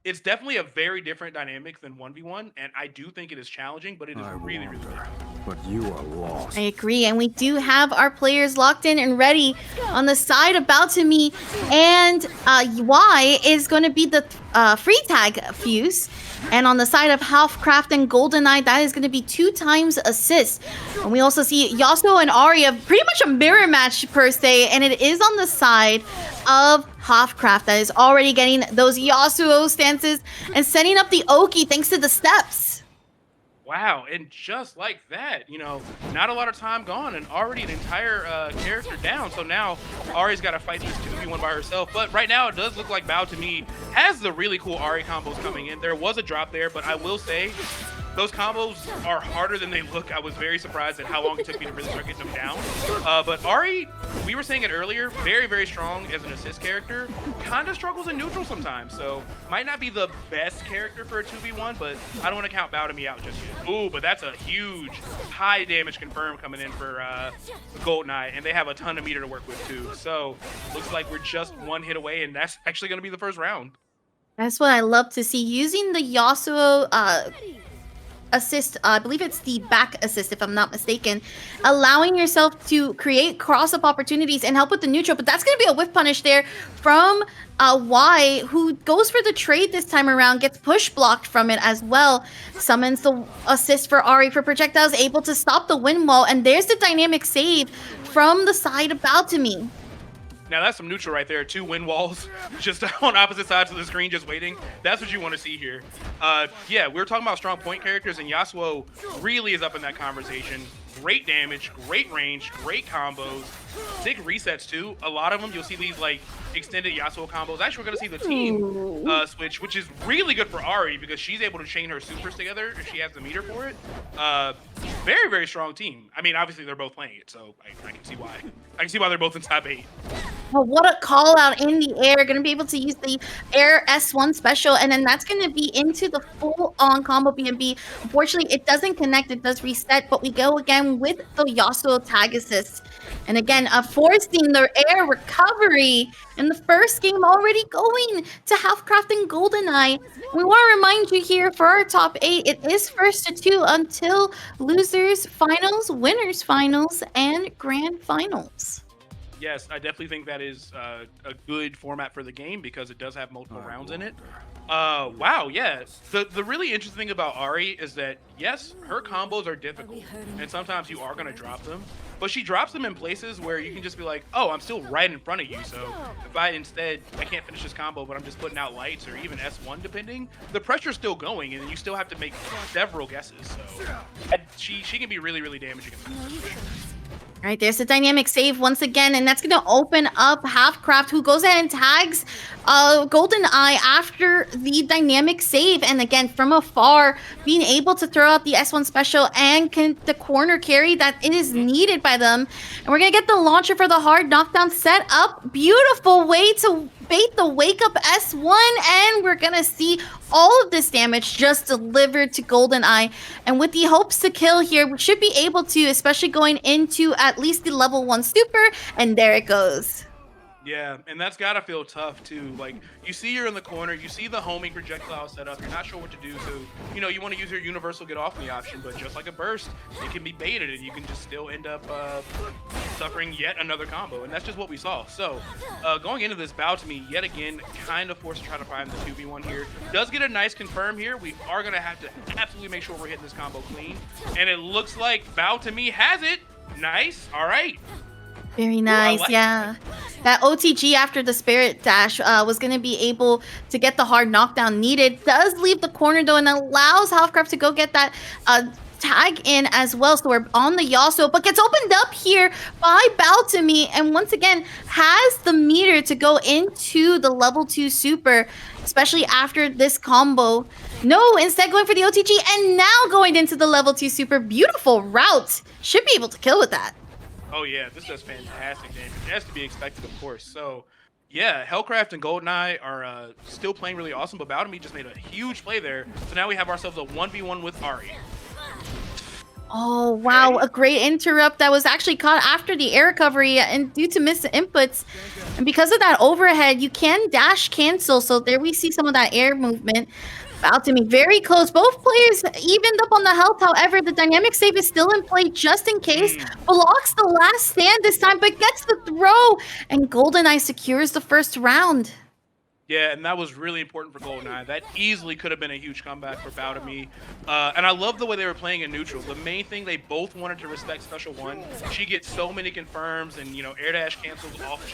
It's definitely a very different dynamic than 1v1, and I do think it is challenging, but it is I really, really wonder, good. but you are I lost. agree, and we do have our players locked in and ready on the side about to me, and Y is going to be the free tag fuse, and on the side of Halfcraft and GoldenEye, that is going to be 2 times assist. And we also see Yasuo and Ahri, pretty much a mirror match per se, and it is on the side of Halfcraft that is already getting those Yasuo stances and setting up the Oki thanks to the steps. Wow, and just like that, you know, not a lot of time gone and already an entire character down. So now Ari's got to fight this 2v1 by herself. But right now it does look like Bao to me has the really cool Ari combos coming in. There was a drop there, but I will say those combos are harder than they look. I was very surprised at how long it took me to really start getting them down. But Ari, we were saying it earlier, very, very strong as an assist character. Kind of struggles in neutral sometimes, so might not be the best character for a 2v1, but I don't want to count Bao to me out just yet. Ooh, but that's a huge, high damage confirm coming in for GoldenEye, and they have a ton of meter to work with too. So looks like we're just one hit away, and that's actually going to be the first round. That's what I love to see. Using the Yasuo assist, I believe it's the back assist if I'm not mistaken, allowing yourself to create cross-up opportunities and help with the neutral, but that's going to be a whiff punish there from Y, who goes for the trade this time around, gets push blocked from it as well, summons the assist for Ahri for projectiles, able to stop the wind wall, and there's the dynamic save from the side about to me. Now that's some neutral right there. 2 wind walls just on opposite sides of the screen just waiting. That's what you want to see here. Yeah, we were talking about strong point characters, and Yasuo really is up in that conversation. Great damage, great range, great combos, sick resets too. A lot of them, you'll see these like extended Yasuo combos. Actually, we're going to see the team switch, which is really good for Ahri because she's able to chain her supers together if she has the meter for it. Very, very strong team. I mean, obviously they're both playing it, so I can see why. I can see why they're both in top 8. Oh, what a call out in the air. Going to be able to use the air S1 special, and then that's going to be into the full-on combo BNB. Unfortunately, it doesn't connect. It does reset, but we go again with the Yasuo tag assist. And again, forcing the air recovery in the first game, already going to Halfcraft and GoldenEye. We want to remind you here for our top 8, it is first to 2 until losers finals, winners finals, and grand finals. Yes, I definitely think that is a good format for the game because it does have multiple rounds in it. Wow, yeah. The really interesting thing about Ahri is that, yes, her combos are difficult, and sometimes you are going to drop them, but she drops them in places where you can just be like, oh, I'm still right in front of you, so if I can't finish this combo, but I'm just putting out lights or even S1 depending, the pressure's still going, and you still have to make several guesses, so she can be really, really damaging. All right, there's the dynamic save once again, and that's going to open up Halfcraft, who goes ahead and tags GoldenEye after the dynamic save. And again, from afar, being able to throw out the S1 special and the corner carry that is needed by them. And we're going to get the launcher for the hard knockdown set up. Beautiful way to bait the wake up S1, and we're gonna see all of this damage just delivered to GoldenEye. And with the hopes to kill here, we should be able to, especially going into at least the level 1 super, and there it goes. Yeah, and that's gotta feel tough too. Like, you see you're in the corner, you see the homing projectile set up, you're not sure what to do, so, you know, you want to use your universal get off me option, but just like a burst, it can be baited and you can just still end up suffering yet another combo, and that's just what we saw. So, going into this bout to me, yet again, kind of forced to try to find the 2v1 here. Does get a nice confirm here. We are gonna have to absolutely make sure we're hitting this combo clean, and it looks like bout to me has it. Nice, all right. Very nice, like yeah. That OTG after the Spirit Dash was going to be able to get the hard knockdown needed. Does leave the corner, though, and allows Halfcraft to go get that tag in as well. So we're on the Yasuo, but gets opened up here by Bao to me, and once again, has the meter to go into the level 2 super, especially after this combo. No, instead going for the OTG, and now going into the level 2 super. Beautiful route. Should be able to kill with that. Oh yeah, this does fantastic damage. It has to be expected, of course. So, yeah, Hellcraft and GoldenEye are still playing really awesome, but Bao just made a huge play there. So now we have ourselves a 1v1 with Ahri. Oh, wow. Okay. A great interrupt that was actually caught after the air recovery and due to missed inputs. And because of that overhead, you can dash cancel. So there we see some of that air movement. About to be very close. Both players evened up on the health. However, the dynamic save is still in play just in case. Blocks the last stand this time, but gets the throw. And GoldenEye secures the first round. Yeah, and that was really important for GoldenEye. That easily could have been a huge comeback for Boutamy. And I love the way they were playing in neutral. The main thing, they both wanted to respect Special One. She gets so many confirms and, you know, air dash cancels off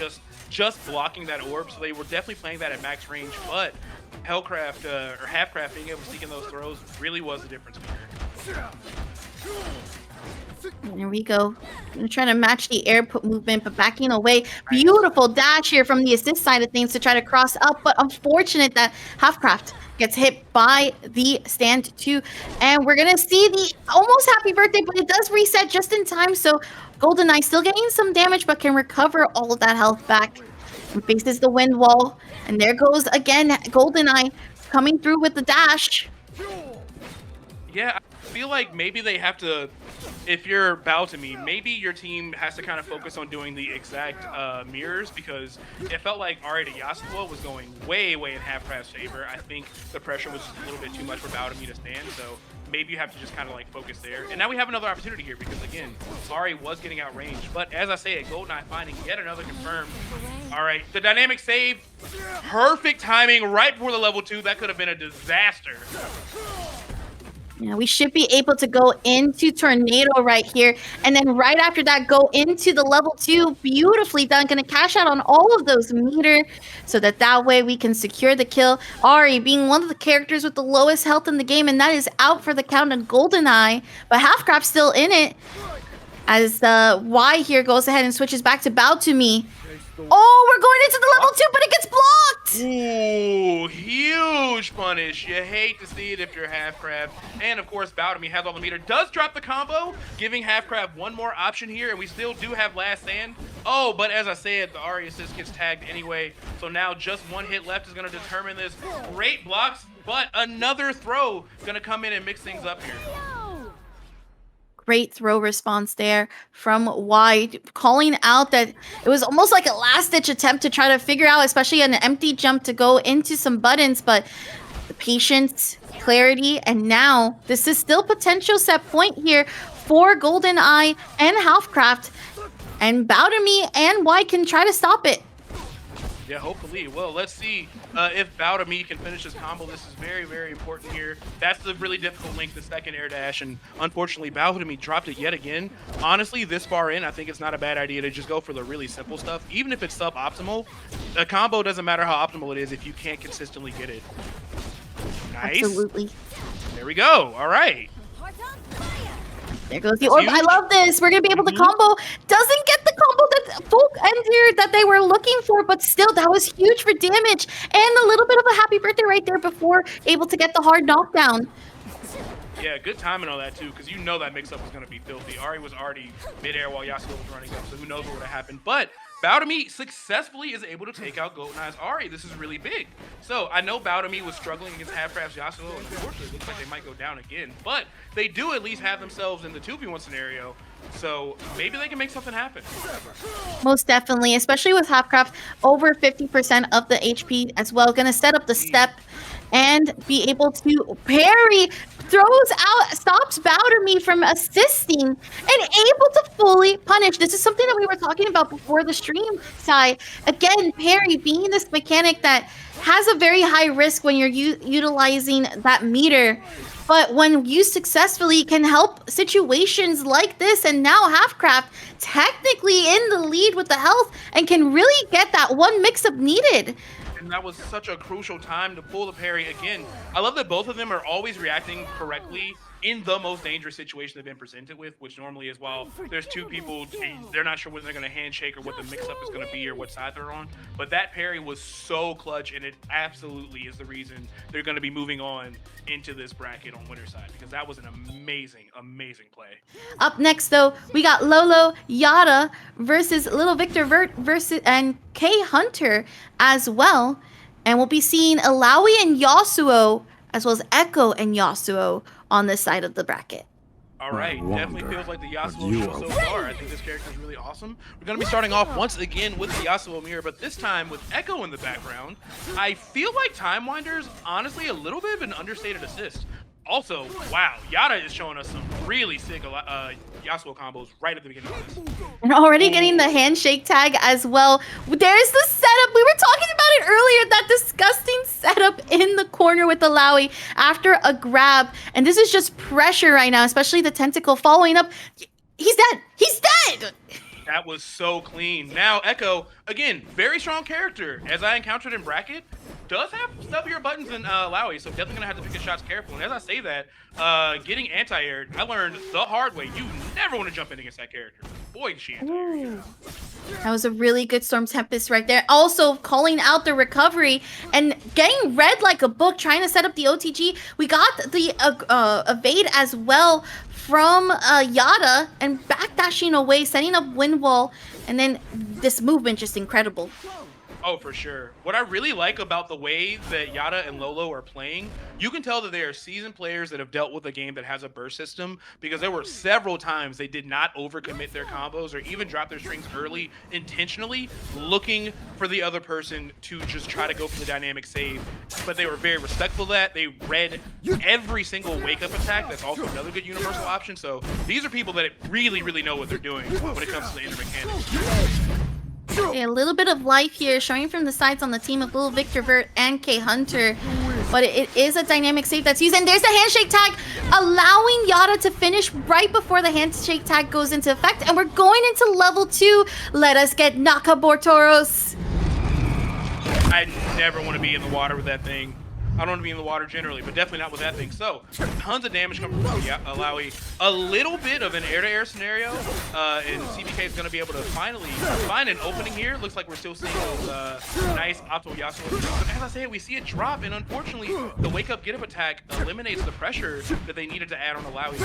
just blocking that orb. So they were definitely playing that at max range. But Halfcraft being able to sneak in those throws really was the difference maker. There we go. I'm trying to match the air movement, but backing away. Beautiful dash here from the assist side of things to try to cross up, but unfortunate that Halfcraft gets hit by the stand too. And we're going to see the almost happy birthday, but it does reset just in time. So GoldenEye still getting some damage, but can recover all of that health back. And faces the wind wall. And there goes again GoldenEye coming through with the dash. Yeah, I feel like maybe they have to, if you're Boutamy, maybe your team has to kind of focus on doing the exact mirrors, because it felt like Ari to Yasuo was going way in Halfcraft's favor. I think the pressure was just a little bit too much for Boutamy to stand, so maybe you have to just kind of like focus there. And now we have another opportunity here because, again, Ari was getting outranged. But as I say, GoldenEye finding yet another confirmed. All right, the dynamic save, perfect timing right before the level 2. That could have been a disaster. Yeah, we should be able to go into Tornado right here. And then right after that, go into the level 2. Beautifully done. Going to cash out on all of those meter so that way we can secure the kill. Ari being one of the characters with the lowest health in the game. And that is out for the count on GoldenEye. But Halfcraft still in it. As Y here goes ahead and switches back to Boutamy. Oh, we're going into the level 2, but it gets blocked! Ooh, huge punish. You hate to see it if you're Halfcraft. And of course, Boutamy has all the meter. Does drop the combo, giving Halfcraft one more option here, and we still do have last stand. Oh, but as I said, the Ari assist gets tagged anyway. So now just one hit left is going to determine this. Great blocks, but another throw going to come in and mix things up here. Great throw response there from Y, calling out that it was almost like a last-ditch attempt to try to figure out, especially an empty jump to go into some buttons, but the patience, clarity, and now this is still potential set point here for GoldenEye and Halfcraft, and Boutamy and Y can try to stop it. Yeah, hopefully. Well, let's see if Boutamy can finish his combo. This is very important here. That's the really difficult link, the second air dash, and unfortunately, Boutamy dropped it yet again. Honestly, this far in, I think it's not a bad idea to just go for the really simple stuff. Even if it's suboptimal, a combo doesn't matter how optimal it is if you can't consistently get it. Nice. Absolutely. There we go. All right. There goes the orb. I love this. We're going to be able to combo. Doesn't get the combo that folk entered that they were looking for, but still, that was huge for damage. And a little bit of a happy birthday right there before able to get the hard knockdown. Yeah, good timing on that, too, because you know that mix-up was going to be filthy. Ari was already mid-air while Yasuo was running up, so who knows what would have happened. But Boutamy successfully is able to take out GoldenEye's Ari. This is really big. So I know Boutamy was struggling against Halfcraft's Yasuo, and unfortunately it looks like they might go down again. But they do at least have themselves in the 2v1 scenario, so maybe they can make something happen. Most definitely, especially with Halfcraft, over 50% of the HP as well. Going to set up the step and be able to parry, throws out, stops Boutamy from assisting, and able to fully punish. This is something that we were talking about before the stream, Ty. Again, parry being this mechanic that has a very high risk when you're utilizing that meter. But when used successfully, can help situations like this. And now Halfcraft technically in the lead with the health and can really get that one mix-up needed. And that was such a crucial time to pull the parry again. I love that both of them are always reacting correctly in the most dangerous situation they've been presented with, which normally is, while there's two people, they're not sure whether they're going to handshake or what the mix-up is going to be or what side they're on. But that parry was so clutch, and it absolutely is the reason they're going to be moving on into this bracket on winner's side, because that was an amazing play. Up next, though, we got Lolo, Yata versus Little Victor Vert versus and khunter as well. And we'll be seeing Alawi and Yasuo, as well as Echo and Yasuo on this side of the bracket. All right, definitely feels like the Yasuo show so far. I think this character is really awesome. We're going to be starting off once again with the Yasuo mirror, but this time with Echo in the background. I feel like Timewinder's honestly a little bit of an understated assist. Also, wow, Yata is showing us some really sick Yasuo combos right at the beginning of this. And already getting the handshake tag as well. There's the setup. We were talking about it earlier, that disgusting setup in the corner with the Lowy after a grab. And this is just pressure right now, especially the tentacle following up. He's dead. He's dead. That was so clean. Now, Echo, again, very strong character. As I encountered in bracket, does have stubbier buttons than Lowy, so definitely gonna have to pick his shots careful. And as I say that, getting anti-aired, I learned the hard way. You never want to jump in against that character. Boy, she anti-aired. That was a really good Storm Tempest right there. Also calling out the recovery and getting read like a book, trying to set up the OTG. We got the evade as well from Yata and backdashing away, setting up wind wall, and then this movement just incredible. Oh, for sure. What I really like about the way that Yata and Lolo are playing, you can tell that they are seasoned players that have dealt with a game that has a burst system, because there were several times they did not overcommit their combos or even drop their strings early intentionally, looking for the other person to just try to go for the dynamic save. But they were very respectful of that. They read every single wake-up attack. That's also another good universal option. So these are people that really, really know what they're doing when it comes to the inner mechanics. Okay, a little bit of life here showing from the sides on the team of Little Victor Vert and khunter, but it is a dynamic save that's used, and there's the handshake tag allowing Yata to finish right before the handshake tag goes into effect, and we're going into level 2. Let us get Nakabortoros. I never want to be in the water with that thing. I don't want to be in the water generally, but definitely not with that thing. So, tons of damage coming from Lowy. A little bit of an air-to-air scenario, and CBK is going to be able to finally find an opening here. Looks like we're still seeing those nice Auto Yasuo. But as I said, we see it drop, and unfortunately, the wake-up get-up attack eliminates the pressure that they needed to add on Lowy.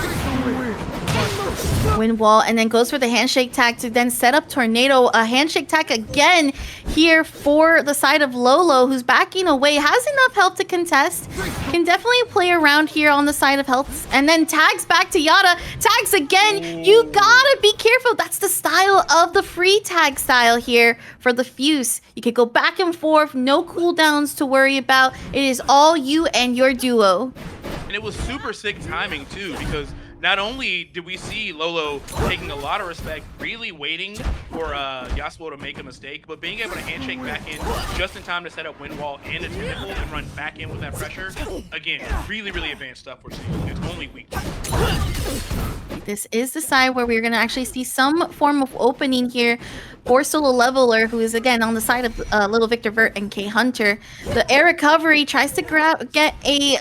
Wind wall, and then goes for the handshake tag to then set up Tornado. A handshake tag again here for the side of Lolo, who's backing away, has enough health to contest, can definitely play around here on the side of health, and then tags back to Yata, tags again. You gotta be careful. That's the style of the free tag style here for the Fuse. You can go back and forth, no cooldowns to worry about. It is all you and your duo. And it was super sick timing too, because not only did we see Lolo taking a lot of respect, really waiting for Yasuo to make a mistake, but being able to handshake back in just in time to set up wind wall and a tentacle and run back in with that pressure. Again, really, really advanced stuff we're seeing. It's only week 2. This is the side where we're going to actually see some form of opening here for Solo Leveler, who is again on the side of Little Victor Vert and khunter. The air recovery tries to get a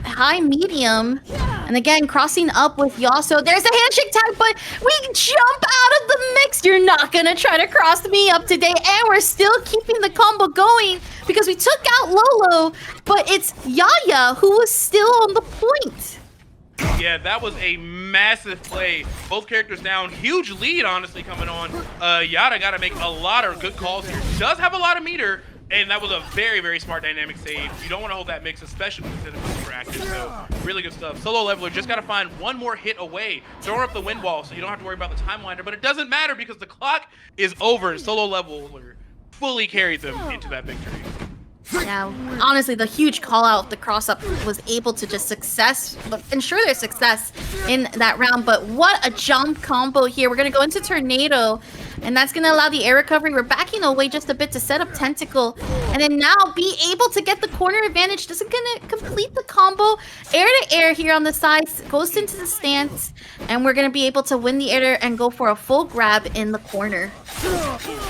high medium, and again crossing up with Yasuo. There's a handshake tag, but we jump out of the mix. You're not going to try to cross me up today, and we're still keeping the combo going because we took out Lolo, but it's Yaya who was still on the point. Yeah, that was a massive play. Both characters down. Huge lead, honestly, coming on. Yata got to make a lot of good calls here. Does have a lot of meter, and that was a very, very smart dynamic save. You don't want to hold that mix, especially when it's super active. So, really good stuff. Solo Leveler just got to find one more hit away. Throw up the wind wall so you don't have to worry about the Timewinder. But it doesn't matter because the clock is over, and Solo Leveler fully carried them into that victory. Yeah, honestly, the huge call out, the cross up was able to just ensure their success in that round. But what a jump combo here. We're going to go into Tornado, and that's going to allow the air recovery. We're backing away just a bit to set up Tentacle, and then now be able to get the corner advantage. Doesn't going to complete the combo. Air to air here on the sides, goes into the stance, and we're going to be able to win the air and go for a full grab in the corner.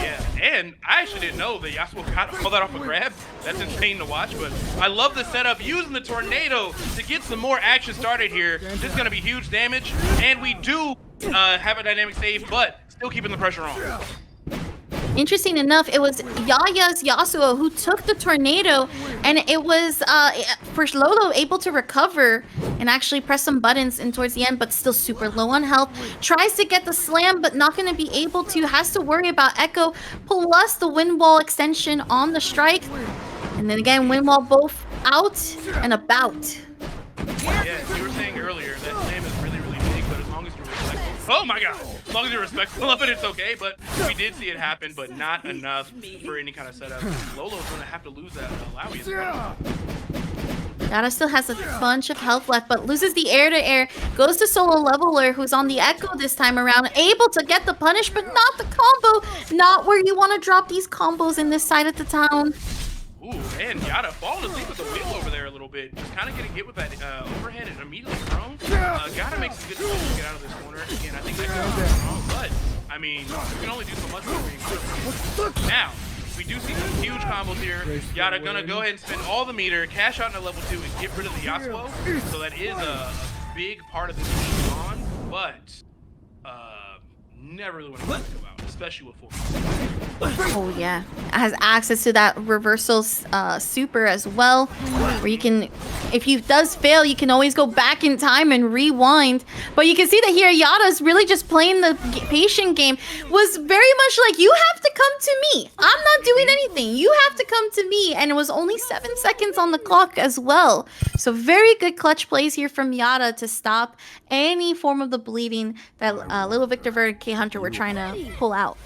Yeah, and I actually didn't know that Yasuo got all that off a grab. That's insane to watch, but I love the setup, using the Tornado to get some more action started here. This is going to be huge damage, and we do have a dynamic save, but still keeping the pressure on. Interesting enough, it was Yaya's Yasuo who took the Tornado, and it was for Lolo able to recover and actually press some buttons in towards the end, but still super low on health. Tries to get the slam, but not going to be able to. Has to worry about Echo, plus the wind wall extension on the strike. And then again, wind wall both out and about. Yeah, you were saying earlier that slam is really, really big, but as Oh my god. As long as you're respectful of it, it's okay. But we did see it happen, but not enough for any kind of setup. Lolo's going to have to lose that Lowy as well. Yata still has a bunch of health left, but loses the air-to-air. Goes to Solo Leveler, who's on the Echo this time around. Able to get the punish, but not the combo. Not where you want to drop these combos in this side of the town. Ooh, and Yata falling asleep with the wheel over there a little bit. Just kind of getting hit with that overhead and immediately thrown. Gotta make some good decisions to get out of this corner. Again, I think that goes wrong, but, I mean, you can only do so much before you now. We do see some huge combos here. Yata gonna go ahead and spend all the meter, cash out into level 2, and get rid of the Yasuo. So that is a big part of this team on, but never really want to let it go out, especially with 4. Oh yeah, has access to that reversal super as well, where you can, if you does fail, you can always go back in time and rewind. But you can see that here Yata's really just playing the patient game. Was very much like, you have to come to me, I'm not doing anything, you have to come to me. And it was only 7 seconds on the clock as well. So very good clutch plays here from Yata to stop any form of the bleeding that little Victor Vert K Hunter were trying to pull out.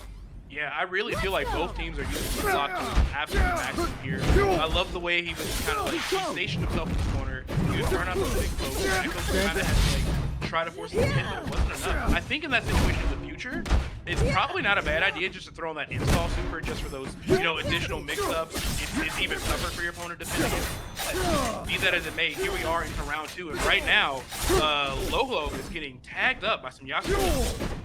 Yeah, I really feel like both teams are using the block to absolutely maximum here. I love the way he was kind of like, he stationed himself in the corner. He was turning out the big poke. Echoes kind of had to like try to force him to hit, but it wasn't enough. I think in that situation in the future, it's probably not a bad idea just to throw in that install super just for those, you know, additional mix-ups. It's even tougher for your opponent to defend against. Be that as it may, here we are into round 2, and right now, Lolo is getting tagged up by some Yasuo.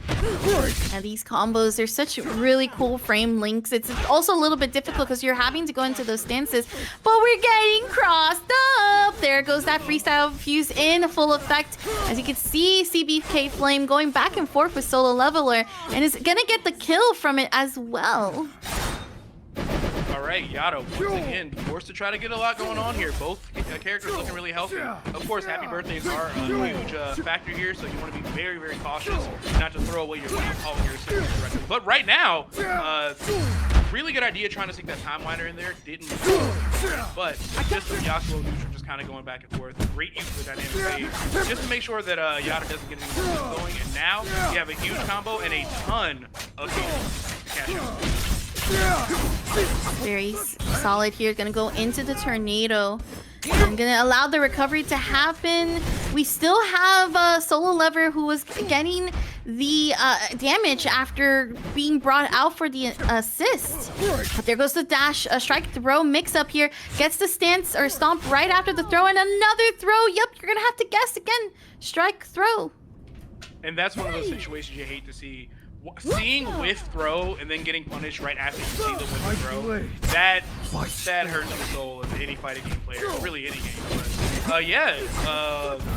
And these combos, they're such really cool frame links. It's also a little bit difficult because you're having to go into those stances, but we're getting crossed up. There goes that freestyle fuse in full effect. As you can see, CBK Flame going back and forth with Solo Leveler, and is gonna get the kill from it as well. All right, Yata once again forced to try to get a lot going on here. Both characters looking really healthy. Of course, happy birthdays are a huge factor here, so you want to be very, very cautious not to throw away your all your assists directly. But right now, really good idea trying to stick that timeliner in there. Didn't but just the Yasuo neutral just kind of going back and forth. Great use of the dynamic save just to make sure that Yata doesn't get anything going. And now you have a huge combo and a ton of cash out. Very solid here. Gonna go into the tornado. I'm gonna allow the recovery to happen. We still have Solo Lever who was getting the damage after being brought out for the assist. But there goes the dash, strike throw mix up here. Gets the stance or stomp right after the throw, and another throw. Yep, you're gonna have to guess again. Strike throw. And that's one of those situations you hate to see. Seeing with throw and then getting punished right after you see the with throw, that hurts the soul of any fighting game player, really any game. But yeah,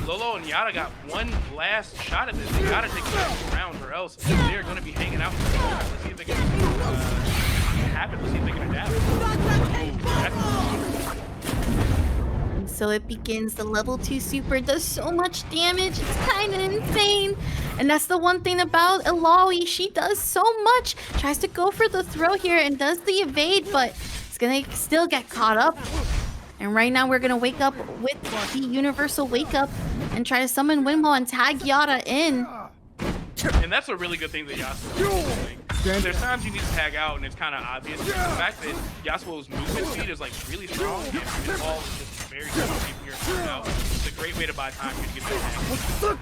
Lolo and Yata got one last shot at this. They gotta take the next round, or else they're gonna be hanging out. Let's see if they can happen. Let's see if they can adapt. So it begins. The level 2 super does so much damage. It's kind of insane. And that's the one thing about Ilaoi. She does so much. Tries to go for the throw here and does the evade, but it's going to still get caught up. And right now we're going to wake up with the universal wake up and try to summon Windwall and tag Yata in. And that's a really good thing that Yasuo is doing. There's times you need to tag out and it's kind of obvious. The fact that Yasuo's movement speed is like really strong and his ball is just very good here now. It's a great way to buy time to get that tag.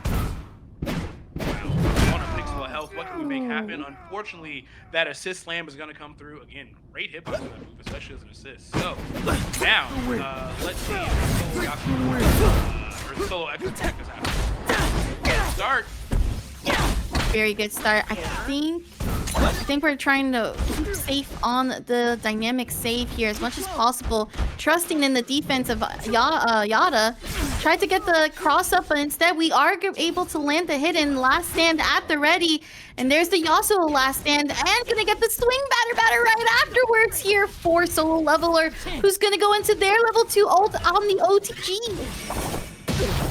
Wow. On a pixel of health, what can we make happen? Unfortunately, that assist slam is going to come through. Again, great hitbox on that move, especially as an assist. So, now, let's see if Solo Yasuo, or the Solo X attack is happening. Start. Very good start. I think we're trying to keep safe on the dynamic save here as much as possible, trusting in the defense of Yata. Tried to get the cross up, but instead we are able to land the hidden last stand at the ready. And there's the Yasuo last stand, and gonna get the swing batter right afterwards here for Solo Leveler, who's gonna go into their level 2 ult on the OTG.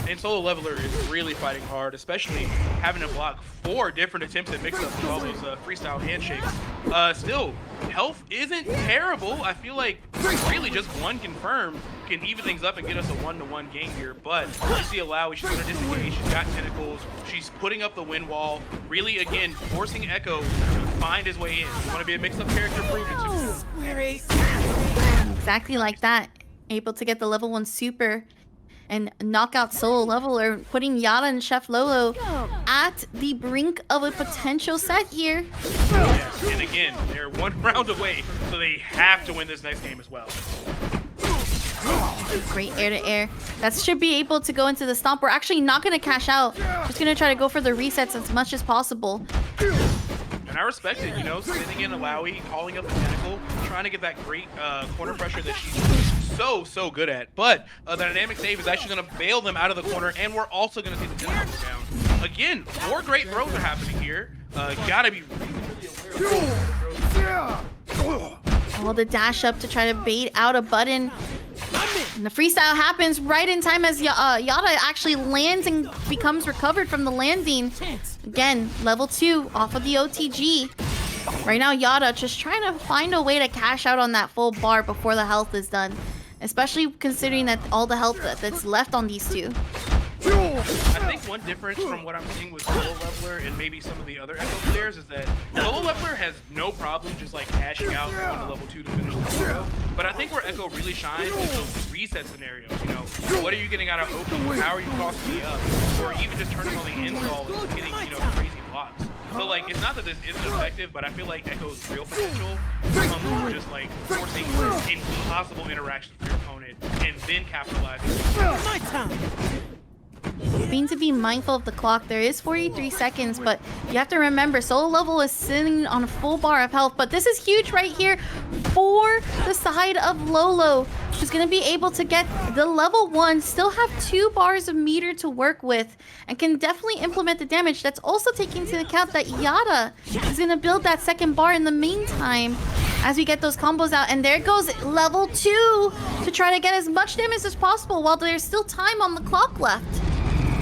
And Solo Leveler is really fighting hard, especially having to block 4 different attempts at mix-ups with all those freestyle handshakes. Still, health isn't terrible. I feel like really just one confirm can even things up and get us a 1-to-1 game here. But you see Alawi, she's gonna disengage, she's got tentacles, she's putting up the wind wall, really again forcing Echo to find his way in. You want to be a mix-up character, prove it to. Exactly like that. Able to get the level 1 super and knock out Solo Leveler, putting Yata and Chef Lolo at the brink of a potential set here. Yes, and again, they're 1 round away, so they have to win this next game as well. Great air-to-air. That should be able to go into the stomp. We're actually not going to cash out. Just going to try to go for the resets as much as possible. And I respect it, you know, sitting in Alawi, calling up the tentacle, trying to get that great corner pressure that she's so good at. But the dynamic save is actually going to bail them out of the corner, and we're also going to see the tentacles down. Again, more great throws are happening here. Gotta be all the dash up to try to bait out a button. And the freestyle happens right in time as Yata actually lands and becomes recovered from the landing. Again, level 2 off of the OTG. Right now, Yata just trying to find a way to cash out on that full bar before the health is done. Especially considering that all the health that's left on these two. I think one difference from what I'm seeing with Solo Leveler and maybe some of the other Echo players is that Solo Leveler has no problem just like cashing out on the level 2 to finish the zero. But I think where Echo really shines is those reset scenarios, you know. What are you getting out of open? How are you crossing me up? Or even just turning on the install and getting, you know, crazy blocks. So like, it's not that this isn't effective, but I feel like Echo's real potential comes from just like forcing impossible interactions for your opponent and then capitalizing. My time. Being to be mindful of the clock, there is 43 seconds, but you have to remember Solo Level is sitting on a full bar of health. But this is huge right here for the side of Lolo, who's going to be able to get the level 1, still have 2 bars of meter to work with, and can definitely implement the damage. That's also taking into account that Yata is going to build that second bar in the meantime as we get those combos out. And there goes level 2 to try to get as much damage as possible while there's still time on the clock left.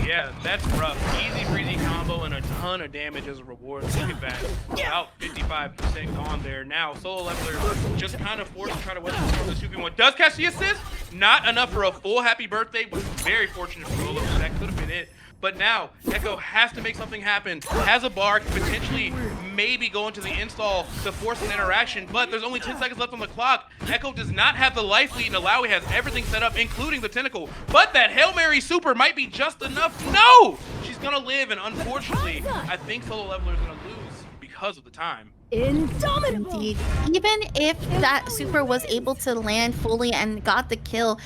Yeah, that's rough. Easy breezy combo and a ton of damage as a reward. Look at that. About 55% gone there. Now, Solo Leveler just kind of forced to try to weather the storm. The 2v1 does catch the assist. Not enough for a full happy birthday. Was very fortunate for Lolo. That could have been it. But now, Echo has to make something happen. Has a bar, potentially maybe go into the install to force an interaction, but there's only 10 seconds left on the clock. Echo does not have the life lead, and Alawi has everything set up, including the tentacle. But that Hail Mary super might be just enough. No! She's gonna live, and unfortunately, I think Solo Leveler is gonna lose because of the time. Indomitable. Indeed. Even if that super was able to land fully and got the kill,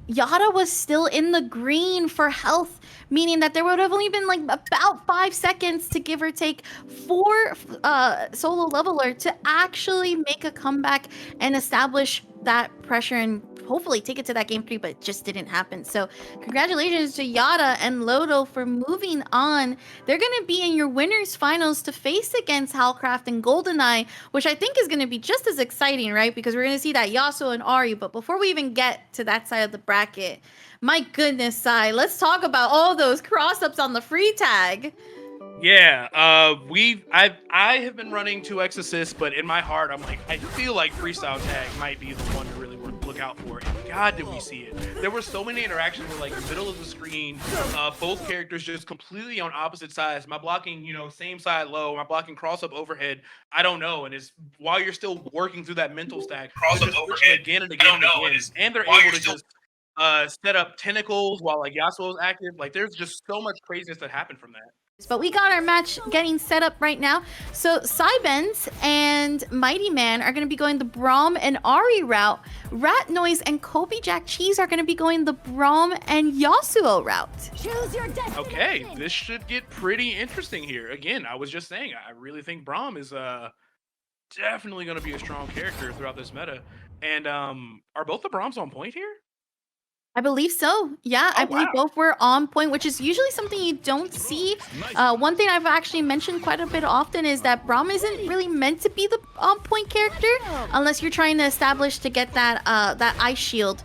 Yata was still in the green for health, meaning that there would have only been like about 5 seconds to give or take for Solo Leveler to actually make a comeback and establish that pressure and hopefully take it to that game 3, but it just didn't happen. So congratulations to Yata and Lolo for moving on. They're going to be in your winners finals to face against Halfcraft and GoldenEye, which I think is going to be just as exciting, right? Because we're going to see that Yasuo and Ari. But before we even get to that side of the bracket, my goodness, Sai, let's talk about all those cross-ups on the free tag. Yeah, I have been running 2x assists, but in my heart, I'm like, I feel like freestyle tag might be the one to really look out for. And God, did we see it? There were so many interactions where, like, middle of the screen, both characters just completely on opposite sides. My blocking, you know, same side low. My blocking cross up overhead. I don't know. And it's while you're still working through that mental stack, cross up overhead again and again and again. And they're able to just set up tentacles while like Yasuo is active. Like, there's just so much craziness that happened from that. But we got our match getting set up right now. So Sybenz and MightyMan are going to be going the Briaahn and Ari route. Rat Noise and ColbyJackCheese are going to be going the Briaahn and Yasuo route. Choose your destiny. Okay, this should get pretty interesting here. Again, I was just saying, I really think Briaahn is definitely going to be a strong character throughout this meta. And are both the Briahns on point here? I believe so. Yeah, I believe both were on point, which is usually something you don't see. One thing I've actually mentioned quite a bit often is that Briaahn isn't really meant to be the on point character unless you're trying to establish to get that that ice shield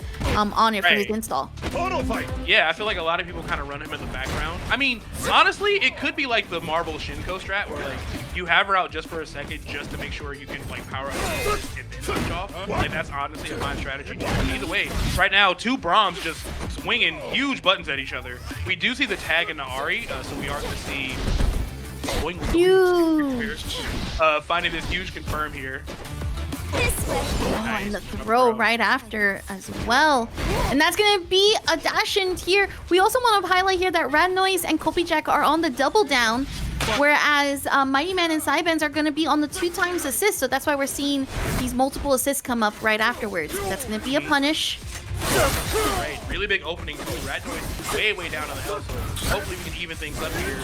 on it for his Right. install. Photo fight. Yeah, I feel like a lot of people kind of run him in the background. I mean, honestly, it could be like the Marvel Shinko strat where like you have her out just for a second just to make sure you can like power up and then switch off. Like that's honestly a fine strategy. Either way, right now, two Brahms just swinging huge buttons at each other. We do see the tag in the Ari, so we are going to see Huge. finding this huge confirm here. Oh, and the throw right after as well. And that's going to be a dash in here. We also want to highlight here that Rad Noise and ColbyJack are on the double down, whereas MightyMan and Sybenz are going to be on the 2 times assist. So that's why we're seeing these multiple assists come up right afterwards. That's going to be a punish. Right, really big opening too. Rat Noise way down on the hill, so hopefully we can even things up here.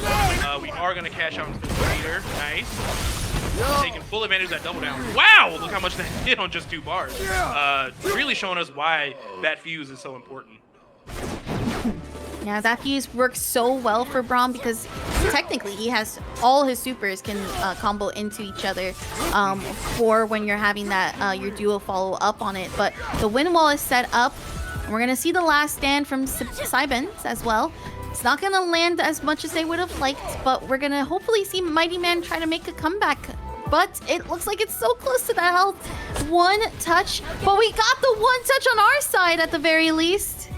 We are going to cash out into the leader. Nice. Taking full advantage of that double down. Wow, look how much that did on just 2 bars. Really showing us why that fuse is so important. Yeah, that fuse works so well for Briaahn because technically he has all his supers can combo into each other for when you're having that your duo follow up on it. But the wind wall is set up. And we're gonna see the last stand from Sybenz as well. It's not gonna land as much as they would have liked, but we're gonna hopefully see MightyMan try to make a comeback. But it looks like it's so close to the health. 1 touch, but we got the 1 touch on our side at the very least.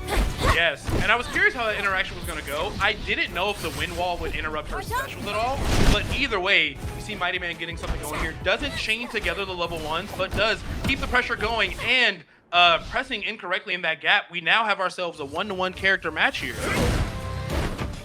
Yes, and I was curious how that interaction was going to go. I didn't know if the wind wall would interrupt her specials at all, but either way, you see MightyMan getting something going here. Doesn't chain together the level 1s, but does keep the pressure going and pressing incorrectly in that gap. We now have ourselves a 1-to-1 character match here.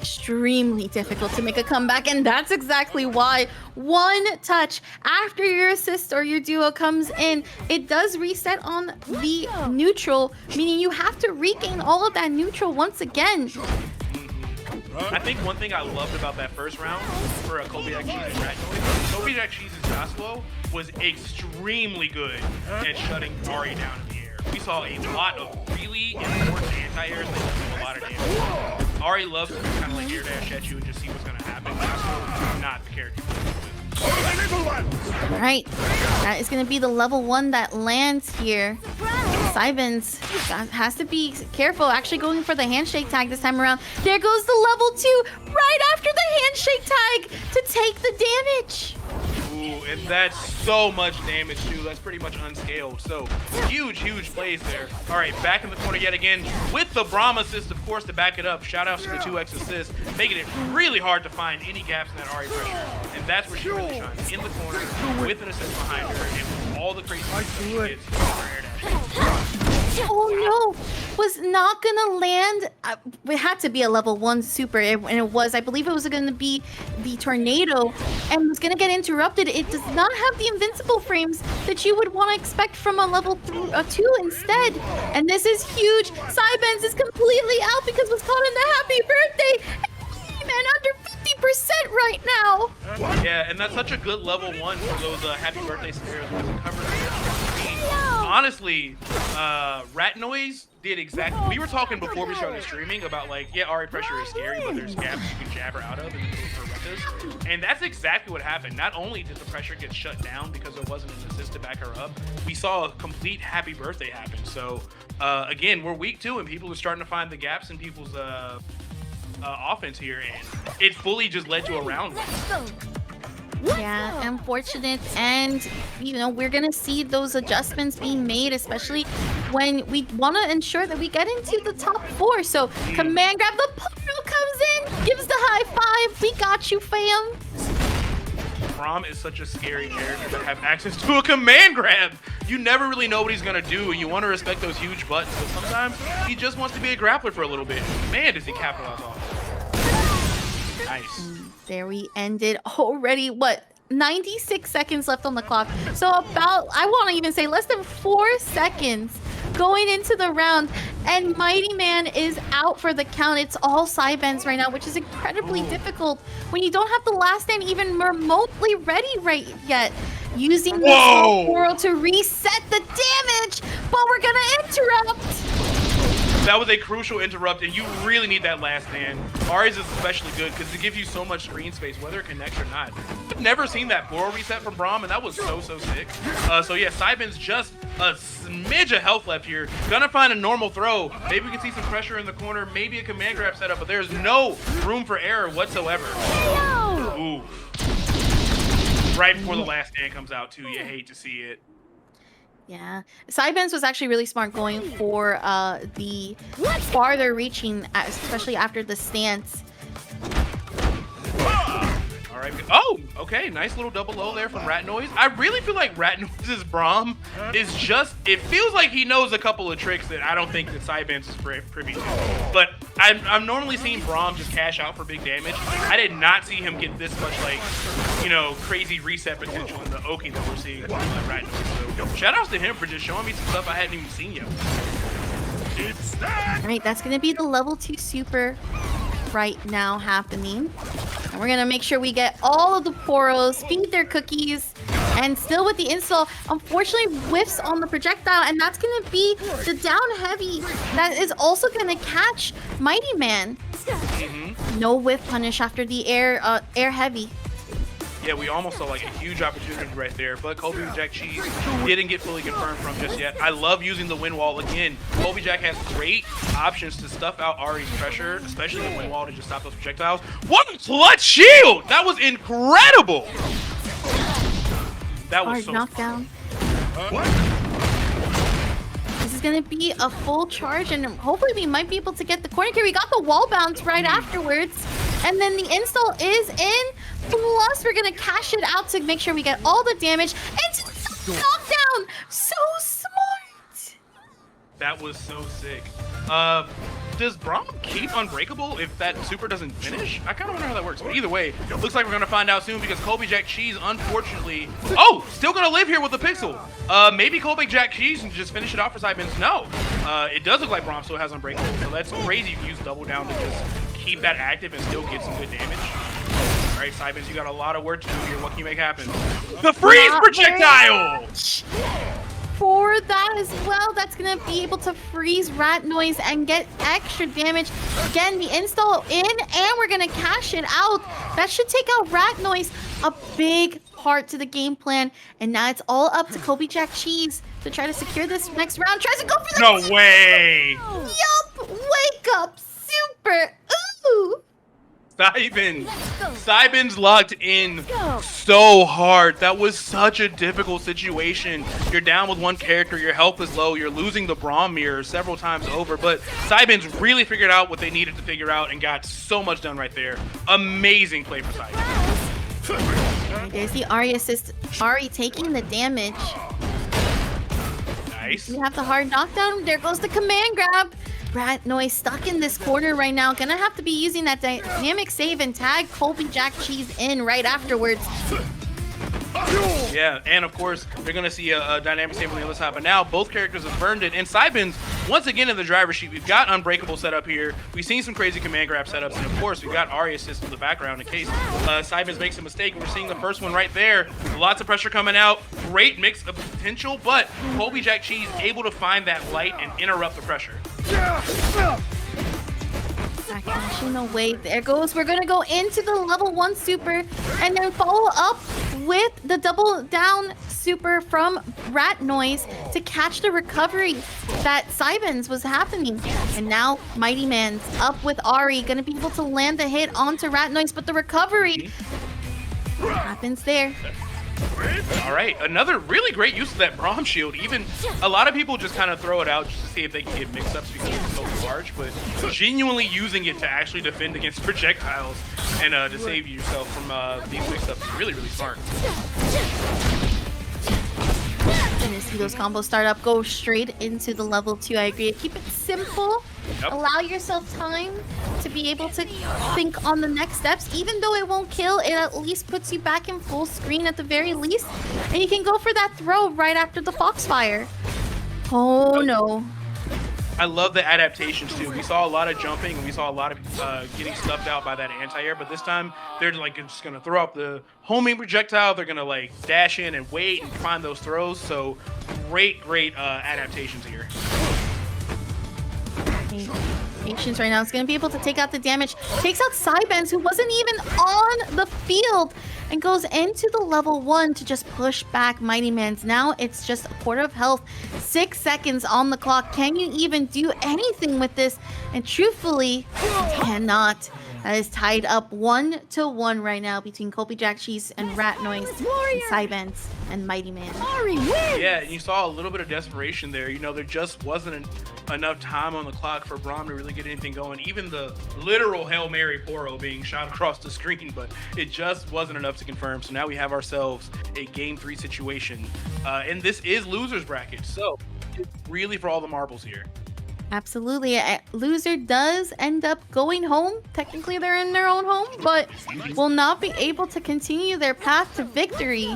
Extremely difficult to make a comeback, and that's exactly why 1 touch after your assist or your duo comes in, it does reset on the neutral, meaning you have to regain all of that neutral once again. I think one thing I loved about that first round for ColbyJackCheese and Rat Noise, ColbyJackCheese's Yasuo was extremely good at shutting Ari down in the air. We saw a lot of really important anti-airs that do a lot of damage. Ari loves to kind of like air dash at you and just see what's going to happen. Yasuo is not the character. All right, that is going to be the level 1 that lands here. Sybenz has to be careful, actually going for the handshake tag this time around. There goes the level 2 right after the handshake tag to take the damage. Ooh, and that's so much damage too. That's pretty much unscaled. So huge plays there. All right, back in the corner yet again with the Briaahn assist, of course, to back it up. Shout outs to the 2x assist, making it really hard to find any gaps in that Ari pressure. And that's where she really shines, in the corner with an assist behind her and with all the crazy she gets for air dash. Oh no, was not gonna land. It had to be a level 1 super, and it was. I believe it was gonna be the tornado, and was gonna get interrupted. It does not have the invincible frames that you would want to expect from a level 2 instead. And this is huge. Sybenz is completely out because was caught in the happy birthday. Man, under 50% right now. Yeah, and that's such a good level 1 for those happy birthday scenarios with the coverage. Honestly, Rat Noise did exactly. We were talking before we started streaming about like, yeah, Ari pressure is scary, but there's gaps you can jab her out of and then go for ruckus. And that's exactly what happened. Not only did the pressure get shut down because there wasn't an assist to back her up, we saw a complete happy birthday happen. So again, we're week 2 and people are starting to find the gaps in people's offense here, and it fully just led to a round win. Yeah, unfortunate, and you know we're gonna see those adjustments being made, especially when we want to ensure that we get into the top 4. So command grab, the portal comes in, gives the high 5. We got you, fam. Braum is such a scary character to have access to a command grab. You never really know what he's gonna do, and you want to respect those huge buttons, but sometimes he just wants to be a grappler for a little bit. Man, does he capitalize off it. Nice. There we ended already. What? 96 seconds left on the clock. So about, I want to even say less than 4 seconds going into the round, and MightyMan is out for the count. It's all Sybenz right now, which is incredibly difficult when you don't have the last stand even remotely ready right yet. Using the world to reset the damage, but we're gonna interrupt. That was a crucial interrupt, and you really need that last stand. Ari's is especially good because it gives you so much screen space, whether it connects or not. I've never seen that floor reset from Briaahn, and that was so sick. So yeah, Sybenz just a smidge of health left here. Gonna find a normal throw. Maybe we can see some pressure in the corner, maybe a command grab setup, but there's no room for error whatsoever. Ooh. Right before the last stand comes out, too. You hate to see it. Yeah, Sybenz was actually really smart going for the farther reaching, especially after the stance. All right. Oh, okay. Nice little double low there from Rat Noise. I really feel like Rat Noise's Briaahn is just, it feels like he knows a couple of tricks that I don't think that Sybenz is privy to. But I'm normally seeing Briaahn just cash out for big damage. I did not see him get this much, like, you know, crazy reset potential in the Oki that we're seeing from Rat Noise. So shout outs to him for just showing me some stuff I hadn't even seen yet. All right, that's going to be the level 2 super right now happening. And we're going to make sure we get all of the poros, feed their cookies, and still with the install, unfortunately whiffs on the projectile, and that's going to be the down heavy that is also going to catch MightyMan. No whiff punish after the air heavy. Yeah, we almost saw like a huge opportunity right there, but ColbyJackCheese didn't get fully confirmed from just yet. I love using the wind wall again. ColbyJack has great options to stuff out Ari's pressure, especially the wind wall to just stop those projectiles. What a clutch shield! That was incredible! That was Hard so knockdown. This is going to be a full charge, and hopefully we might be able to get the corner here. We got the wall bounce right afterwards, and then the install is in. Plus, we're going to cash it out to make sure we get all the damage. And knockdown! So smart! That was so sick. Does Briaahn keep unbreakable if that super doesn't finish? I kind of wonder how that works. But either way, looks like we're going to find out soon because ColbyJackCheese, unfortunately... Oh! Still going to live here with the pixel. Maybe ColbyJackCheese can just finish it off for Sybenz. No! It does look like Briaahn still has unbreakable. So that's crazy if you use double down to just keep that active and still get some good damage. All right, Sybenz, you got a lot of work to do here. What can you make happen? The freeze projectile! For that as well, that's going to be able to freeze Rat Noise and get extra damage. Again, the install in, and we're going to cash it out. That should take out Rat Noise, a big part to the game plan. And now it's all up to ColbyJackCheese to try to secure this next round. Tries to go for the... No way! Yup! Wake up! Super! Ooh! Sybenz locked in so hard. That was such a difficult situation. You're down with one character, your health is low, you're losing the Briaahn mirror several times over, but Sybenz really figured out what they needed to figure out and got so much done right there. Amazing play for Sybenz. There's the Ari assist. Ari taking the damage. Nice. We have the hard knockdown. There goes the command grab. Rat Noise stuck in this corner right now. Gonna have to be using that dynamic save and tag ColbyJackCheese in right afterwards. Yeah, and of course, they're going to see a dynamic save on the other side. But now both characters have burned it. And Sybenz, once again in the driver's seat, we've got Unbreakable set up here. We've seen some crazy command grab setups. And of course, we've got Ari assist in the background in case Sybenz makes a mistake. We're seeing the first one right there. Lots of pressure coming out. Great mix of potential. But ColbyJackCheese able to find that light and interrupt the pressure. Cashing away. There goes. We're going to go into the level 1 super and then follow up with the double down super from Rat Noise to catch the recovery that Sybenz was happening. And now MightyMan's up with Ari, going to be able to land the hit onto Rat Noise, but the recovery happens there. All right, another really great use of that Briaahn shield. Even a lot of people just kind of throw it out just to see if they can get mix-ups because it's so large, but genuinely using it to actually defend against projectiles and to save yourself from these mix-ups is really, really smart. And you see those combos start up, go straight into the level 2. I agree. Keep it simple. Yep. Allow yourself time to be able to think on the next steps. Even though it won't kill, it at least puts you back in full screen at the very least. And you can go for that throw right after the Foxfire. Oh no. I love the adaptations too. We saw a lot of jumping and we saw a lot of getting stuffed out by that anti-air, but this time they're like just gonna throw up the homing projectile. They're gonna like dash in and wait and find those throws. So great adaptations here. Okay. Patience right now is going to be able to take out the damage. Takes out Sybenz, who wasn't even on the field, and goes into the level 1 to just push back MightyMan's. Now it's just a quarter of health. 6 seconds on the clock. Can you even do anything with this? And truthfully, cannot. That is tied up 1-1 right now between ColbyJackCheese and Rat Noise, and Sybenz and MightyMan. Yeah, and you saw a little bit of desperation there. You know, there just wasn't enough time on the clock for Briaahn to really get anything going. Even the literal Hail Mary Poro being shot across the screen, but it just wasn't enough to confirm. So now we have ourselves a Game 3 situation. And this is loser's bracket, so it's really for all the marbles here. Absolutely. A loser does end up going home. Technically, they're in their own home, but will not be able to continue their path to victory,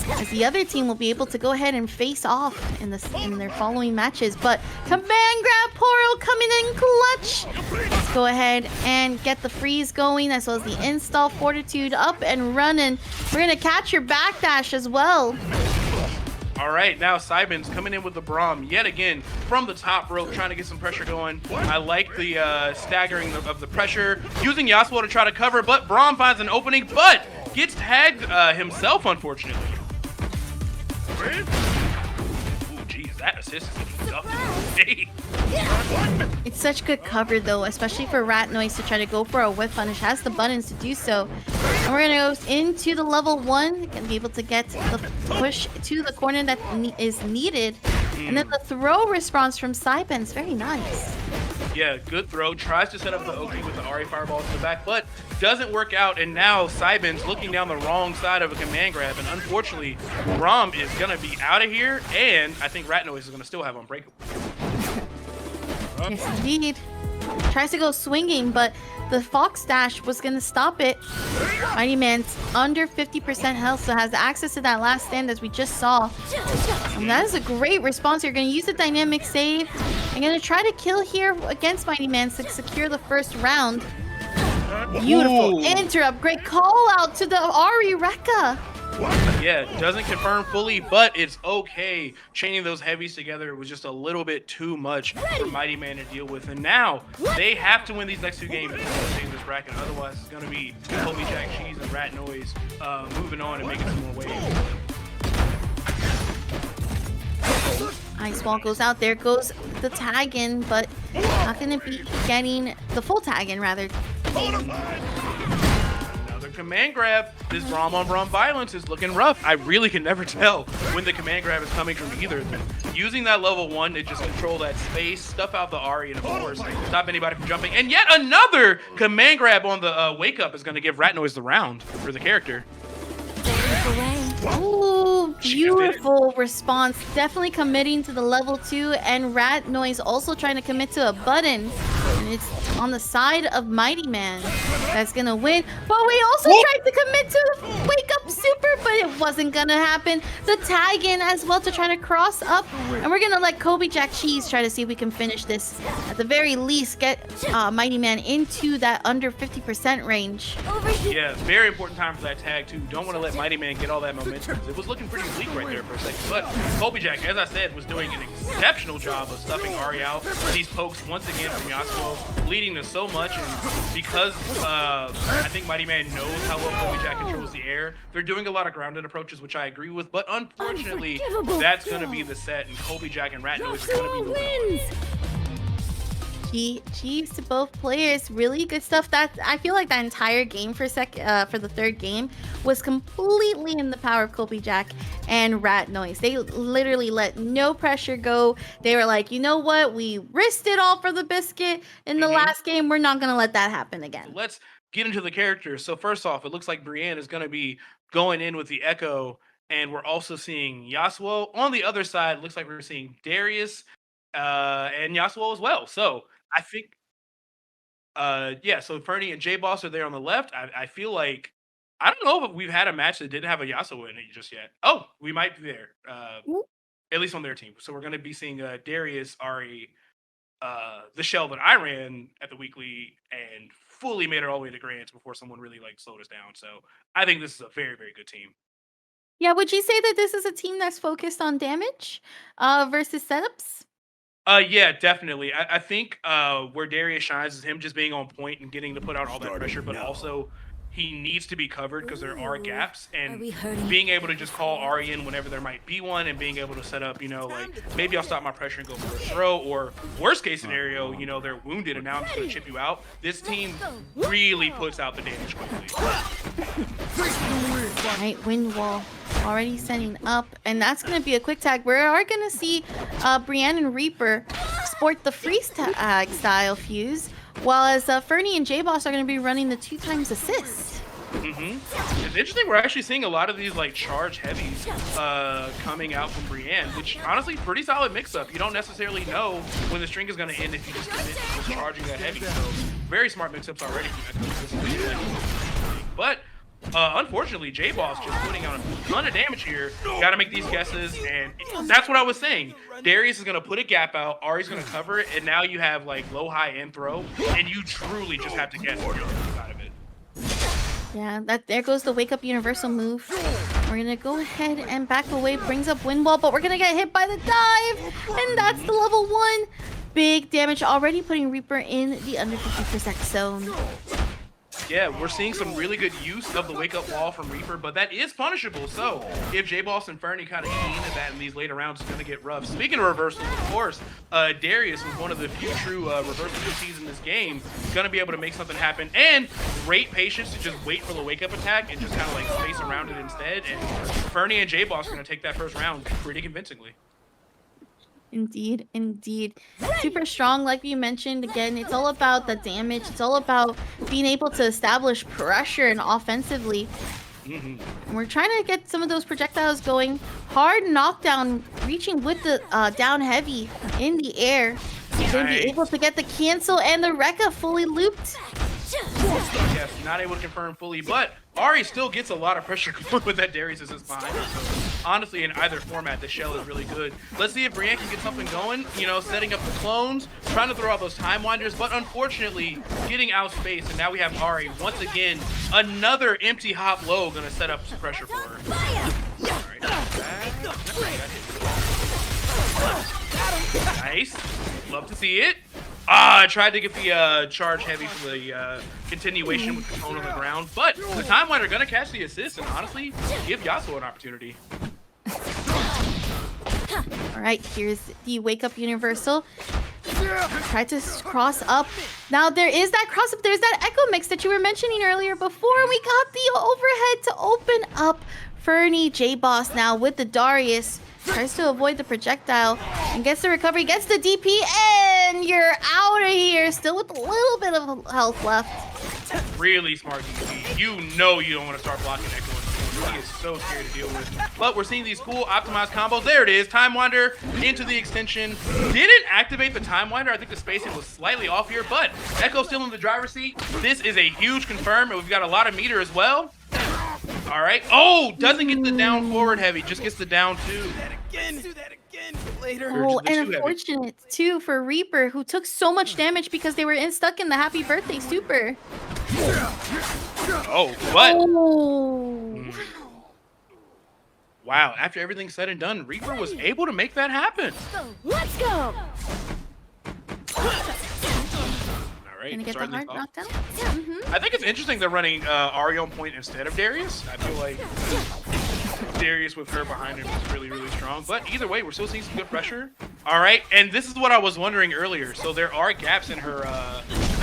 as the other team will be able to go ahead and face off in their following matches. But command grab Poro coming in clutch. Let's go ahead and get the freeze going, as well as the install fortitude up and running. We're going to catch your backdash as well. All right, now Sybenz coming in with the Briaahn yet again from the top rope, trying to get some pressure going. I like the staggering of the pressure, using Yasuo to try to cover, but Briaahn finds an opening, but gets tagged himself, unfortunately. Ooh, geez, that assist is looking tough. It's such good cover, though, especially for Rat Noise to try to go for a whip punish. Has the buttons to do so. And we're going to go into the level 1 and be able to get the push to the corner that is needed. And then the throw response from Sybenz. Very nice. Yeah, good throw. Tries to set up the Oki with the Ari Fireball to the back, but doesn't work out. And now Sybenz looking down the wrong side of a command grab. And unfortunately, Briaahn is going to be out of here. And I think Rat Noise is going to still have Unbreakable. Yes, indeed. Tries to go swinging, but the Fox Dash was going to stop it. MightyMan's under 50% health, so has access to that last stand, as we just saw. And that is a great response. You're going to use the dynamic save. I'm going to try to kill here against MightyMan to secure the first round. Beautiful interrupt. Great call out to the Ari Rekka. Yeah, doesn't confirm fully, but it's okay. Chaining those heavies together was just a little bit too much for MightyMan to deal with. And now they have to win these next 2 games to save this bracket. Otherwise, it's going to be ColbyJackCheese and Rat Noise moving on and making some more waves. Ice Wall goes out. There goes the tag in, but not going to be getting the full tag in, rather. Command grab. This Braum on Braum violence is looking rough. I really can never tell when the command grab is coming from either of them. Using that level 1 to just control that space, stuff out the Ari, and of course stop anybody from jumping. And yet another command grab on the wake up is going to give Rat Noise the round for the character. Ooh, beautiful response. Definitely committing to the level 2, and Rat Noise also trying to commit to a button. And it's on the side of MightyMan that's gonna win. But we also tried to commit to the wake up super, but it wasn't gonna happen. The tag in as well to try to cross up. And we're gonna let ColbyJackCheese try to see if we can finish this. At the very least, get MightyMan into that under 50% range. Yeah, very important time for that tag too. Don't want to let MightyMan get all that momentum. It was looking pretty bleak right there for a second. But ColbyJack, as I said, was doing an exceptional job of stuffing Ari out. These pokes once again from Yasuo, leading to so much. And because I think MightyMan knows how well ColbyJack controls the air, they're doing a lot of grounded approaches, which I agree with. But unfortunately, that's going to be the set, and ColbyJack and Rat Noise are going to be the GG's to both players. Really good stuff. That I feel like that entire game for the third game was completely in the power of ColbyJack and Rat Noise. They literally let no pressure go. They were like, you know what? We risked it all for the biscuit in the last game. We're not gonna let that happen again. Let's get into the characters. So first off, it looks like Briaahn is gonna be going in with the Echo, and we're also seeing Yasuo. On the other side, it looks like we're seeing Darius and Yasuo as well. So I think, yeah, so Ferny and Jboss are there on the left. I feel like, I don't know if we've had a match that didn't have a Yasuo in it just yet. Oh, we might be there, at least on their team. So we're going to be seeing Darius, Ari, the shell that I ran at the weekly and fully made it all the way to Grants before someone really like slowed us down. So I think this is a very, very good team. Yeah, would you say that this is a team that's focused on damage versus setups? Yeah, definitely. I think where Darius shines is him just being on point and getting to put out all that pressure, but also he needs to be covered because there are Ooh, gaps, are and we hurting? being able to just call Ari in whenever there might be one, and being able to set up, you know, like maybe I'll stop my pressure and go for a throw, or worst case scenario, you know, they're wounded and now I'm just gonna chip you out. This team really puts out the damage quickly. Right, wind wall already setting up, and that's gonna be a quick tag. We are gonna see Briaahn and Reaper sport the freeze tag style fuse, while as Ferny and Jboss are gonna be running the 2x assist. It's interesting. We're actually seeing a lot of these like charge heavies coming out from Briaahn, which honestly pretty solid mix up. You don't necessarily know when the string is going to end if you just commit to just charging that heavy. So very smart mix ups already. But unfortunately, Jboss just putting out a ton of damage here. Got to make these guesses, and that's what I was saying. Darius is going to put a gap out. Ari's going to cover it, and now you have like low, high, and throw, and you truly just have to guess what you're looking out of it. Yeah, there goes the wake up universal move. We're gonna go ahead and back away, brings up wind wall, but we're gonna get hit by the dive, and that's the level 1. Big damage already, putting Reaper in the under 50% zone. Yeah, we're seeing some really good use of the wake-up wall from Reaper, but that is punishable. So if Jboss and Ferny kind of key into that in these later rounds, it's going to get rough. Speaking of reversals, of course, Darius was one of the few true reversal DCs in this game. Going to be able to make something happen, and great patience to just wait for the wake-up attack and just kind of like space around it instead. And Ferny and Jboss are going to take that first round pretty convincingly. Indeed, indeed. Super strong, like you mentioned. Again, it's all about the damage. It's all about being able to establish pressure and offensively. And we're trying to get some of those projectiles going. Hard knockdown, reaching with the down heavy in the air. He's going to be able to get the cancel and the Rekka fully looped. Yes, not able to confirm fully, but Ari still gets a lot of pressure with that Darius assist behind her. So honestly, in either format, the shell is really good. Let's see if Briaahn can get something going, you know, setting up the clones, trying to throw out those time winders, but unfortunately getting outspaced, and now we have Ari once again, another empty hop low gonna set up some pressure for her. Nice. Love to see it. I tried to get the charge heavy for the continuation with the cone on the ground, but the time winder gonna catch the assist and honestly give Yasuo an opportunity. All right, here's the wake up universal. Try to cross up. Now there is that cross up. There's that echo mix that you were mentioning earlier before we got the overhead to open up. Ferny, Jboss now with the Darius. Tries to avoid the projectile and gets the recovery, gets the DP, and you're out of here. Still with a little bit of health left. Really smart DP. You know you don't want to start blocking Echo. He is so scary to deal with. But we're seeing these cool optimized combos. There it is. Time Winder into the extension. Didn't activate the Time Winder. I think the spacing was slightly off here, but Echo's still in the driver's seat. This is a huge confirm, and we've got a lot of meter as well. All right. Oh, doesn't get the down forward heavy, just gets the down 2. Do that again later. Oh, and unfortunate too for Reaper, who took so much damage because they were stuck in the happy birthday super. Oh, what? Oh. Wow, after everything's said and done, Reaper was able to make that happen. Let's go. All right, Gonna get the hard knockdown? I think it's interesting they're running Ari on point instead of Darius. I feel like Darius with her behind him is really, really strong. But either way, we're still seeing some good pressure. All right, and this is what I was wondering earlier. So there are gaps in her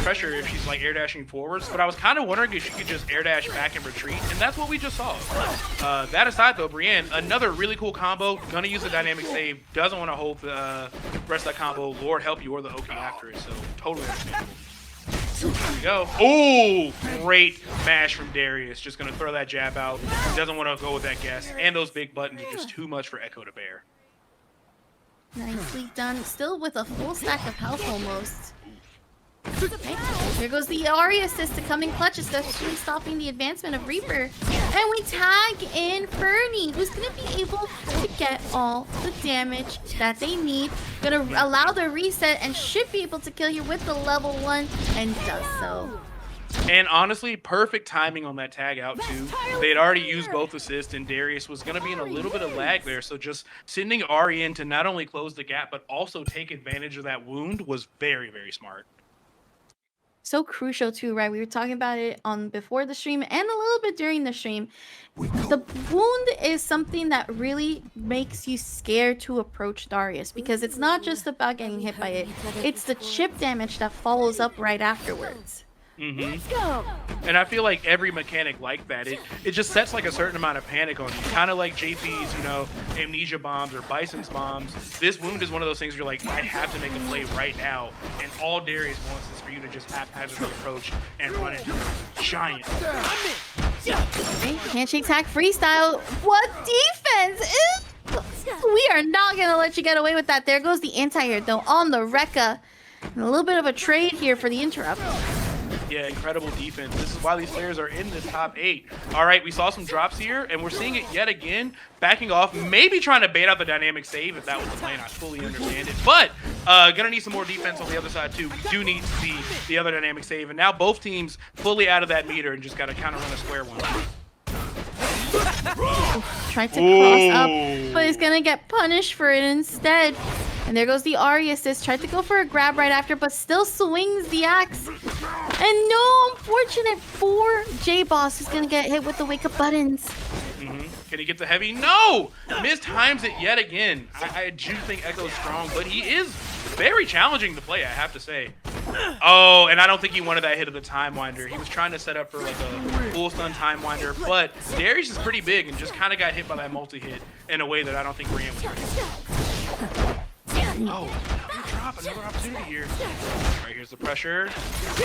pressure if she's like air dashing forwards, but I was kind of wondering if she could just air dash back and retreat, and that's what we just saw. That aside though, Briaahn, another really cool combo, gonna use the dynamic save, doesn't want to hold the rest of that combo, Lord help you or the Oki after it, so totally understandable. There we go. Oh, great mash from Darius. Just going to throw that jab out. Doesn't want to go with that guess. And those big buttons are just too much for Echo to bear. Nicely done. Still with a full stack of health almost. Okay. Here goes the Ari assist to come in clutch, especially stopping the advancement of Reaper. And we tag in Ferny, who's going to be able to get all the damage that they need. Going to allow the reset and should be able to kill you with the level 1, and does so. And honestly, perfect timing on that tag out too. They had already used both assists, and Darius was going to be in a little bit of lag there. So just sending Ari in to not only close the gap, but also take advantage of that wound was very, very smart. So crucial too, right? We were talking about it on before the stream and a little bit during the stream. The wound is something that really makes you scared to approach Darius because it's not just about getting hit by it. It's the chip damage that follows up right afterwards. Let's go. And I feel like every mechanic like that, it just sets like a certain amount of panic on you. Kind of like JP's, you know, amnesia bombs or Bison's bombs. This wound is one of those things where you're like, I have to make a play right now. And all Darius wants is for you to just haphazardly approach and run into a giant. Okay, handshake tag freestyle. What defense? We are not gonna let you get away with that. There goes the anti-air though on the Rekka. And a little bit of a trade here for the interrupt. Yeah, incredible defense. This is why these players are in the top 8. All right, we saw some drops here, and we're seeing it yet again. Backing off, maybe trying to bait out the dynamic save if that was the plan. I fully understand it. But gonna need some more defense on the other side, too. We do need to see the other dynamic save. And now both teams fully out of that meter and just got to kind of run a square one. Tried to cross up, but he's gonna get punished for it instead. And there goes the Ari assist. Tried to go for a grab right after, but still swings the axe. And no, unfortunate for Jboss, who's gonna get hit with the wake up buttons. Can he get the heavy? No! Mistimes it yet again. I do think Echo's strong, but he is very challenging to play, I have to say. Oh, and I don't think he wanted that hit of the Time Winder. He was trying to set up for like a full stun Time Winder, but Darius is pretty big and just kind of got hit by that multi-hit in a way that I don't think Briaahn was ready. Oh, another drop, another opportunity here. All right, here's the pressure.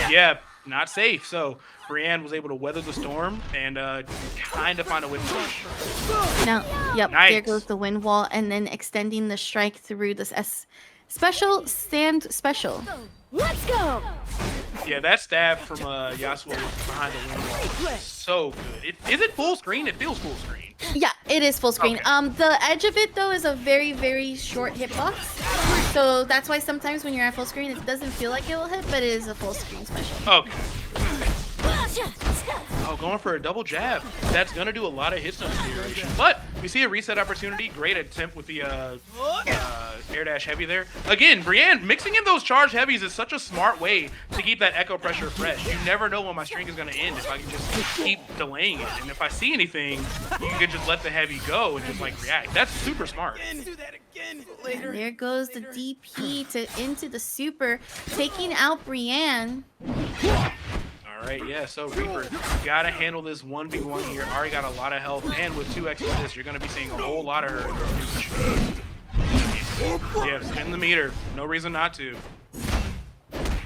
Yeah, not safe. So Briaahn was able to weather the storm and kind of find a wind push. Now, yep, Nice. There goes the wind wall, and then extending the strike through this special stand special. Let's go. Yeah, that stab from Yasuo behind the wind wall. So good. Is it full screen? It feels full screen. Yeah, it is full screen. Okay. The edge of it though is a very, very short hitbox. So that's why sometimes when you're at full screen, it doesn't feel like it will hit, but it is a full screen special. Okay. Oh, going for a double jab. That's going to do a lot of hit stun duration. But we see a reset opportunity. Great attempt with the air dash heavy there. Again, Briaahn, mixing in those charge heavies is such a smart way to keep that echo pressure fresh. You never know when my string is going to end if I can just keep delaying it. And if I see anything, you can just let the heavy go and just like react. That's super smart. Do that again later. There goes the DP into the super, taking out Briaahn. All right, yeah, so Reaper, gotta handle this 1v1 here. Already got a lot of health, and with 2x assists, you're gonna be seeing a whole lot of her. Yeah, spin the meter. No reason not to.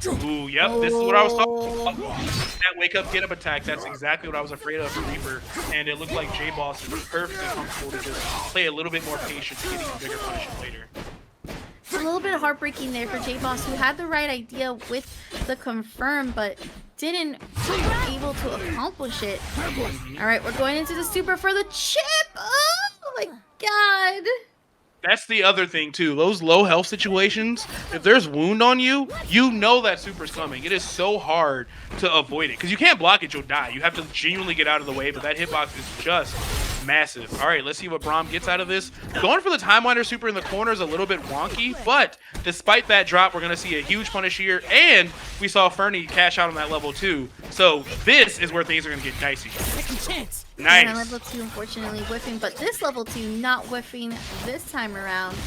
Ooh, yep, this is what I was talking about. That wake up, get up attack, that's exactly what I was afraid of for Reaper. And it looked like Jboss was perfectly comfortable to just play a little bit more patient, getting a bigger punishment later. It's a little bit heartbreaking there for Jboss, who had the right idea with the confirm, but didn't really able to accomplish it. All right, we're going into the super for the chip. Oh my god. That's the other thing too. Those low health situations, if there's wound on you, you know that super's coming. It is so hard to avoid it because you can't block it, you'll die. You have to genuinely get out of the way, but that hitbox is just massive. All right, let's see what Briaahn gets out of this. Going for the Time Winder super in the corner is a little bit wonky, but despite that drop, we're going to see a huge punish here, and we saw Ferny cash out on that level 2. So this is where things are going to get dicey. Second chance. Nice. Yeah, level 2 unfortunately whiffing, but this level 2 not whiffing this time around.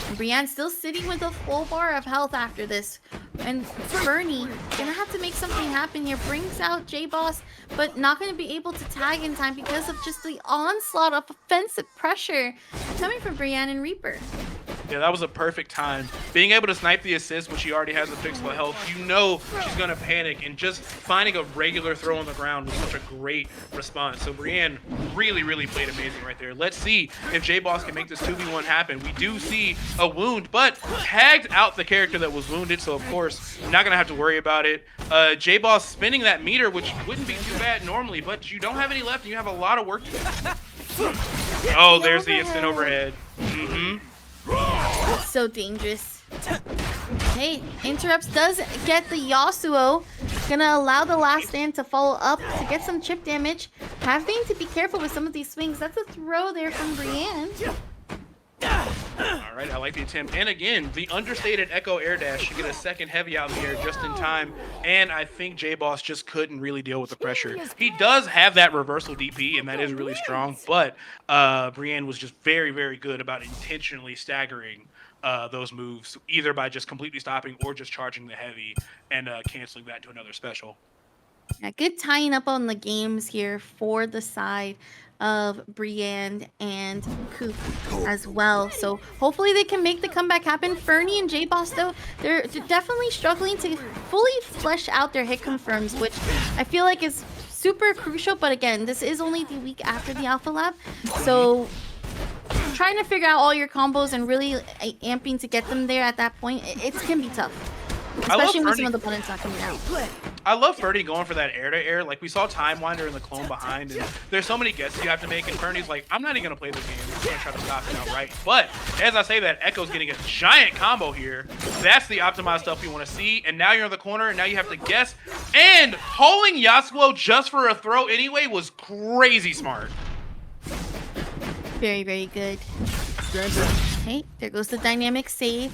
And Briaahn still sitting with a full bar of health after this. And Ferny gonna have to make something happen here. Brings out Jboss, but not gonna be able to tag in time because of just the onslaught of offensive pressure coming from Briaahn and Reaper. Yeah, that was a perfect time. Being able to snipe the assist when she already has a pixel of health, you know she's going to panic, and just finding a regular throw on the ground was such a great response. So Briaahn really played amazing right there. Let's see if Jboss can make this 2v1 happen. We do see a wound, but tagged out the character that was wounded, so of course, not going to have to worry about it. Jboss spinning that meter, which wouldn't be too bad normally, but you don't have any left, and you have a lot of work to do. Oh, there's the instant overhead. So dangerous. Hey, interrupts does get the Yasuo. Gonna allow the last stand to follow up to get some chip damage. Having to be careful with some of these swings. That's a throw there from Briaahn. All right, I like the attempt. And again, the understated Echo Air Dash to get a second heavy out in the air just in time. And I think Jboss just couldn't really deal with the pressure. He does have that reversal DP, and that is really strong. But Briaahn was just very, very good about intentionally staggering those moves, either by just completely stopping or just charging the heavy and canceling that to another special. Yeah, good tying up on the games here for the side of Briaahn and Koop as well. So hopefully they can make the comeback happen. Ferny and Jboss, though, they're definitely struggling to fully flesh out their hit confirms, which I feel like is super crucial. But again, this is only the week after the Alpha Lab. So trying to figure out all your combos and really amping to get them there at that point, it can be tough. Especially when some of the opponents not coming out. I love Ferny going for that air-to-air. Like, we saw Timewinder in the clone behind, and there's so many guesses you have to make, and Ferny's like, I'm not even going to play this game. I'm just going to try to stop it outright. But as I say that, Echo's getting a giant combo here. That's the optimized stuff we want to see, and now you're in the corner, and now you have to guess. And pulling Yasuo just for a throw anyway was crazy smart. Very, very good. Okay, there goes the dynamic save.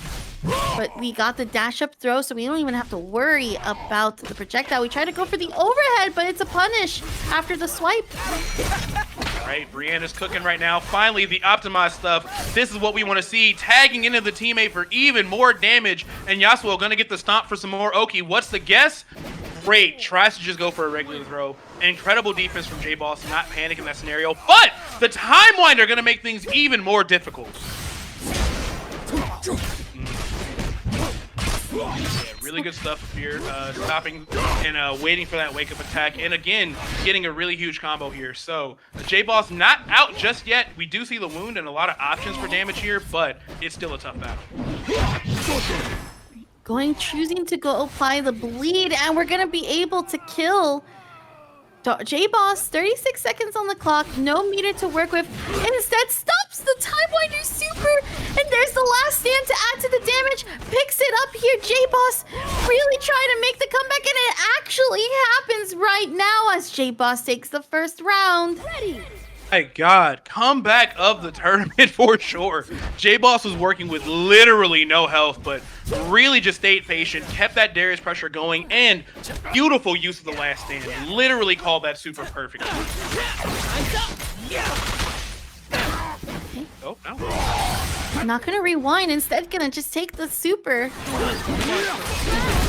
But we got the dash up throw, so we don't even have to worry about the projectile. We try to go for the overhead, but it's a punish after the swipe. All right, Briaahn is cooking right now. Finally, the optimized stuff. This is what we want to see. Tagging into the teammate for even more damage. And Yasuo going to get the stomp for some more Oki. What's the guess? Great. Tries to just go for a regular throw. Incredible defense from Jboss, not panic in that scenario. But the Timewinder going to make things even more difficult. Yeah, really good stuff here. Stopping and waiting for that wake-up attack. And again, getting a really huge combo here. So, Jboss not out just yet. We do see the wound and a lot of options for damage here, but it's still a tough battle. Choosing to go apply the bleed, and we're going to be able to kill Jboss. 36 seconds on the clock, no meter to work with. Instead, stops the Timewinder super, and there's the last stand to add to the damage. Picks it up here. Jboss really trying to make the comeback, and it actually happens right now as Jboss takes the first round. Ready. My God, comeback of the tournament for sure. Jboss was working with literally no health, but really just stayed patient, kept that Darius pressure going, and beautiful use of the last stand. Literally called that super perfect. Oh, no. Not gonna rewind, instead gonna just take the super.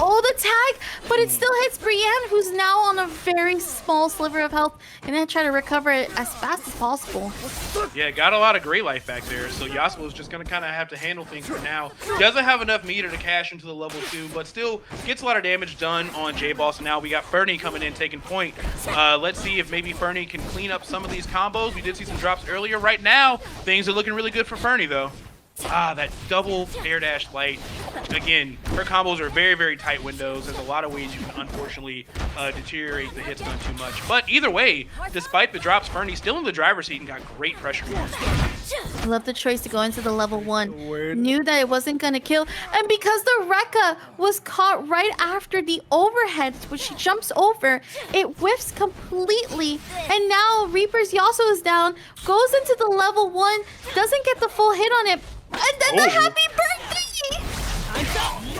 Oh, the tag, but it still hits Briaahn, who's now on a very small sliver of health, and then try to recover it as fast as possible. Yeah, got a lot of gray life back there, so Yasuo is just going to kind of have to handle things for now. Doesn't have enough meter to cash into the level 2, but still gets a lot of damage done on Jboss. And now we got Ferny coming in, taking point. Let's see if maybe Ferny can clean up some of these combos. We did see some drops earlier. Right now, things are looking really good for Ferny, though. That double air dash light. Again, her combos are very, very tight windows. There's a lot of ways you can unfortunately deteriorate the hits done too much. But either way, despite the drops, Ferny's still in the driver's seat and got great pressure. I love the choice to go into the level 1. Knew that it wasn't going to kill. And because the Rekka was caught right after the overhead, which she jumps over, it whiffs completely. And now Reaper's Yasuo is down, goes into the level 1, doesn't get the full hit on it. And then the happy birthday!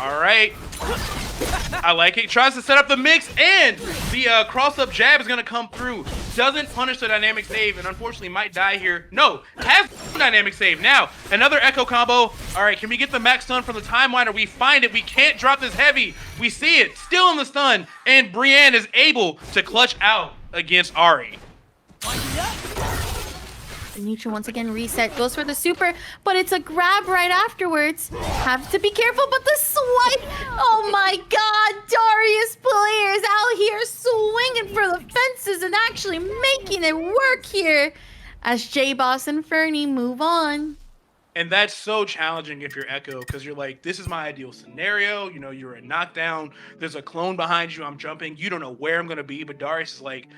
All right. I like it. Tries to set up the mix, and the cross-up jab is going to come through. Doesn't punish the dynamic save, and unfortunately might die here. No, has dynamic save. Now, another Echo combo. All right, can we get the max stun from the Timewinder? We find it. We can't drop this heavy. We see it. Still in the stun, and Briaahn is able to clutch out against Ahri. The neutral once again reset, goes for the super, but it's a grab right afterwards. Have to be careful, but the swipe! Oh my god, Darius players out here swinging for the fences and actually making it work here as Jboss and Ferny move on. And that's so challenging if you're Echo, because you're like, this is my ideal scenario. You know, you're a knockdown. There's a clone behind you. I'm jumping. You don't know where I'm going to be, but Darius is like,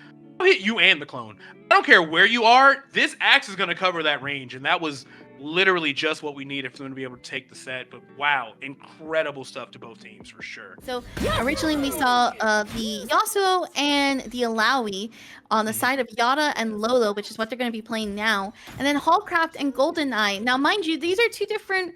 I'll hit you and the clone. I don't care where you are. This axe is going to cover that range. And that was literally just what we need if we're going to be able to take the set. But wow, incredible stuff to both teams for sure. So originally we saw the Yasuo and the Alawi on the side of Yata and Lolo, which is what they're going to be playing now. And then Halfcraft and GoldenEye. Now, mind you, these are two different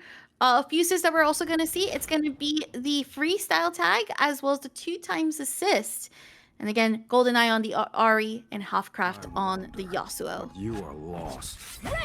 fuses that we're also going to see. It's going to be the freestyle tag as well as the 2x assist. And again, GoldenEye on the Ari and Halfcraft on the Yasuo. You are lost.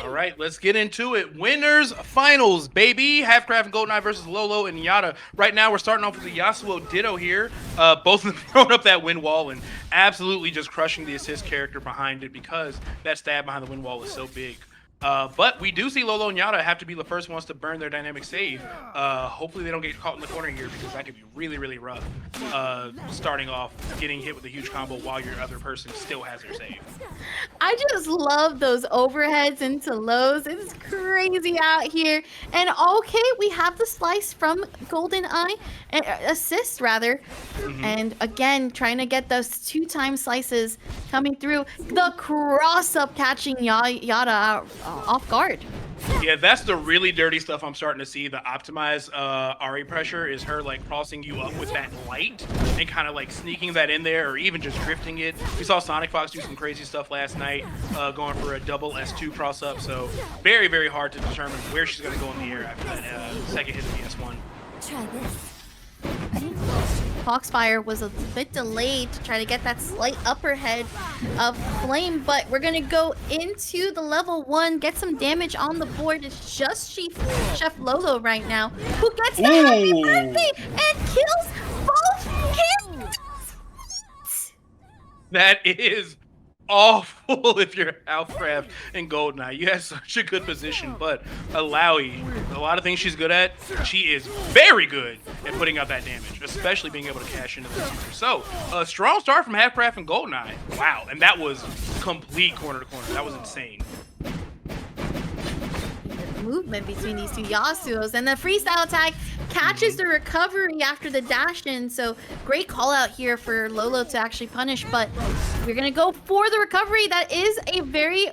All right, let's get into it. Winners finals, baby. Halfcraft and GoldenEye versus Lolo and Yata. Right now, we're starting off with the Yasuo Ditto here. Both of them throwing up that wind wall and absolutely just crushing the assist character behind it because that stab behind the wind wall is so big. But we do see Lolo and Yata have to be the first ones to burn their dynamic save. Hopefully they don't get caught in the corner here because that could be really, really rough. Starting off, getting hit with a huge combo while your other person still has their save. I just love those overheads into lows. It's crazy out here. And okay, we have the slice from GoldenEye, assist rather. And again, trying to get those 2x slices coming through. The cross-up catching Yata off guard. Yeah, that's the really dirty stuff I'm starting to see. The optimized Ari pressure is her like crossing you up with that light and kind of like sneaking that in there or even just drifting it. We saw Sonic Fox do some crazy stuff last night, going for a double S2 cross up. So very, very hard to determine where she's going to go in the air after that second hit of the S1. Try this. Foxfire was a bit delayed to try to get that slight upper head of Flame, but we're gonna go into the level 1, get some damage on the board. It's just Chef Lolo right now who gets the happy birthday and kills both kills. That is awful if you're Halfcraft and GoldenEye. You have such a good position, but Alawi, a lot of things she's good at, she is very good at putting out that damage, especially being able to cash into the user. So, a strong start from Halfcraft and GoldenEye. Wow, and that was complete corner to corner. That was insane. Movement between these two Yasuos, and the freestyle tag catches the recovery after the dash in. So great call out here for Lolo to actually punish, but we're gonna go for the recovery. That is a very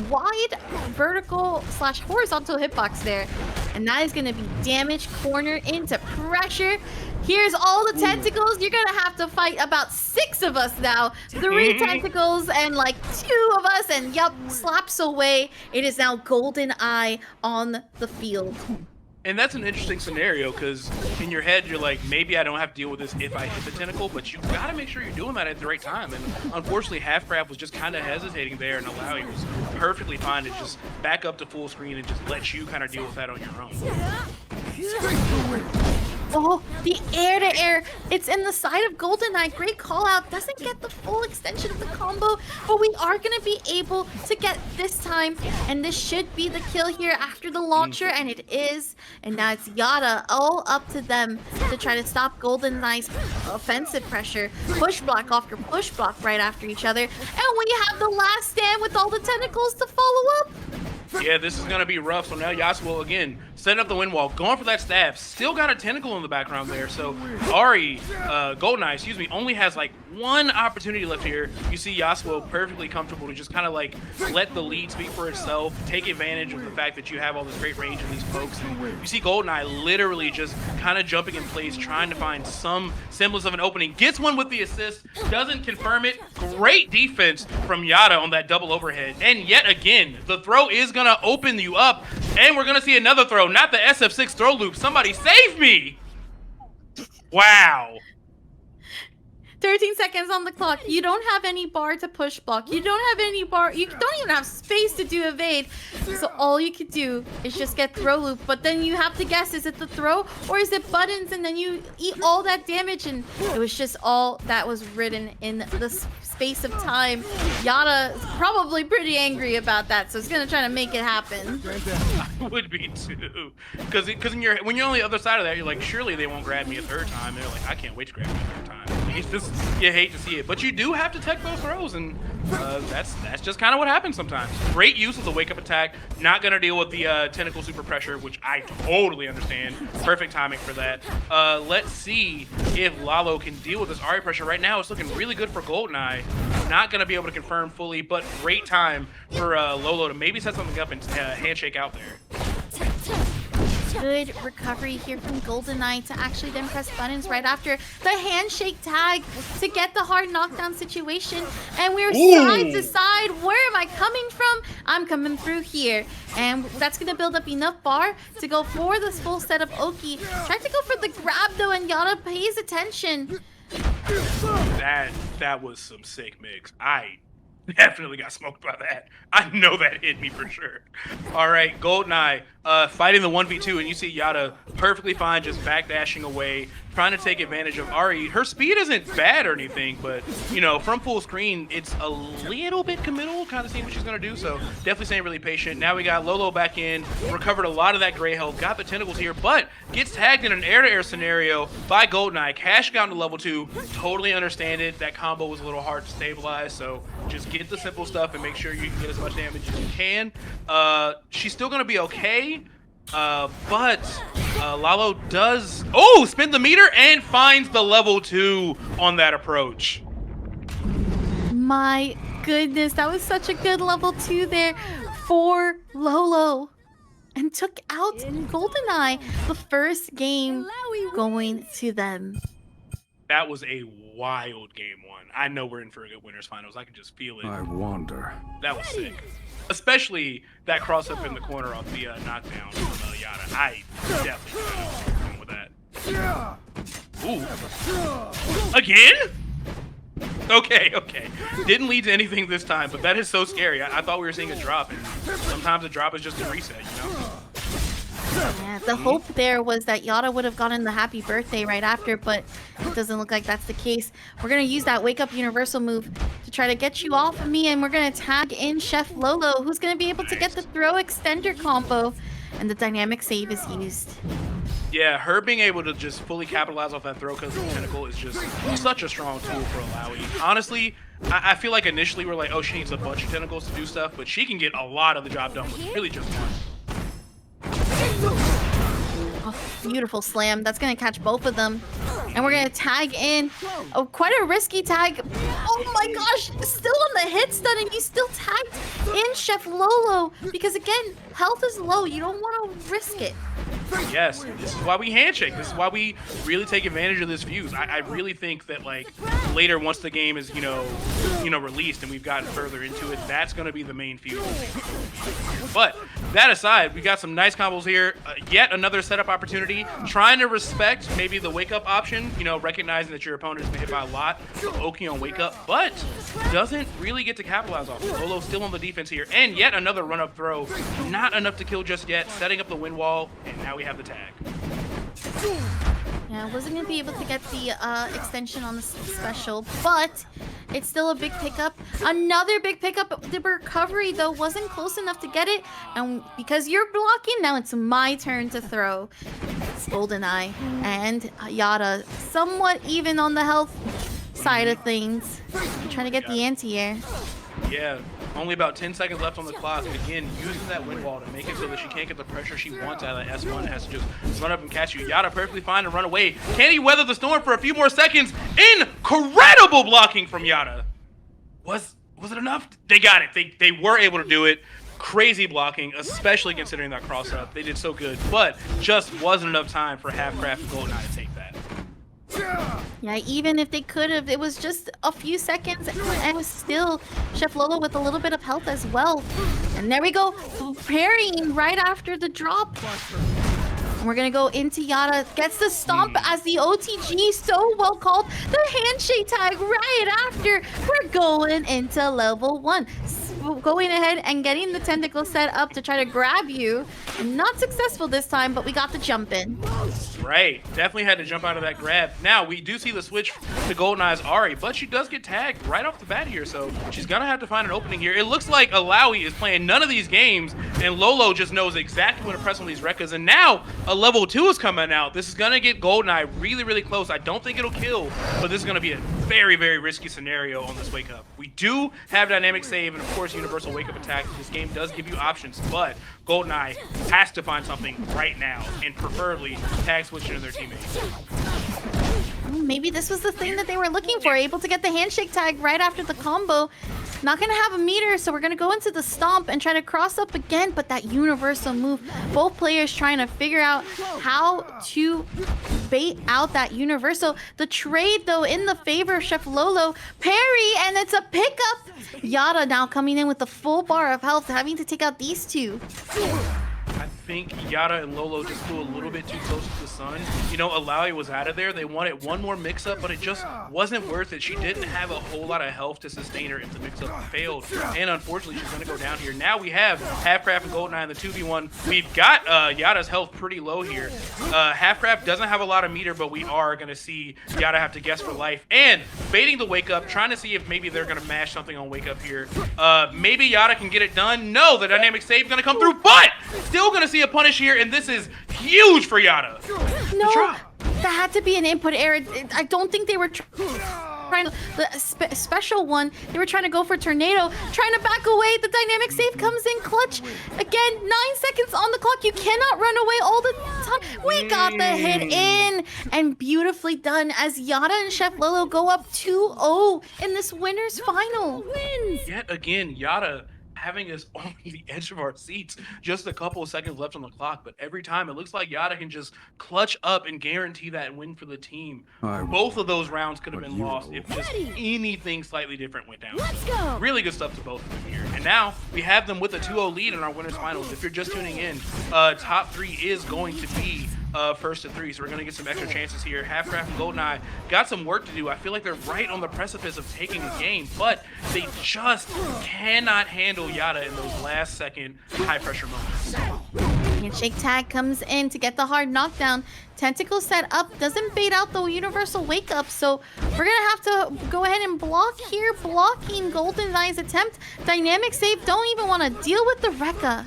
wide vertical / horizontal hitbox there, and that is gonna be damage corner into pressure. Here's all the tentacles. You're gonna have to fight about 6 of us now. 3 tentacles and like 2 of us, and yup, slaps away. It is now GoldenEye on the field. And that's an interesting scenario because in your head you're like, maybe I don't have to deal with this if I hit the tentacle, but you gotta make sure you're doing that at the right time. And unfortunately, Halfcraft was just kind of hesitating there, and Alawi was perfectly fine to just back up to full screen and just let you kind of deal with that on your own. Oh, the air-to-air. It's in the side of GoldenEye. Great call out. Doesn't get the full extension of the combo, but we are going to be able to get this time, and this should be the kill here after the launcher, and it is. And now it's Yata all up to them to try to stop GoldenEye's offensive pressure. Push block after push block right after each other, and we have the last stand with all the tentacles to follow up. Yeah, this is going to be rough. So now Yasuo, again, setting up the wind wall, going for that stab. Still got a tentacle in the background there. So Ari, GoldenEye, excuse me, only has like 1 opportunity left here. You see Yasuo perfectly comfortable to just kind of like let the lead speak for itself, take advantage of the fact that you have all this great range in these pokes. And you see GoldenEye literally just kind of jumping in place, trying to find some semblance of an opening. Gets one with the assist, doesn't confirm it. Great defense from Yata on that double overhead. And yet again, the throw is going to open you up, and we're going to see another throw, not the SF6 throw loop. Somebody save me! Wow. 13 seconds on the clock. You don't have any bar to push block. You don't have any bar. You don't even have space to do evade. So all you could do is just get throw loop. But then you have to guess, is it the throw or is it buttons? And then you eat all that damage. And it was just all that was written in the space of time. Yata is probably pretty angry about that. So it's going to try to make it happen. I would be too. Because when you're on the other side of that, you're like, surely they won't grab me a third time. And they're like, I can't wait to grab me a third time. honestly. It's just, you hate to see it. But you do have to tech those throws, and that's just kind of what happens sometimes. Great use of the wake-up attack. Not going to deal with the tentacle super pressure, which I totally understand. Perfect timing for that. Let's see if Lolo can deal with this Ari pressure. Right now, it's looking really good for GoldenEye. Not going to be able to confirm fully, but great time for Lolo to maybe set something up and handshake out there. Good recovery here from GoldenEye to actually then press buttons right after the handshake tag to get the hard knockdown situation. And we're side to side. Where am I coming from? I'm coming through here. And that's going to build up enough bar to go for this full set of Oki. Tried to go for the grab though, and Yata pays attention. That was some sick mix. I definitely got smoked by that. I know that hit me for sure. All right, GoldenEye fighting the 1v2, and you see Yata perfectly fine, just backdashing away, trying to take advantage of Ari. Her speed isn't bad or anything, but, you know, from full screen, it's a little bit committal, kind of seeing what she's going to do, so definitely staying really patient. Now we got Lolo back in, recovered a lot of that gray health, got the tentacles here, but gets tagged in an air-to-air scenario by GoldenEye, cashing out to level 2. Totally understand it. That combo was a little hard to stabilize, so just get the simple stuff and make sure you can get as much damage as you can. She's still going to be okay, but Lolo does spin the meter and finds the level 2 on that approach. My goodness, that was such a good level 2 there for Lolo, and took out GoldenEye. The first game going to them. That was a wild game 1. I know we're in for a good winners finals. I can just feel it. I wonder. That was sick. Especially that cross up in the corner off the knockdown from Yata. I definitely going with that. Ooh. Again? Okay. Didn't lead to anything this time, but that is so scary. I thought we were seeing a drop, and sometimes a drop is just a reset, you know? Yeah, the hope there was that Yata would have gotten the happy birthday right after, but it doesn't look like that's the case. We're going to use that wake up universal move to try to get you off of me, and we're going to tag in Chef Lolo, who's going to be able to get the throw extender combo, and the dynamic save is used. Yeah, her being able to just fully capitalize off that throw because of the tentacle is just such a strong tool for Alawi. Honestly, I feel like initially we're like, oh, she needs a bunch of tentacles to do stuff, but she can get a lot of the job done with really just one. Oh, beautiful slam. That's going to catch both of them. And we're going to tag in. Oh, quite a risky tag. Oh my gosh. Still on the hit stun, and you still tagged in Chef Lolo. Because again, health is low. You don't want to risk it. Yes, this is why we handshake. This is why we really take advantage of this fuse. I really think that like later, once the game is released and we've gotten further into it, that's going to be the main fuse. But that aside, we got some nice combos here. Yet another setup opportunity. Trying to respect maybe the wake up option. You know, recognizing that your opponent has been hit by a lot of Oki on wake up, but doesn't really get to capitalize off it. Lolo still on the defense here, and yet another run up throw. Not enough to kill just yet. Setting up the wind wall, and now we have the tag. Yeah, wasn't going to be able to get the extension on the special, but it's still a big pickup. Another big pickup. The recovery, though, wasn't close enough to get it. And because you're blocking, now it's my turn to throw. It's GoldenEye and Yata somewhat even on the health side of things. Trying to get the anti-air. Yeah, only about 10 seconds left on the clock. Again, using that wind wall to make it so that she can't get the pressure she wants out of that S1. Has to just run up and catch you. Yata perfectly fine to run away. Can he weather the storm for a few more seconds? Incredible blocking from Yata. Was it enough? They got it. They were able to do it. Crazy blocking, especially considering that cross up. They did so good, but just wasn't enough time for Halfcraft and GoldenEye to take that. Yeah, even if they could have, it was just a few seconds, and it was still Chef Lolo with a little bit of health as well. And there we go, parrying right after the drop. And we're gonna go into Yata, gets the stomp as the OTG, so well called. The handshake tag right after. We're going into level 1. Going ahead and getting the tentacle set up to try to grab you. Not successful this time, but we got the jump in. Right, definitely had to jump out of that grab. Now, we do see the switch to GoldenEye's Ari, but she does get tagged right off the bat here, so she's gonna have to find an opening here. It looks like Alawi is playing none of these games, and Lolo just knows exactly when to press on these Rekkas, and now a level 2 is coming out. This is gonna get GoldenEye really, really close. I don't think it'll kill, but this is gonna be a very, very risky scenario on this wake-up. We do have dynamic save, and of course, universal wake-up attack. This game does give you options, but GoldenEye has to find something right now, and preferably tag switch into their teammates. Maybe this was the thing that they were looking for, able to get the handshake tag right after the combo. Not gonna have a meter, so we're gonna go into the stomp and try to cross up again, but that universal move, both players trying to figure out how to bait out that universal. The trade, though, in the favor of Chef Lolo. Parry, and it's a pickup. Yata now coming in with the full bar of health, having to take out these two. I think Yata and Lolo just flew a little bit too close to the sun. You know, Alawi was out of there. They wanted one more mix-up, but it just wasn't worth it. She didn't have a whole lot of health to sustain her if the mix-up failed. And unfortunately, she's going to go down here. Now we have Halfcraft and GoldenEye in the 2v1. We've got Yata's health pretty low here. Halfcraft doesn't have a lot of meter, but we are going to see Yata have to guess for life. And baiting the wake-up, trying to see if maybe they're going to mash something on wake-up here. Maybe Yata can get it done. No, the dynamic save is going to come through, but still going to see a punish here, and this is huge for Yata. No, that had to be an input error. I don't think they were trying to, the special one, they were trying to go for tornado, trying to back away. The dynamic save comes in clutch. Again, 9 seconds on the clock. You cannot run away all the time. We got the hit in, and beautifully done as Yata and Chef Lolo go up 2-0 in this winner's final. Yet again, Yata having us on the edge of our seats, just a couple of seconds left on the clock, but every time it looks like Yata can just clutch up and guarantee that win for the team. Both of those rounds could have been lost if just anything slightly different went down. Let's go. Really good stuff to both of them here. And now we have them with a 2-0 lead in our winners finals. If you're just tuning in, top 3 is going to be first to 3, so we're going to get some extra chances here. Halfcraft and GoldenEye got some work to do. I feel like they're right on the precipice of taking the game, but they just cannot handle Yata in those last second high pressure moments. Handshake tag comes in to get the hard knockdown. Tentacle set up, doesn't bait out the universal wake up, so we're gonna have to go ahead and block here, blocking GoldenEye's attempt. Dynamic save, don't even want to deal with the Rekka.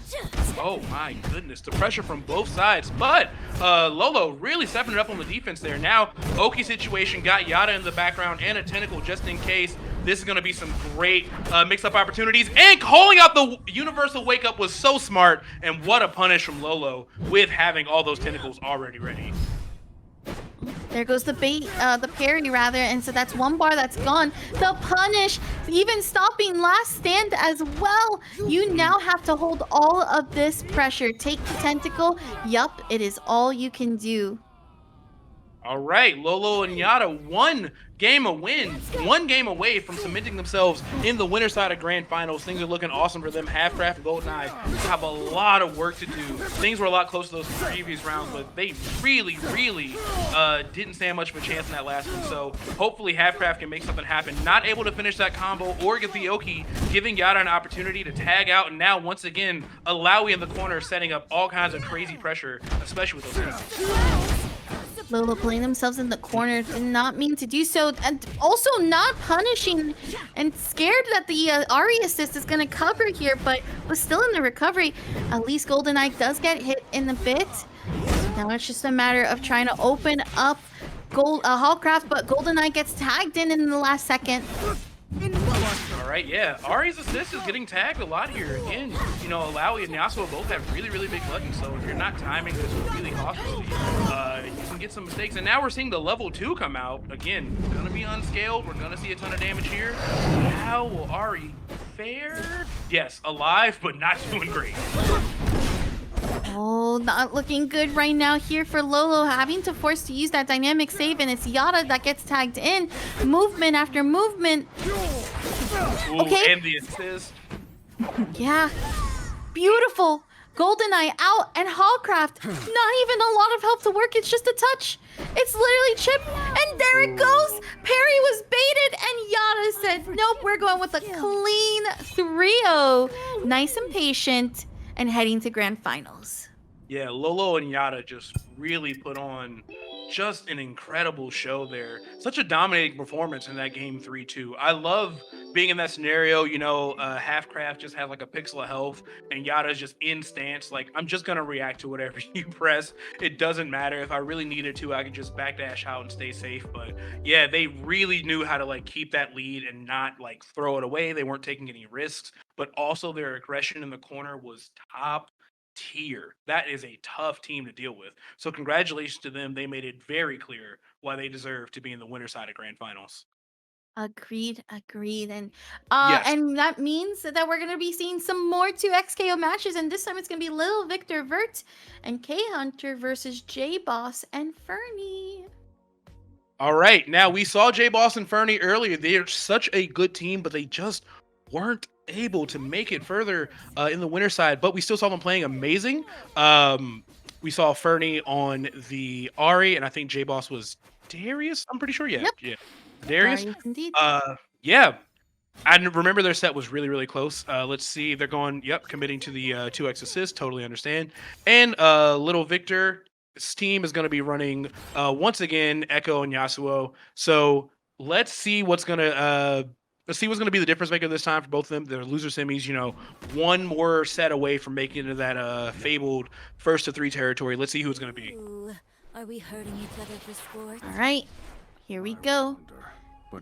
Oh my goodness, the pressure from both sides, but Lolo really stepping it up on the defense there. Now, Oki situation got Yata in the background and a tentacle just in case. This is going to be some great mix-up opportunities, and calling out the universal wake-up was so smart, and what a punish from Lolo with having all those tentacles already ready. There goes the bait, the parry rather, and so that's one bar that's gone. The punish, even stopping last stand as well. You now have to hold all of this pressure. Take the tentacle. Yup, it is all you can do. All right, Lolo and Yata, one game away from cementing themselves in the winner side of Grand Finals. Things are looking awesome for them. Halfcraft and GoldenEye have a lot of work to do. Things were a lot closer to those previous rounds, but they really didn't stand much of a chance in that last one. So hopefully Halfcraft can make something happen. Not able to finish that combo or get the Oki, giving Yata an opportunity to tag out. And now, once again, Alawi in the corner setting up all kinds of crazy pressure, especially with those tentacles. Lolo playing themselves in the corner, did not mean to do so, and also not punishing, and scared that the Ari assist is going to cover here, but was still in the recovery. At least GoldenEye does get hit in the bit. Now it's just a matter of trying to open up Halfcraft, but GoldenEye gets tagged in the last second. All right, yeah. Ari's assist is getting tagged a lot here. Again, you know, Alawi and Yasuo both have really big buttons, so if you're not timing this really cautiously, you can get some mistakes. And now we're seeing the level 2 come out. Again, gonna be unscaled. We're gonna see a ton of damage here. How will Ari fare? Yes, alive, but not doing great. Oh, not looking good right now here for Lolo, having to force to use that dynamic save, and it's Yata that gets tagged in. Movement after movement. Ooh, okay. And the assist. Yeah. Beautiful. GoldenEye out, and Halfcraft, not even a lot of help to work. It's just a touch. It's literally chip, and there it goes. Parry was baited, and Yata said, nope, we're going with a clean 3-0. Nice and patient, and heading to Grand Finals. Yeah, Lolo and Yata just really put on just an incredible show there. Such a dominating performance in that game 3-2. I love being in that scenario. Halfcraft just has like a pixel of health, and Yata's just in stance. Like, I'm just gonna react to whatever you press. It doesn't matter. If I really needed to, I could just backdash out and stay safe. But yeah, they really knew how to like keep that lead and not like throw it away. They weren't taking any risks, but also their aggression in the corner was top tier. That is a tough team to deal with. So congratulations to them. They made it very clear why they deserve to be in the winter side of grand finals. Agreed, agreed. And Yes. that means that we're gonna be seeing some more 2xKO matches, and this time it's gonna be Lil Victor Vert and khunter versus Jboss and Ferny. All right. Now we saw Jboss and Ferny earlier. They're such a good team, but they just weren't able to make it further in the winter side. But we still saw them playing amazing. We saw Ferny on the Ari, and I think Jboss was Darius. I'm pretty sure. Yeah, Yep. yeah, Darius. Indeed. Yeah. I remember their set was really, really close. Let's see. They're going, yep, committing to the 2x assist. Totally understand. And little Victor, his team is going to be running once again Echo and Yasuo. So let's see what's going to be the difference maker this time for both of them. They're loser semis, one more set away from making it into that fabled first to 3 territory. Let's see who it's going to be. Ooh, are we hurting each other for sport? All right, here we go.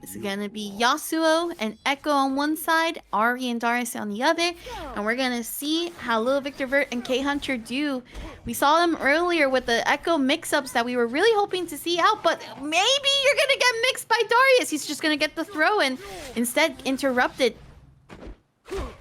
It's gonna be Yasuo and Echo on one side, Ari and Darius on the other, and we're gonna see how Lil Victor Vert and khunter do. We saw them earlier with the Echo mix-ups that we were really hoping to see out, but maybe you're gonna get mixed by Darius. He's just gonna get the throw and instead interrupted.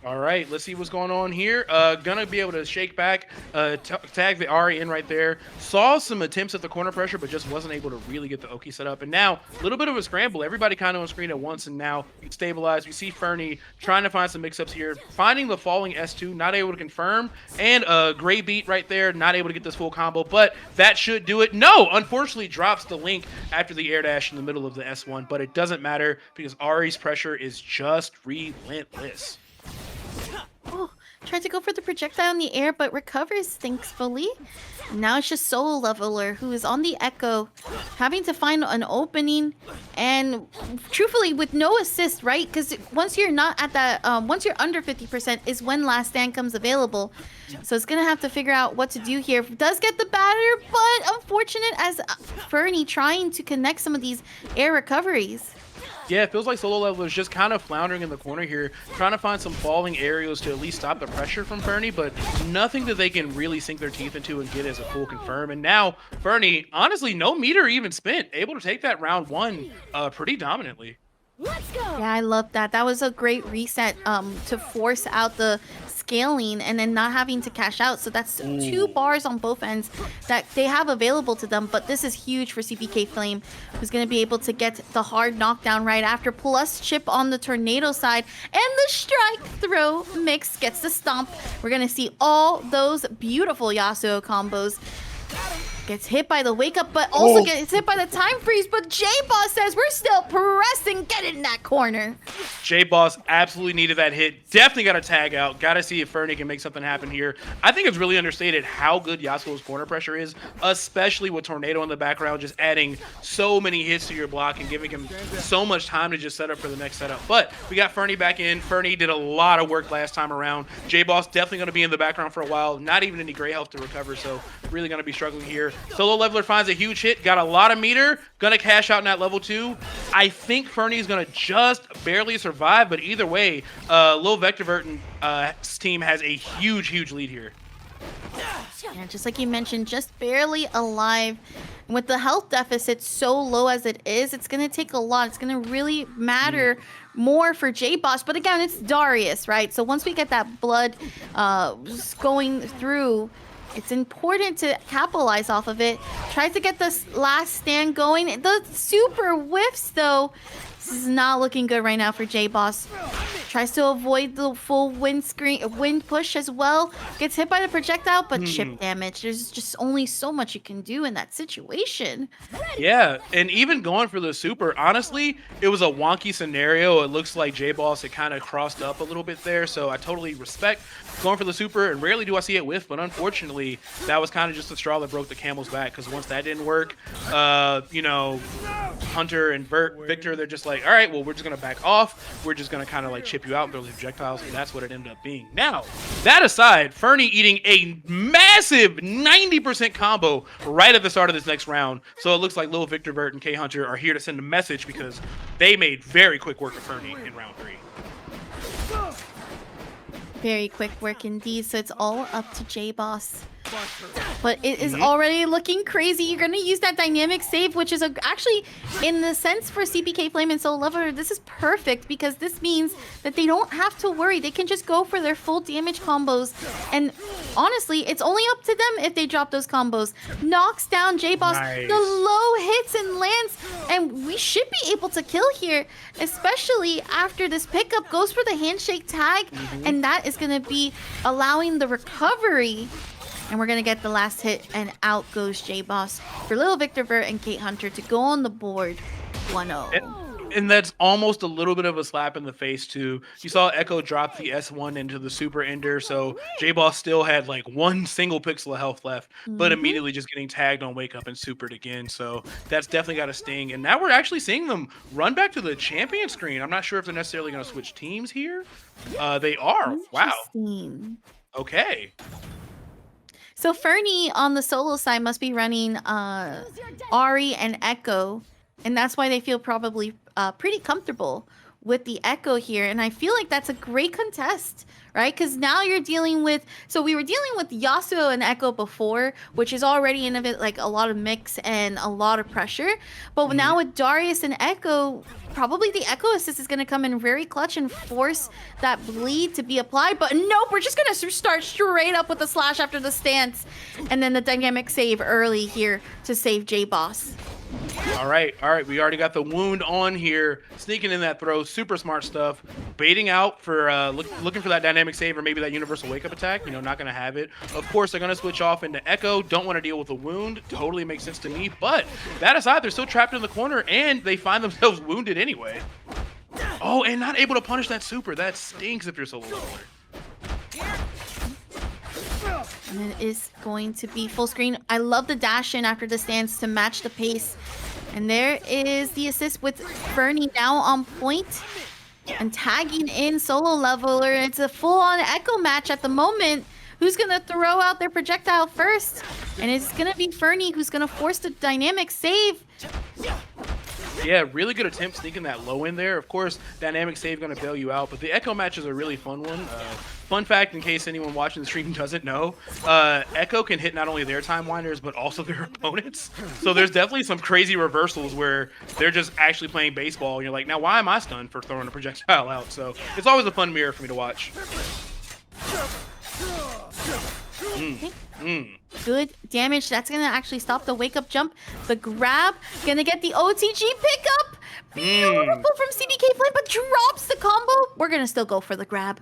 All right, let's see what's going on here. Gonna be able to shake back, tag the Ari in right there. Saw some attempts at the corner pressure, but just wasn't able to really get the Oki set up. And now, a little bit of a scramble. Everybody kind of on screen at once, and now stabilized. We see Ferny trying to find some mix-ups here. Finding the falling S2, not able to confirm. And a gray beat right there, not able to get this full combo, but that should do it. No, unfortunately drops the link after the air dash in the middle of the S1, but it doesn't matter because Ari's pressure is just relentless. Oh, tried to go for the projectile in the air, but recovers thankfully. Now it's just Solo Leveler who is on the Echo, having to find an opening, and truthfully with no assist, right? Because once you're not at that, once you're under 50% is when Last Stand comes available. So it's gonna have to figure out what to do here. Does get the batter, but unfortunate as Ferny trying to connect some of these air recoveries. Yeah, it feels like Solo Leveler is just kind of floundering in the corner here, trying to find some falling areas to at least stop the pressure from Ferny, but nothing that they can really sink their teeth into and get as a full confirm. And now Ferny, honestly, no meter even spent, able to take that round 1 pretty dominantly. Let's go. Yeah, I love that. That was a great reset to force out the scaling and then not having to cash out. So that's 2 bars on both ends that they have available to them. But this is huge for CPK Flame, who's going to be able to get the hard knockdown right after. Plus chip on the tornado side. And the strike throw mix gets the stomp. We're going to see all those beautiful Yasuo combos. Gets hit by the wake up, but also gets hit by the time freeze. But Jboss says we're still pressing. Get in that corner. Jboss absolutely needed that hit. Definitely got to tag out. Got to see if Ferny can make something happen here. I think it's really understated how good Yasuo's corner pressure is, especially with Tornado in the background, just adding so many hits to your block and giving him so much time to just set up for the next setup. But we got Ferny back in. Ferny did a lot of work last time around. Jboss definitely going to be in the background for a while. Not even any gray health to recover, so really going to be struggling here. Solo Leveler finds a huge hit, got a lot of meter, gonna cash out in that level 2. I think Ferny is gonna just barely survive, but either way, Lil Victor Vert's team has a huge lead here. Yeah, just like you mentioned, just barely alive. With the health deficit so low as it is, it's going to take a lot. It's going to really matter more for Jboss. But again, it's Darius, right? So once we get that blood going through, it's important to capitalize off of it. Tries to get this last stand going. The super whiffs, though. This is not looking good right now for Jboss. Tries to avoid the full wind push as well. Gets hit by the projectile, but chip damage. There's just only so much you can do in that situation. Yeah, and even going for the super, honestly, it was a wonky scenario. It looks like Jboss had kind of crossed up a little bit there, so I totally respect going for the super, and rarely do I see it whiff, but unfortunately, that was kind of just the straw that broke the camel's back, because once that didn't work, you know, Hunter and Victor, they're just like, all right, well, we're just going to back off. We're just going to kind of like chip you out and throw these projectiles, and that's what it ended up being. Now, that aside, Ferny eating a massive 90% combo right at the start of this next round, so it looks like Lil Victor, Vert, and K Hunter are here to send a message because they made very quick work of Ferny in round 3. Very quick work indeed, so it's all up to Jboss. But it is already looking crazy. You're going to use that dynamic save, which is actually, in the sense for CPK Flame and Soul Lover, this is perfect because this means that they don't have to worry. They can just go for their full damage combos. And honestly, it's only up to them if they drop those combos. Knocks down Jboss. Nice. The low hits and lands. And we should be able to kill here, especially after this pickup goes for the handshake tag. And that is going to be allowing the recovery. And we're going to get the last hit, and out goes Jboss for Lil Victor, Vert, and Kate Hunter to go on the board 1-0. And that's almost a little bit of a slap in the face, too. You saw Echo drop the S1 into the super ender, so Jboss still had like one single pixel of health left, but immediately just getting tagged on Wake Up and supered again. So that's definitely got a sting. And now we're actually seeing them run back to the champion screen. I'm not sure if they're necessarily going to switch teams here. They are. Wow. Okay. So Ferny on the solo side must be running Ari and Echo, and that's why they feel probably pretty comfortable with the Echo here. And I feel like that's a great contest, right? Because now you're dealing with, so we were dealing with Yasuo and Echo before, which is already in a bit like a lot of mix and a lot of pressure. But now with Darius and Echo, probably the Echo assist is going to come in very clutch and force that bleed to be applied. But nope, we're just going to start straight up with the slash after the stance. And then the dynamic save early here to save Jboss. All right. We already got the wound on here. Sneaking in that throw. Super smart stuff. Baiting out for looking for that dynamic save or maybe that universal wake-up attack. You know, not going to have it. Of course, they're going to switch off into Echo. Don't want to deal with a wound. Totally makes sense to me. But that aside, they're still trapped in the corner, and they find themselves wounded anyway. Oh, and not able to punish that super. That stinks if you're solo leveler. And it is going to be full screen. I love the dash in after the stance to match the pace. And there is the assist with Ferny now on point and tagging in solo leveler. It's a full-on Echo match at the moment. Who's going to throw out their projectile first? And it's going to be Ferny who's going to force the dynamic save. Yeah, really good attempt sneaking that low in there. Of course, dynamic save going to bail you out, but the Echo match is a really fun one. Fun fact, in case anyone watching the stream doesn't know, Echo can hit not only their time winders, but also their opponents. So there's definitely some crazy reversals where they're just actually playing baseball, and you're like, now why am I stunned for throwing a projectile out? So it's always a fun mirror for me to watch. Good damage. That's going to actually stop the wake-up jump. The grab. Going to get the OTG pickup. Beautiful from CBK Flame, but drops the combo. We're going to still go for the grab.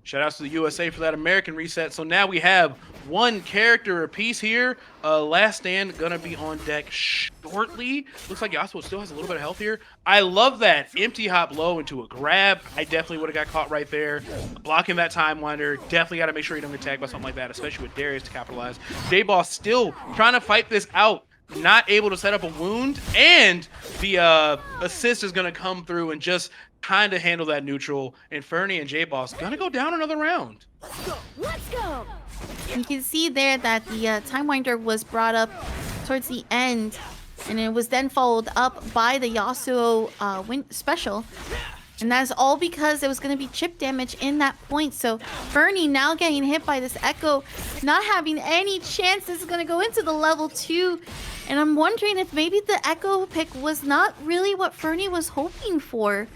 Shout outs to the USA for that American reset. So now we have one character apiece here. Last stand gonna be on deck shortly. Looks like Yasuo still has a little bit of health here. I love that empty hop low into a grab. I definitely would have got caught right there. Blocking that time winder. Definitely got to make sure you don't get tagged by something like that, especially with Darius to capitalize. Jboss still trying to fight this out. Not able to set up a wound, and the assist is gonna come through and just kind of handle that neutral, and Ferny and Jboss gonna go down another round. Let's go. You can see there that the time winder was brought up towards the end, and it was then followed up by the Yasuo win special. And that's all because it was going to be chip damage in that point. So Ferny now getting hit by this Echo, not having any chance. This is going to go into the level 2. And I'm wondering if maybe the Echo pick was not really what Ferny was hoping for.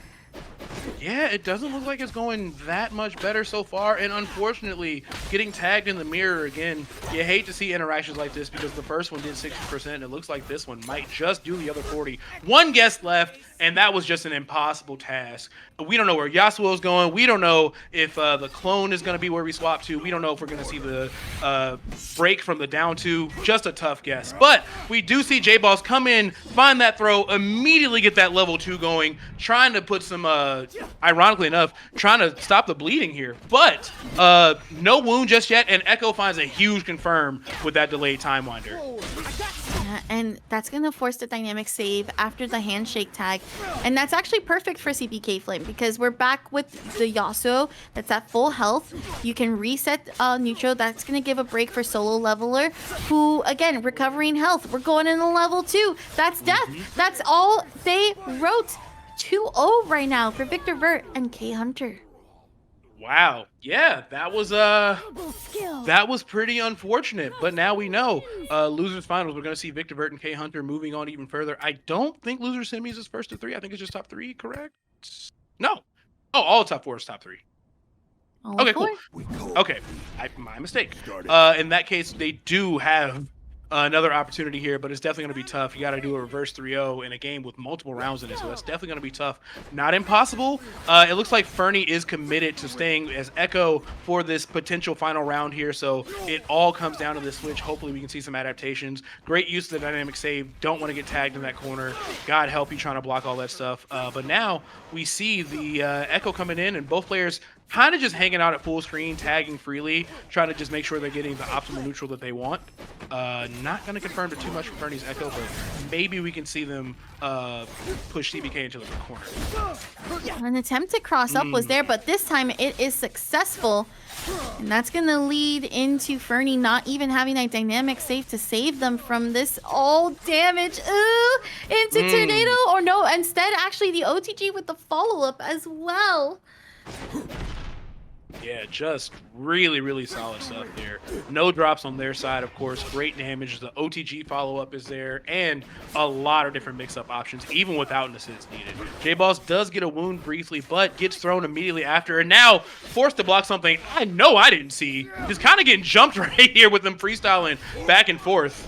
Yeah, it doesn't look like it's going that much better so far, and unfortunately, getting tagged in the mirror again, you hate to see interactions like this because the first one did 60%, and it looks like this one might just do the other 40. One guest left, and that was just an impossible task. We don't know where Yasuo is going. We don't know if the clone is going to be where we swap to. We don't know if we're going to see the break from the down two. Just a tough guess. But we do see Jboss come in, find that throw, immediately get that level 2 going, trying to put some, ironically enough, trying to stop the bleeding here. But no wound just yet, and Echo finds a huge confirm with that delayed time winder. And that's going to force the dynamic save after the handshake tag. And that's actually perfect for CBK Flame because we're back with the Yasuo that's at full health. You can reset neutral. That's going to give a break for Solo Leveler, who, again, recovering health. We're going in a level 2. That's death. That's all they wrote. 2-0 right now for Victor Vert and khunter. Wow. Yeah, that was pretty unfortunate. But now we know losers finals. We're going to see Victor Vert and khunter moving on even further. I don't think losers semis is first to 3. I think it's just top 3, correct? No. Oh, all top 4 is top 3. Okay, cool. Okay, my mistake. In that case, they do have another opportunity here, but it's definitely going to be tough. You got to do a reverse 3-0 in a game with multiple rounds in it, so that's definitely going to be tough. Not impossible. It looks like Ferny is committed to staying as Echo for this potential final round here, so it all comes down to the switch. Hopefully we can see some adaptations. Great use of the dynamic save. Don't want to get tagged in that corner. God help you trying to block all that stuff. But now we see the Echo coming in, and both players kind of just hanging out at full screen, tagging freely, trying to just make sure they're getting the optimal neutral that they want. Not going to confirm too much for Ferny's Echo, but maybe we can see them push CBK into the corner. An attempt to cross up was there, but this time it is successful. And that's going to lead into Ferny not even having a dynamic save to save them from this all damage into Tornado. Or no, instead actually the OTG with the follow-up as well. Yeah, just really, really solid stuff there. No drops on their side, of course. Great damage. The OTG follow-up is there, and a lot of different mix-up options, even without an assist needed. Jboss does get a wound briefly, but gets thrown immediately after, and now forced to block something I know I didn't see. Just kind of getting jumped right here with them freestyling back and forth.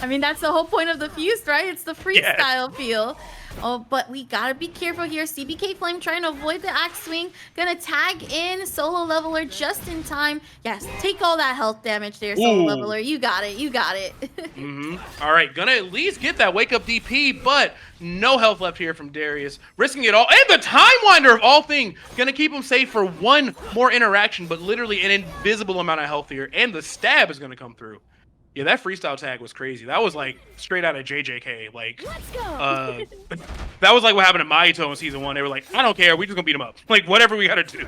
I mean, that's the whole point of the fuse, right? It's the freestyle feel. Oh, but we gotta be careful here. CBK Flame trying to avoid the axe swing. Gonna tag in Solo Leveler just in time. Yes, take all that health damage there, Solo Leveler. You got it. You got it. All right, gonna at least get that wake up DP, but no health left here from Darius. Risking it all. And the Time Winder of all things. Gonna keep him safe for one more interaction, but literally an invisible amount of health here. And the stab is gonna come through. Yeah, that freestyle tag was crazy. That was like straight out of JJK. Like, that was like what happened to Mahito in season 1. They were like, I don't care, we just gonna beat him up. Like, whatever we gotta do.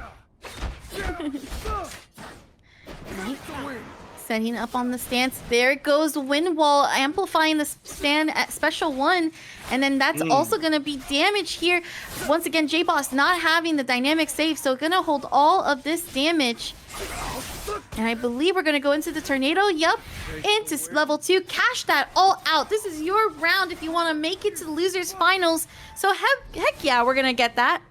Setting up on the stance. There it goes, wind wall, amplifying the stand at special 1. And then that's also gonna be damage here. Once again, Jboss not having the dynamic save, so gonna hold all of this damage. And I believe we're going to go into the tornado. Yup. Into level 2. Cash that all out. This is your round if you want to make it to the losers finals. So heck yeah, we're going to get that.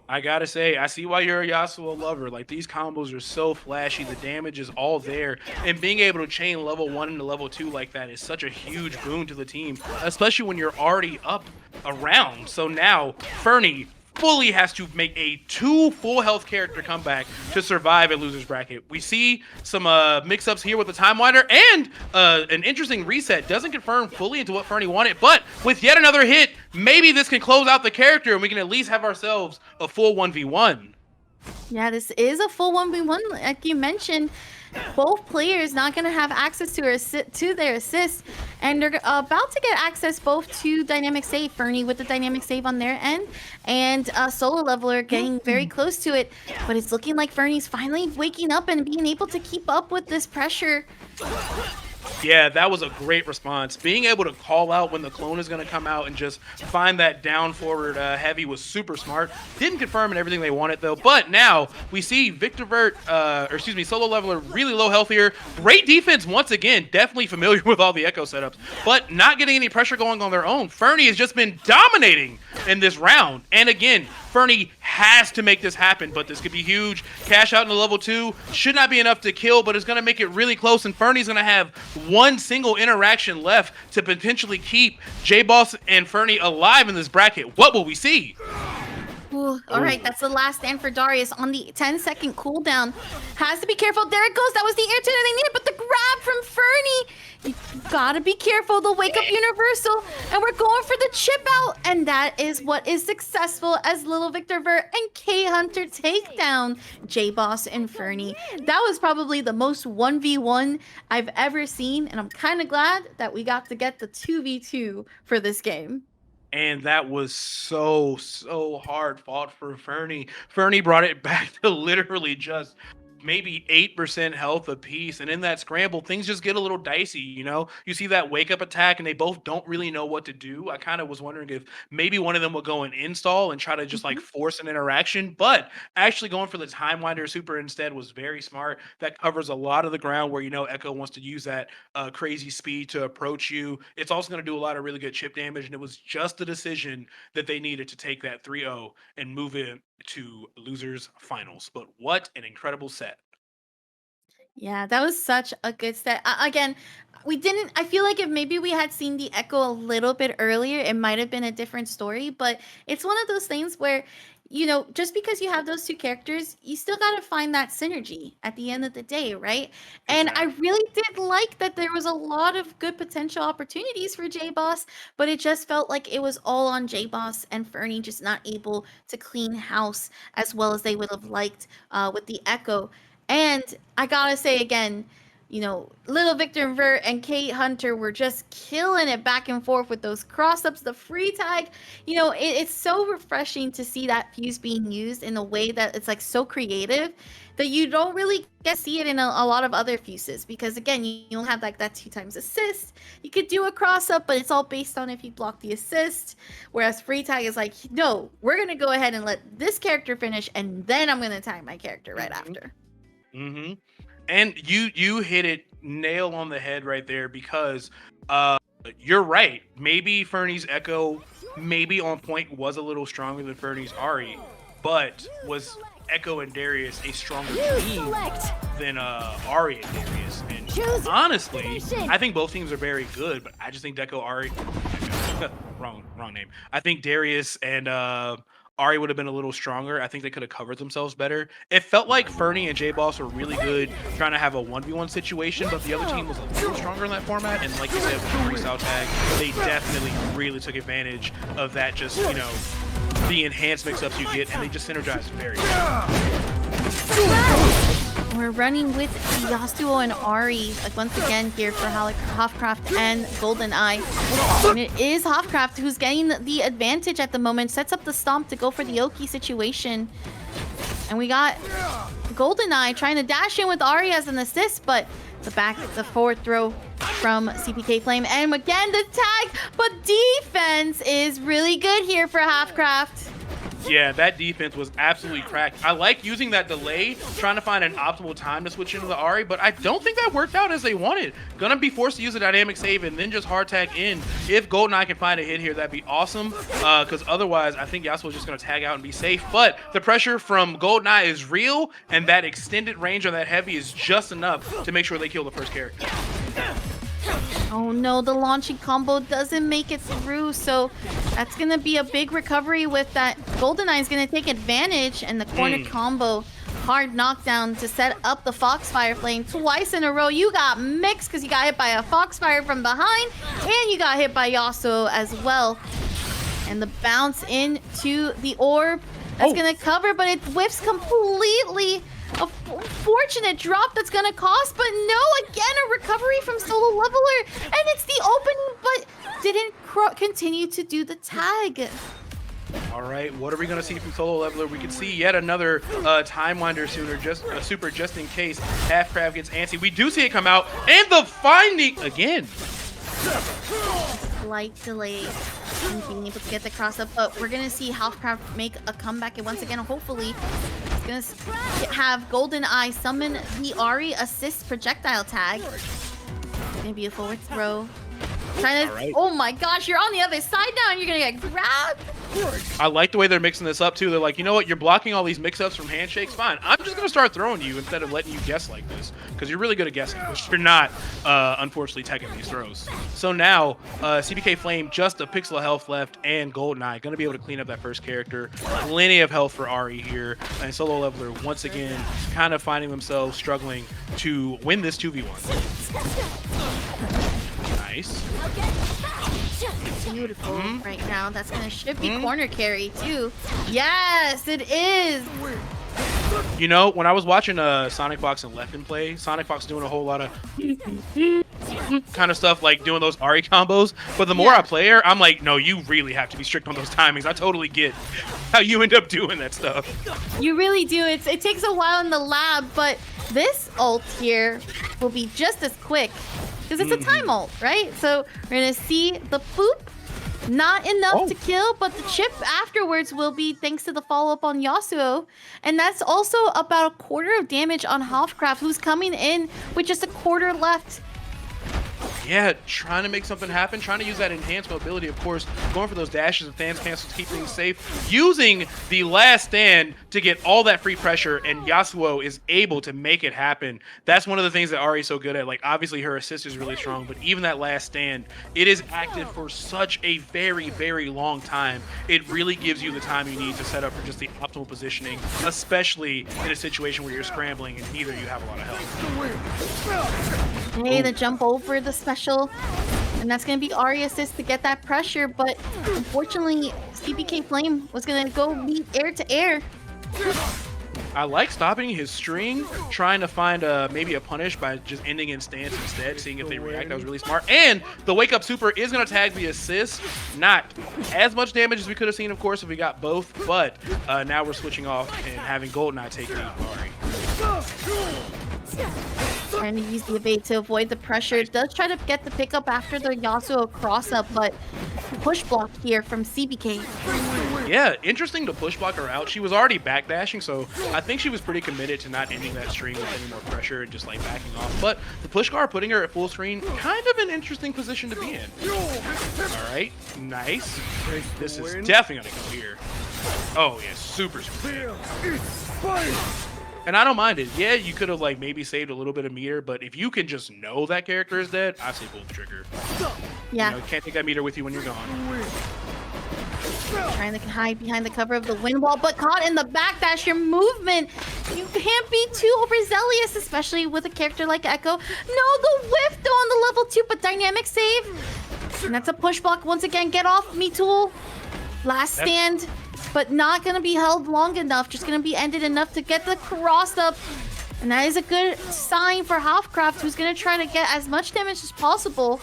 I gotta say, I see why you're a Yasuo lover. Like, these combos are so flashy. The damage is all there. And being able to chain level 1 into level 2 like that is such a huge boon to the team, especially when you're already up a round. So now, Ferny fully has to make a 2 full health character comeback to survive a loser's bracket. We see some mix-ups here with the Time Winder and an interesting reset. Doesn't confirm fully into what Ferny wanted, but with yet another hit, maybe this can close out the character and we can at least have ourselves a full 1v1. Yeah, this is a full 1v1, like you mentioned. Both players not going to have access to their assists, and they're about to get access both to dynamic save, Ferny with the dynamic save on their end, and Solo Leveler getting very close to it. But it's looking like Ferny's finally waking up and being able to keep up with this pressure. Yeah, that was a great response. Being able to call out when the clone is going to come out and just find that down forward heavy was super smart. Didn't confirm in everything they wanted, though. But now we see Victor Vert, Solo Leveler really low health here. Great defense once again. Definitely familiar with all the Echo setups, but not getting any pressure going on their own. Ferny has just been dominating in this round. And again, Ferny has to make this happen, but this could be huge. Cash out in the level 2 should not be enough to kill, but it's going to make it really close, and Ferny's going to have one single interaction left to potentially keep Jboss and Ferny alive in this bracket. What will we see? Ooh, all right, that's the last stand for Darius on the 10-second cooldown. Has to be careful. There it goes. That was the air tenor they needed, but the grab from Ferny. You gotta be careful. The wake up universal, and we're going for the chip out, and that is what is successful as Little Victor Vert and khunter take down Jboss and Ferny. That was probably the most 1v1 I've ever seen, and I'm kind of glad that we got to get the 2v2 for this game. And that was so hard fought for Ferny. Ferny brought it back to literally just maybe 8% health apiece, and in that scramble things just get a little dicey. You see that wake up attack and they both don't really know what to do. I kind of was wondering if maybe one of them would go and install and try to just like force an interaction, but actually going for the time winder super instead was very smart. That covers a lot of the ground where Echo wants to use that crazy speed to approach you. It's also going to do a lot of really good chip damage, and it was just the decision that they needed to take that 3-0 and move it to losers finals. But what an incredible set. Yeah, that was such a good set. Again, I feel like if maybe we had seen the Echo a little bit earlier, it might have been a different story, but it's one of those things where, just because you have those two characters, you still got to find that synergy at the end of the day, right? And I really did like that there was a lot of good potential opportunities for Jboss, but it just felt like it was all on Jboss and Ferny just not able to clean house as well as they would have liked with the Echo. And I gotta say again, Little Victor Vert and khunter were just killing it back and forth with those cross-ups, the free tag. It's so refreshing to see that fuse being used in a way that it's like so creative that you don't really get to see it in a lot of other fuses, because again, you don't have like that 2x assist. You could do a cross-up, but it's all based on if you block the assist, whereas free tag is like, no, we're gonna go ahead and let this character finish, and then I'm gonna tag my character right after. And you hit it nail on the head right there, because you're right. Maybe Ferny's Echo, maybe on point, was a little stronger than Ferny's Ahri, but was Echo and Darius a stronger team than Ahri and Darius? And honestly, I think both teams are very good, but I just think Ahri wrong name. I think Darius and Ahri would have been a little stronger. I think they could have covered themselves better. It felt like Ferny and Jboss were really good trying to have a 1v1 situation, but the other team was a little stronger in that format. And like you said, with the freestyle tag, they definitely really took advantage of that, just, the enhanced mix-ups you get, and they just synergized very well. We're running with Yasuo and Ahri once again here for Halfcraft and GoldenEye. And it is Halfcraft who's getting the advantage at the moment. Sets up the stomp to go for the Oki situation. And we got GoldenEye trying to dash in with Ahri as an assist, but the forward throw from CPK Flame. And again, the tag, but defense is really good here for Halfcraft. Yeah, that defense was absolutely cracked. I like using that delay, trying to find an optimal time to switch into the Ahri, but I don't think that worked out as they wanted. Gonna be forced to use a dynamic save and then just hard tag in. If GoldenEye can find a hit here, that'd be awesome, because otherwise I think Yasuo is just gonna tag out and be safe. But the pressure from GoldenEye is real, and that extended range on that heavy is just enough to make sure they kill the first character. Oh no, the launching combo doesn't make it through, so that's gonna be a big recovery with that. GoldenEye is gonna take advantage, and the corner combo, hard knockdown to set up the Foxfire Flame twice in a row. You got mixed because you got hit by a Foxfire from behind, and you got hit by Yasuo as well. And the bounce into the orb, that's gonna cover, but it whiffs completely. A fortunate drop that's gonna cost, but no, again, a recovery from Solo Leveler, and it's the opening, but didn't continue to do the tag. All right, what are we gonna see from Solo Leveler? We can see yet another time winder sooner, super just in case Halfcraft gets antsy. We do see it come out, and the finding again. Slight delay in being able to get the cross up, but we're gonna see Halfcraft make a comeback, and once again, hopefully, gonna have GoldenEye summon the Ahri assist projectile tag. Gonna be a forward throw. Trying to, oh my gosh, you're on the other side now and you're gonna get grabbed. I like the way they're mixing this up too. They're like, you know what? You're blocking all these mix-ups from handshakes. Fine. I'm just gonna start throwing you instead of letting you guess like this, because you're really good at guessing, which you're not, unfortunately, taking these throws. So now, CBK Flame, just a pixel of health left, and GoldenEye gonna be able to clean up that first character. Plenty of health for Ari here, and Solo Leveler once again kind of finding themselves struggling to win this 2v1. Nice. Beautiful right now. That's gonna should be corner carry too. Yes, it is. You know, when I was watching Sonic Fox and Leffen play, Sonic Fox doing a whole lot of kind of stuff, like doing those Ari combos. But the more I play her, I'm like, no, you really have to be strict on those timings. I totally get how you end up doing that stuff. You really do. It takes a while in the lab, but this ult here will be just as quick because it's a time ult, right? So we're gonna see the poop. Not enough to kill, but the chip afterwards will be thanks to the follow-up on Yasuo. And that's also about a quarter of damage on Halfcraft, who's coming in with just a quarter left. Yeah, trying to make something happen, trying to use that enhanced mobility, of course, going for those dashes and dance cancels to keep things safe, using the last stand to get all that free pressure, and Yasuo is able to make it happen. That's one of the things that Ari's so good at. Like, obviously her assist is really strong, but even that last stand, it is active for such a very, very long time. It really gives you the time you need to set up for just the optimal positioning, especially in a situation where you're scrambling and neither you have a lot of health. Hey, the jump over the special, and that's going to be Ari assist to get that pressure, but unfortunately, CBK Flame was going to go meet air to air. I like stopping his string, trying to find maybe a punish by just ending in stance instead, seeing if they react. That was really smart. And the wake up super is going to tag the assist. Not as much damage as we could have seen, of course, if we got both, but now we're switching off and having GoldenEye take the Ari. Trying to use the evade to avoid the pressure. It does try to get the pickup after the Yasuo cross-up, but push block here from CBK. Yeah, interesting to push block her out. She was already backdashing, so I think she was pretty committed to not ending that string with any more pressure and just like backing off. But the push guard putting her at full screen, kind of an interesting position to be in. All right, nice. This is definitely gonna go here. Oh yeah, super big. And I don't mind it. Yeah, you could have like maybe saved a little bit of meter, but if you can just know that character is dead, I say pull the trigger. Yeah. You know, you can't take that meter with you when you're gone. Trying to hide behind the cover of the wind wall, but caught in the backdash. Your movement, you can't be too overzealous, especially with a character like Echo. No, the whiff though on the level 2, but dynamic save. And that's a push block once again. Get off me, Tool. Last stand. But not going to be held long enough. Just going to be ended enough to get the cross up. And that is a good sign for Halfcraft, who's going to try to get as much damage as possible.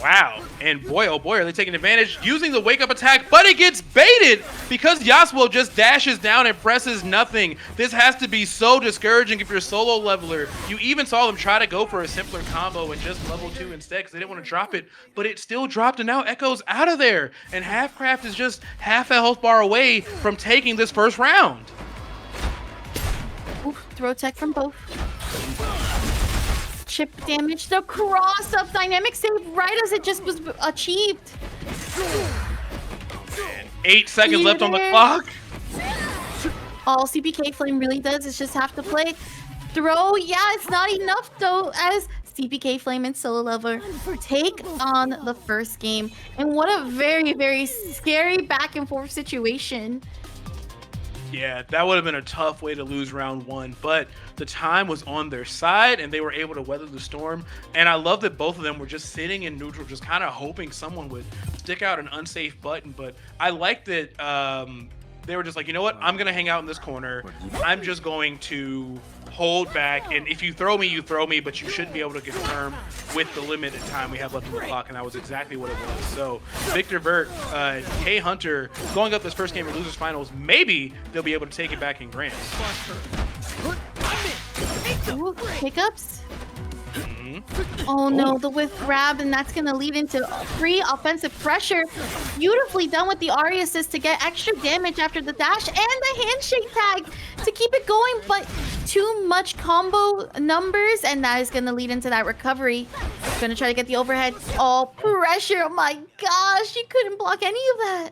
Wow. And boy, oh boy, are they taking advantage using the wake-up attack, but it gets baited because Yasuo just dashes down and presses nothing. This has to be so discouraging if you're a solo leveler. You even saw them try to go for a simpler combo and just level 2 instead because they didn't want to drop it, but it still dropped, and now Echo's out of there. And Halfcraft is just half a health bar away from taking this first round. Oof, throw tech from both. Chip damage, the cross up dynamic save right as it just was achieved. Man, 8 seconds left on the clock. All CBK Flame really does is just have to play throw. Yeah, it's not enough though, as CBK Flame and Solo Leveler take on the first game. And what a very, very scary back and forth situation. Yeah, that would have been a tough way to lose round 1, but the time was on their side and they were able to weather the storm. And I love that both of them were just sitting in neutral, just kind of hoping someone would stick out an unsafe button. But I like that they were just like, you know what, I'm going to hang out in this corner. I'm just going to hold back, and if you throw me, you throw me, but you shouldn't be able to confirm with the limited time we have left on the clock, and that was exactly what it was. So Victor Vert, khunter going up this first game of losers finals, maybe they'll be able to take it back in grands. Ooh, pickups. Oh no, the whiff grab, and that's gonna lead into free offensive pressure. Beautifully done with the Ari assist to get extra damage after the dash and the handshake tag to keep it going, but too much combo numbers, and that is gonna lead into that recovery. Gonna try to get the overhead. Oh, pressure, oh my gosh, you couldn't block any of that.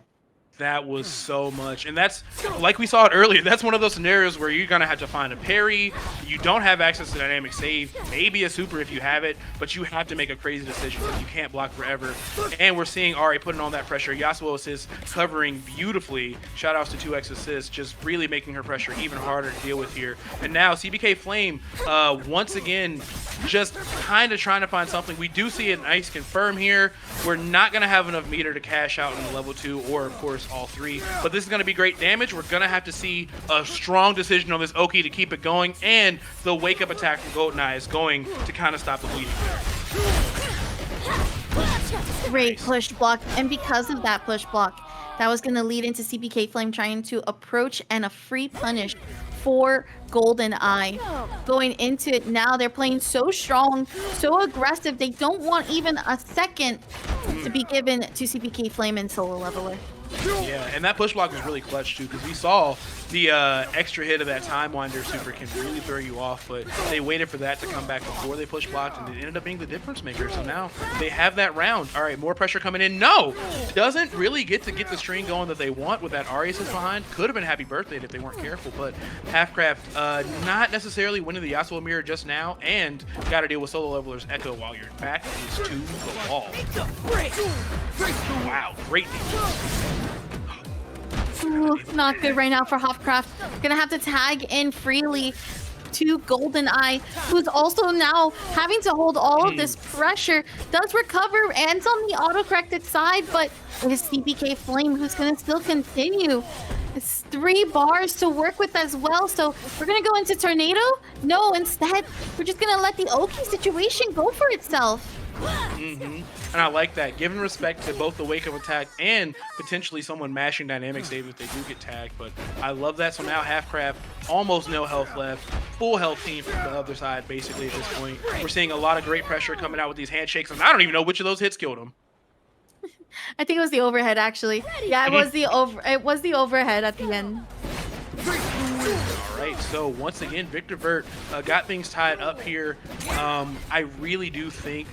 That was so much. And that's, like we saw it earlier, that's one of those scenarios where you're going to have to find a parry. You don't have access to dynamic save, maybe a super if you have it, but you have to make a crazy decision because you can't block forever. And we're seeing Ari putting on that pressure. Yasuo assists covering beautifully. Shout outs to 2x assists, just really making her pressure even harder to deal with here. And now CBK Flame, once again, just kind of trying to find something. We do see a nice confirm here. We're not going to have enough meter to cash out in the level 2 or, of course, all 3, but this is going to be great damage. We're going to have to see a strong decision on this Oki to keep it going, and the wake up attack from GoldenEye is going to kind of stop the bleeding there. Great push block, and because of that push block, that was going to lead into CBK Flame trying to approach and a free punish for GoldenEye. Going into it now, they're playing so strong, so aggressive, they don't want even a second to be given to CBK Flame and Solo Leveler. Yeah, and that push block was really clutch too, because we saw the extra hit of that Time Winder super can really throw you off, but they waited for that to come back before they push blocked, and it ended up being the difference maker. So now they have that round. All right, more pressure coming in. No! Doesn't really get to get the string going that they want with that Ari assist behind. Could have been Happy Birthday if they weren't careful, but Halfcraft not necessarily winning the Yasuo mirror just now, and got to deal with Solo Leveler's Echo while your back is to the wall. Wow, great defense. Ooh, not good right now for Halfcraft. Gonna have to tag in freely to GoldenEye, who's also now having to hold all of this pressure. Does recover, ends on the auto-corrected side, but it is CBK Flame who's gonna still continue. It's 3 bars to work with as well, so we're gonna go into Tornado? No, instead, we're just gonna let the Oki situation go for itself. And I like that, giving respect to both the wake up attack and potentially someone mashing dynamic save if they do get tagged. But I love that. So now Halfcraft, almost no health left, full health team from the other side basically at this point. We're seeing a lot of great pressure coming out with these handshakes, and I don't even know which of those hits killed him. I think it was the overhead actually. Yeah, it was the overhead at the end. All right, so once again, Victor Vert got things tied up here. I really do think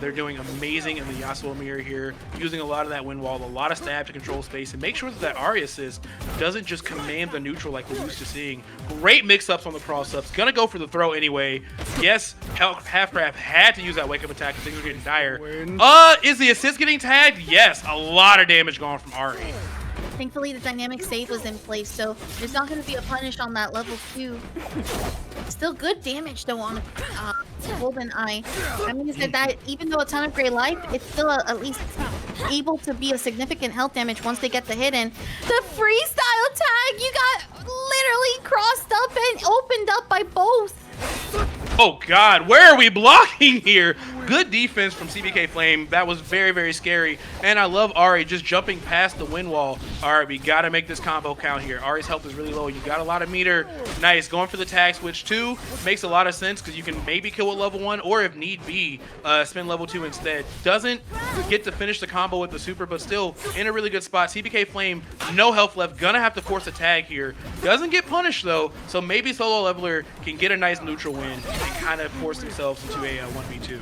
they're doing amazing in the Yasuo mirror here, using a lot of that wind wall, a lot of stab to control space, and make sure that that Ari assist doesn't just command the neutral like we're used to seeing. Great mix-ups on the cross-ups. Gonna go for the throw anyway. Yes, Halfcraft had to use that wake-up attack because things were getting dire. Is the assist getting tagged? Yes, a lot of damage going from Ari. Thankfully, the dynamic save was in place, so there's not going to be a punish on that level 2. Still good damage, though, on GoldenEye. That means that even though a ton of gray life, it's still at least able to be a significant health damage once they get the hit in. The freestyle tag, you got literally crossed up and opened up by both. Oh God, where are we blocking here? Good defense from CBK Flame. That was very, very scary. And I love Ari just jumping past the wind wall. All right, we got to make this combo count here. Ari's health is really low. You got a lot of meter. Nice. Going for the tag switch too makes a lot of sense because you can maybe kill with level 1 or if need be, spin level 2 instead. Doesn't get to finish the combo with the super, but still in a really good spot. CBK Flame, no health left. Gonna have to force a tag here. Doesn't get punished though, so maybe Solo Leveler can get a nice neutral win and kind of force themselves into a 1v2.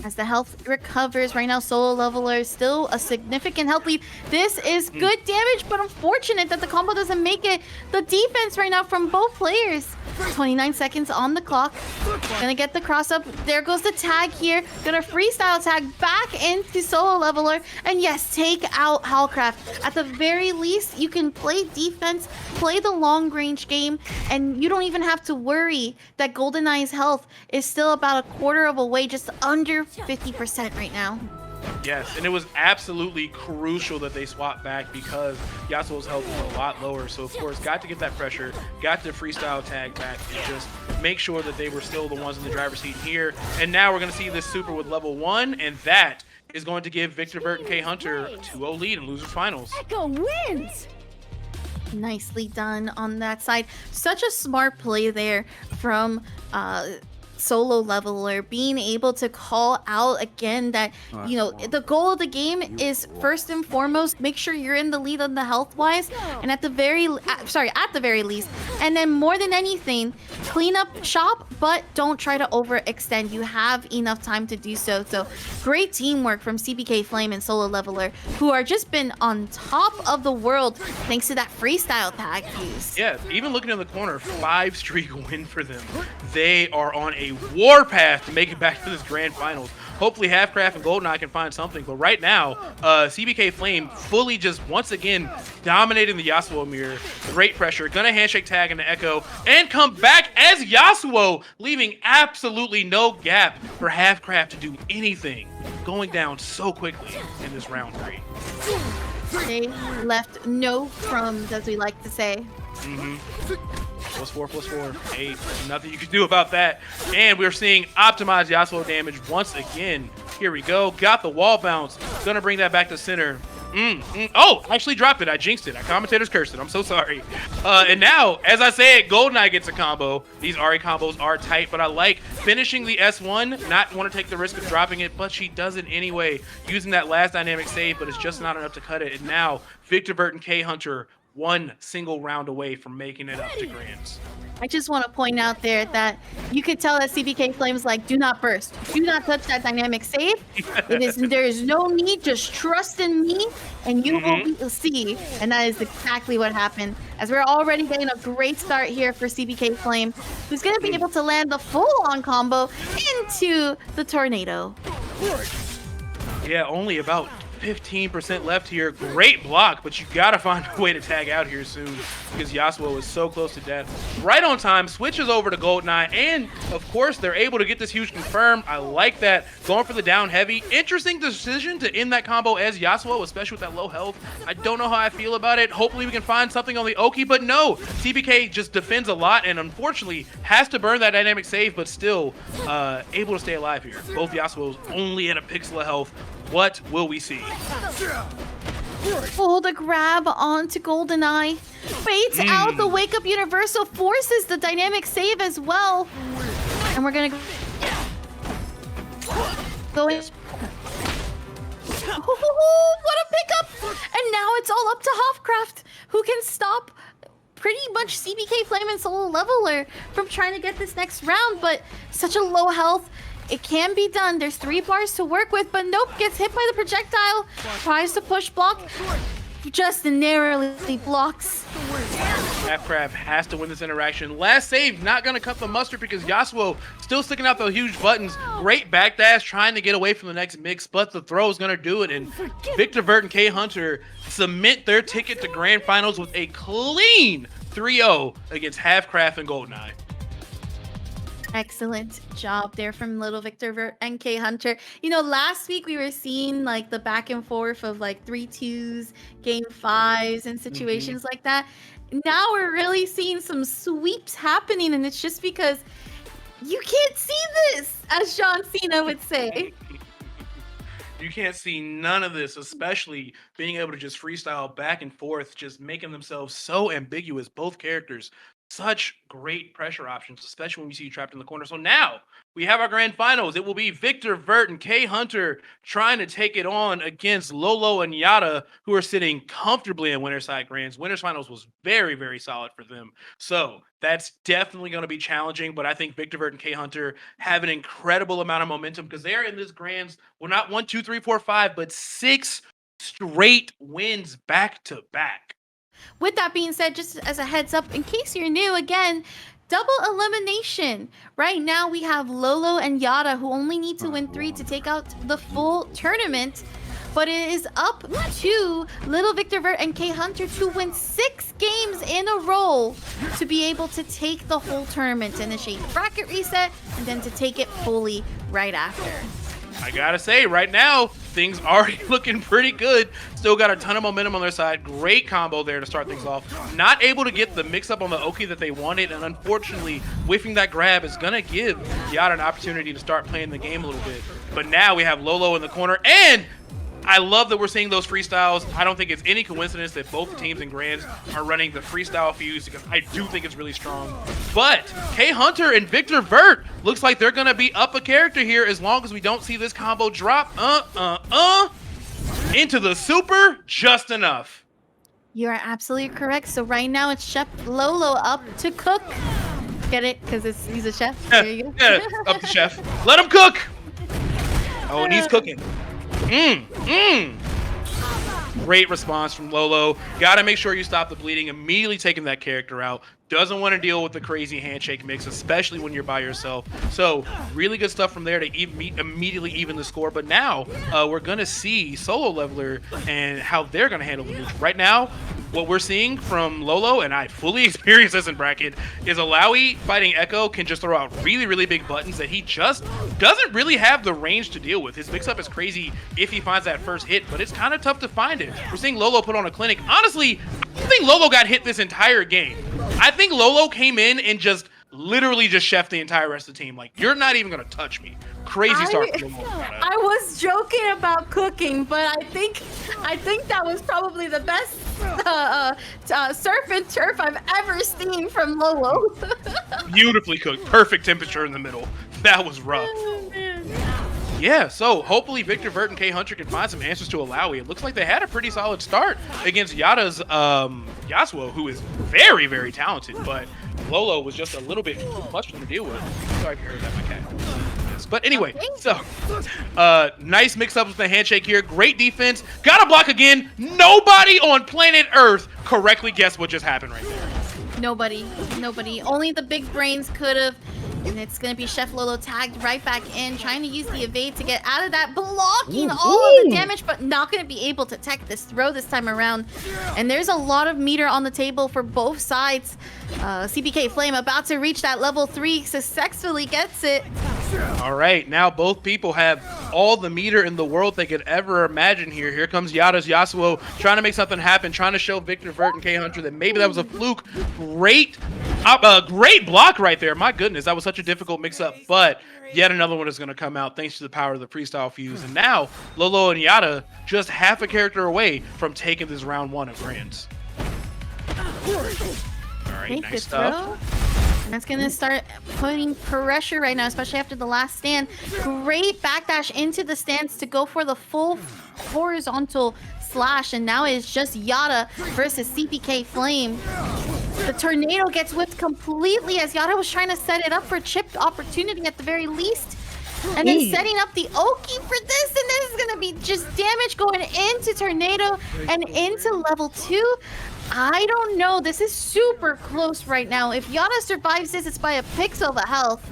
As the health recovers, right now Solo Leveler is still a significant health lead. This is good damage, but unfortunate that the combo doesn't make it. The defense right now from both players. 29 seconds on the clock. Gonna get the cross up. There goes the tag here. Gonna freestyle tag back into Solo Leveler. And yes, take out Halfcraft. At the very least, you can play defense, play the long range game, and you don't even have to worry that GoldenEye's health is still about a quarter of a way, just under 50% right now. Yes, and it was absolutely crucial that they swapped back because Yasuo's health was a lot lower. So, of course, got to get that pressure, got to freestyle tag back, and just make sure that they were still the ones in the driver's seat here. And now we're going to see this super with level 1, and that is going to give Victor Vert and khunter a 2-0 lead in losers finals. Echo wins! Nicely done on that side. Such a smart play there from solo leveler being able to call out again that, you know, the goal of the game is first and foremost make sure you're in the lead on the health wise, and at the very least, and then more than anything, clean up shop, but don't try to overextend. You have enough time to do so. So great teamwork from CBK Flame and solo leveler, who are just been on top of the world thanks to that freestyle tag fuse. Yeah, even looking in the corner, 5 streak win for them. They are on a warpath to make it back to this grand finals. Hopefully Halfcraft and GoldenEye can find something, but right now, CBK Flame fully just once again dominating the Yasuo mirror. Great pressure, gonna handshake tag into Echo, and come back as Yasuo, leaving absolutely no gap for Halfcraft to do anything. Going down so quickly in this round 3. They left no crumbs, as we like to say. +4/+4. Hey, nothing you can do about that. And we're seeing optimized Yasuo damage once again. Here we go. Got the wall bounce. Gonna bring that back to center. Oh, I actually dropped it. I jinxed it. I commentators cursed it. I'm so sorry. And now, as I said, GoldenEye gets a combo. These Ahri combos are tight, but I like finishing the S1. Not want to take the risk of dropping it, but she does it anyway, using that last dynamic save, but it's just not enough to cut it. And now, Victor Vert and khunter, one single round away from making it up to Grands. I just want to point out there that you could tell that CBK Flames like, do not burst, do not touch that dynamic save. There is no need, just trust in me, and you will see. And that is exactly what happened. As we're already getting a great start here for CBK Flame, who's going to be able to land the full-on combo into the tornado. Yeah, only about 15% left here. Great block, but you gotta find a way to tag out here soon because Yasuo is so close to death. Right on time, switches over to GoldenEye, and of course they're able to get this huge confirmed. I like that. Going for the down heavy. Interesting decision to end that combo as Yasuo, especially with that low health. I don't know how I feel about it. Hopefully we can find something on the Oki, but no. CBK just defends a lot and unfortunately has to burn that dynamic save, but still able to stay alive here. Both Yasuo's only at a pixel of health. What will we see? Pull the grab onto GoldenEye. Baits out the Wake Up Universal, forces the dynamic save as well. And we're gonna go in. Oh, what a pickup! And now it's all up to Halfcraft, who can stop pretty much CBK Flame and solo leveler from trying to get this next round, but such a low health. It can be done. There's 3 bars to work with, but nope, gets hit by the projectile. Tries to push block, just narrowly blocks. Halfcraft has to win this interaction. Last save, not gonna cut the mustard because Yasuo still sticking out those huge buttons. Great backdash, trying to get away from the next mix, but the throw is gonna do it. And Victor Vert and khunter cement their ticket to grand finals with a clean 3-0 against Halfcraft and GoldenEye. Excellent job there from little Victor Vert and khunter. You know, last week we were seeing like the back and forth of like 3-2s, game 5s, and situations like that. Now we're really seeing some sweeps happening, and it's just because you can't see this, as John Cena would say. You can't see none of this, especially being able to just freestyle back and forth, just making themselves so ambiguous, both characters. Such great pressure options, especially when we see you trapped in the corner. So now we have our grand finals. It will be Victor Vert and khunter trying to take it on against Lolo and Yata, who are sitting comfortably in winner side grands. Winners finals was very, very solid for them. So that's definitely going to be challenging, but I think Victor Vert and khunter have an incredible amount of momentum because they are in this grands, well, not 1, 2, 3, 4, 5, but 6 straight wins back to back. With that being said, just as a heads up, in case you're new, again, double elimination. Right now we have Lolo and Yata, who only need to win 3 to take out the full tournament. But it is up to little Victor Vert and khunter to win 6 games in a row to be able to take the whole tournament, to initiate bracket reset, and then to take it fully right after. I gotta say, right now, things already looking pretty good. Still got a ton of momentum on their side. Great combo there to start things off. Not able to get the mix-up on the Oki that they wanted, and unfortunately, whiffing that grab is gonna give Yata an opportunity to start playing the game a little bit. But now we have Lolo in the corner, and I love that we're seeing those freestyles. I don't think it's any coincidence that both the teams in Grands are running the freestyle fuse because I do think it's really strong. But khunter and Victor Vert looks like they're going to be up a character here as long as we don't see this combo drop. Into the super just enough. You are absolutely correct. So right now it's Chef Lolo up to cook. Get it? Because he's a chef. There you go. Yeah, up to chef. Let him cook. Oh, and he's cooking. Great response from Lolo. Got to make sure you stop the bleeding. Immediately taking that character out. Doesn't want to deal with the crazy handshake mix, especially when you're by yourself. So really good stuff from there to immediately even the score. But now we're going to see Solo Leveler and how they're going to handle the move. Right now, what we're seeing from Lolo, and I fully experienced this in bracket, is Alawi fighting Echo can just throw out really, really big buttons that he just doesn't really have the range to deal with. His mix-up is crazy if he finds that first hit, but it's kind of tough to find it. We're seeing Lolo put on a clinic. Honestly, I think Lolo got hit this entire game. I think Lolo came in and just literally just chefed the entire rest of the team. Like, you're not even going to touch me. Crazy start from Lolo. I was joking about cooking, but I think that was probably the best surf and turf I've ever seen from Lolo. Beautifully cooked. Perfect temperature in the middle. That was rough. Oh, man. Yeah, so hopefully Victor Vert and khunter can find some answers to Alawi. It looks like they had a pretty solid start against Yata's Yasuo, who is very, very talented, but Lolo was just a little bit too much to deal with. Sorry if you heard that, my cat. But anyway, so nice mix-up with the handshake here. Great defense. Gotta block again. Nobody on planet Earth correctly guessed what just happened right there. Nobody. Only the big brains could have. And it's going to be Chef Lolo tagged right back in, trying to use the evade to get out of that, blocking all of the damage, but not going to be able to tech this throw this time around. And there's a lot of meter on the table for both sides. CPK Flame about to reach that level 3, successfully gets it. All right, now both people have all the meter in the world they could ever imagine here. Here comes Yata's Yasuo trying to make something happen, trying to show Victor Vert and khunter that maybe that was a fluke. Great block right there. My goodness, that was such a difficult mix-up, but yet another one is going to come out thanks to the power of the freestyle fuse. And now Lolo and Yata just half a character away from taking this round 1 of Grands. All right, nice stuff. And that's going to start putting pressure right now, especially after the last stand. Great backdash into the stance to go for the full horizontal slash. And now it's just Yata versus CPK Flame. The tornado gets whipped completely as Yata was trying to set it up for chipped opportunity at the very least. And then setting up the Oki for this, and this is going to be just damage going into tornado and into level 2. I don't know. This is super close right now. If Yata survives this, it's by a pixel of a health.